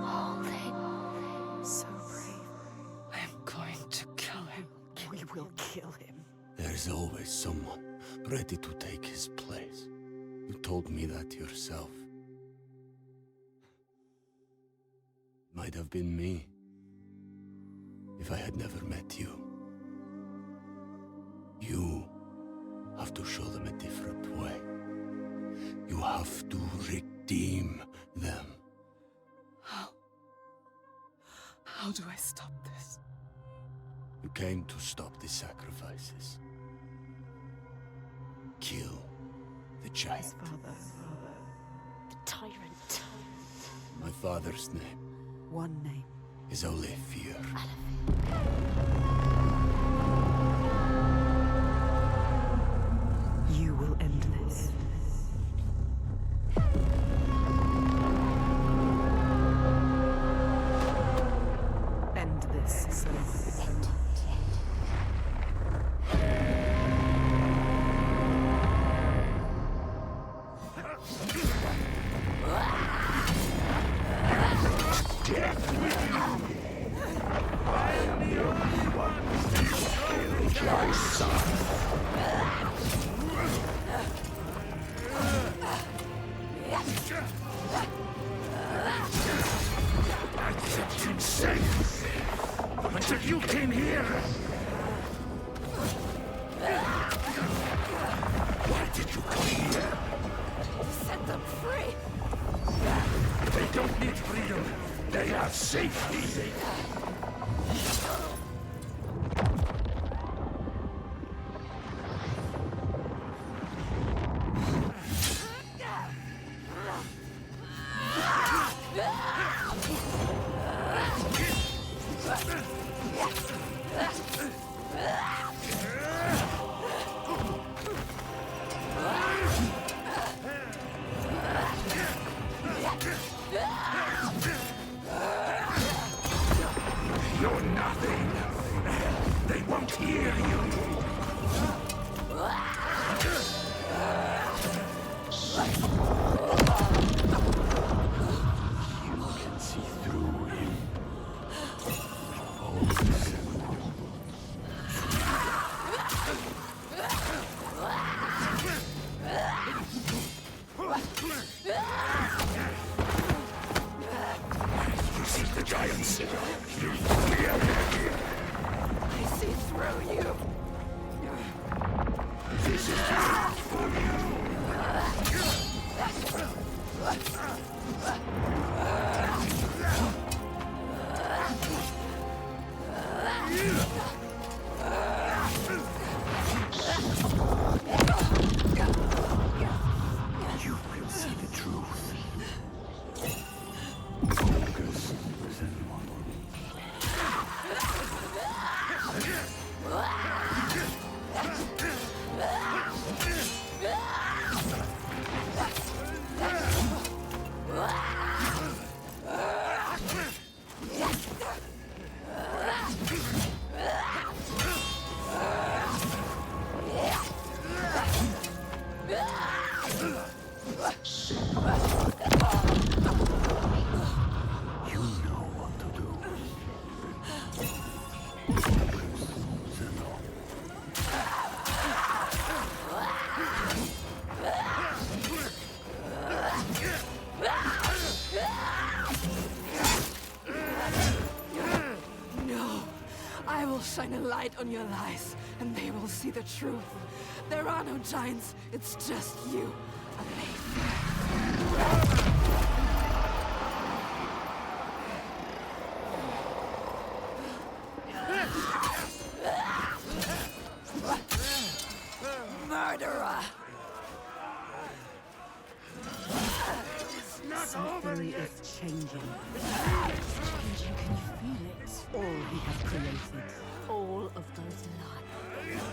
Hold him. So brave. I'm going to kill him. We will kill him. There's always someone ready to take his place. You told me that yourself. Might have been me, if I had never met you. You have to show them a different way. You have to redeem them. How do I stop this? You came to stop the sacrifices. Kill the giant. His father. The tyrant. My father's name One name. is only fear. You will end this. End this, Senua. That's insane! Until you came here! Why did you come here? Set them free! They don't need freedom. They have safety. light on your lies, and they will see the truth. There are no giants, it's just you, a murderer! Something is changing. It's changing. Can you feel it? All he has created. All of those lives.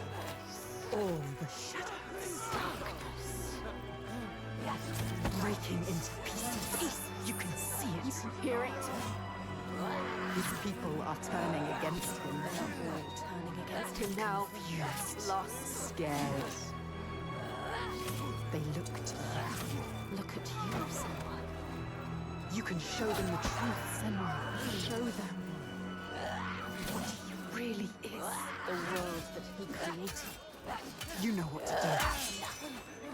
All the shadows. Darkness. Breaking into pieces. You can see it. You can hear it. His people are turning against him. They are all turning against him now. Confused. Lost. Scared. They look to you. Look at you, Senua. You can show them the truth, Senua. Show them what he really is. The world that he created. You know what to do.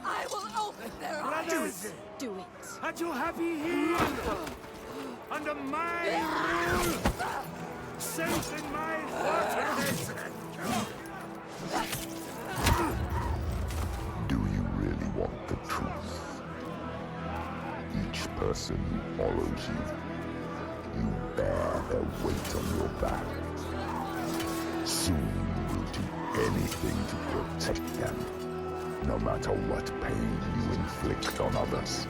I will open their eyes! Do it. Are you happy here? Under my rule? Safe in my fortress? Do you really want the truth? Each person who follows you, you bear their weight on your back. Soon you will do anything to protect them, no matter what pain you inflict on others.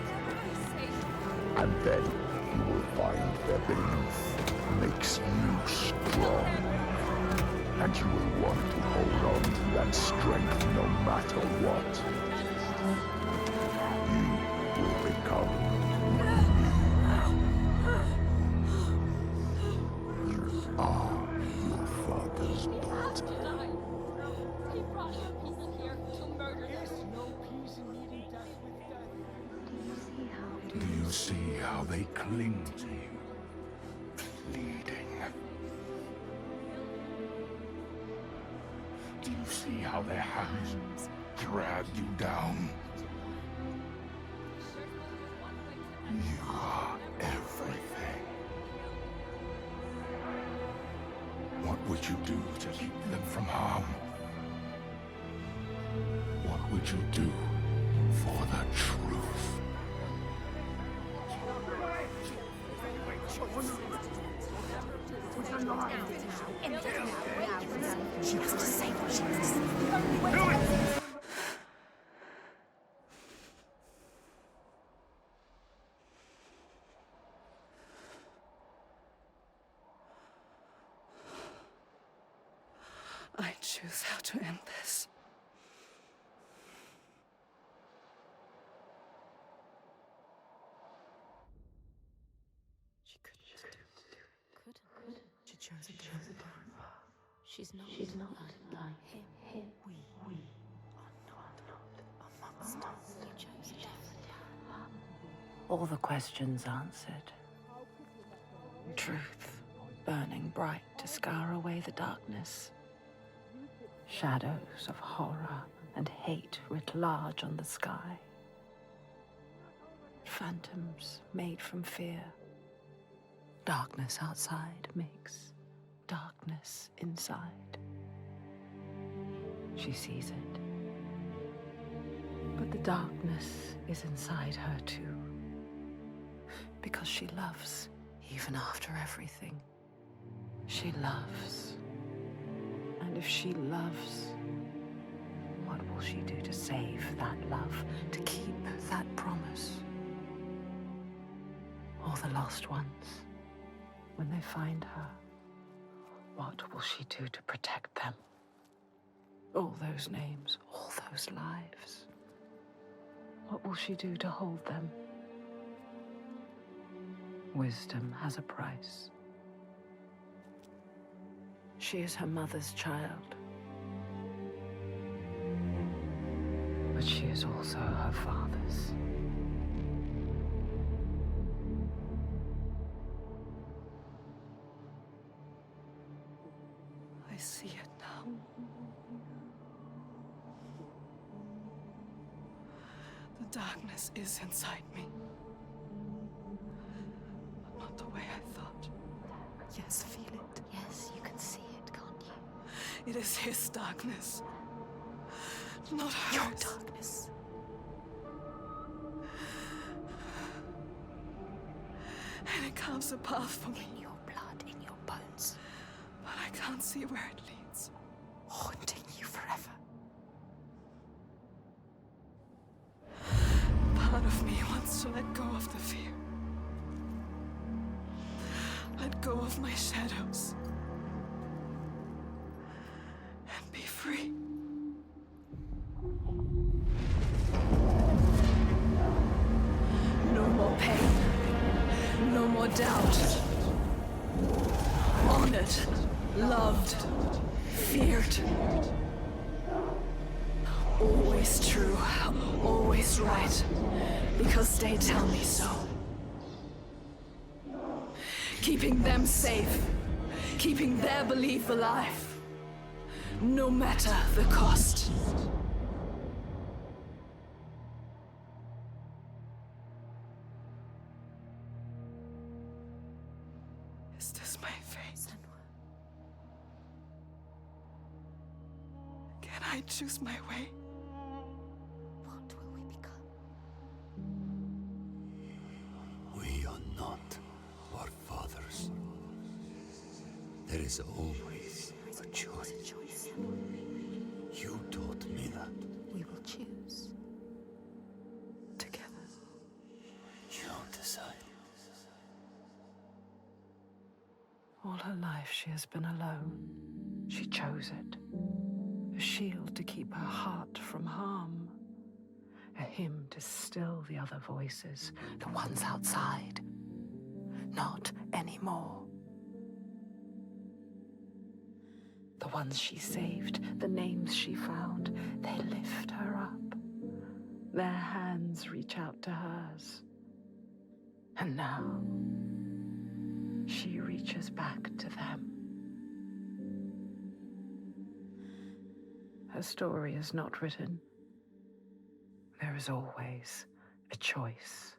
And then you will find their belief makes you strong. And you will want to hold on to that strength no matter what. You will become you are your father's daughter. He brought your people here to murder them. No peace in meeting death with death. Do you see how they cling to you, pleading? Do you see how their hands drag you down? You are everything. What would you do to keep them from harm? What would you do for the truth? She has to say what she has to say. I choose how to end this. She couldn't. She chose a different path. She's not like him. We are not amongst us. You chose a different path. All the questions answered. Truth burning bright to scour away the darkness. Shadows of horror and hate writ large on the sky. Phantoms made from fear. Darkness outside makes darkness inside. She sees it. But the darkness is inside her too. Because she loves, even after everything. She loves. And if she loves, what will she do to save that love, to keep that promise? All the lost ones, when they find her, what will she do to protect them? All those names, all those lives. What will she do to hold them? Wisdom has a price. She is her mother's child. But she is also her father's. I see it now. The darkness is inside me. But not the way I thought. Yes, feel it. Yes, you can see it, can't you? It is his darkness, not hers. Your darkness. And it carves a path for me. In your blood, in your bones. But I can't see where it leads. Haunting you forever. Part of me wants to let go of the fear. Let go of my shadows. And be free. No more pain. No more doubt. Honored. Loved. Feared. Always true. Always right. Because they tell me so. Keeping them safe. Keeping their belief alive. No matter the cost. Is this my fate? Senua. Can I choose my way? What will we become? We are not our fathers. There is always a choice. You taught me that. We will choose. Together. You decide. All her life she has been alone. She chose it. A shield to keep her heart from harm. A hymn to still the other voices, the ones outside. Not anymore. The ones she saved, the names she found, they lift her up. Their hands reach out to hers. And now, she reaches back to them. Her story is not written. There is always a choice.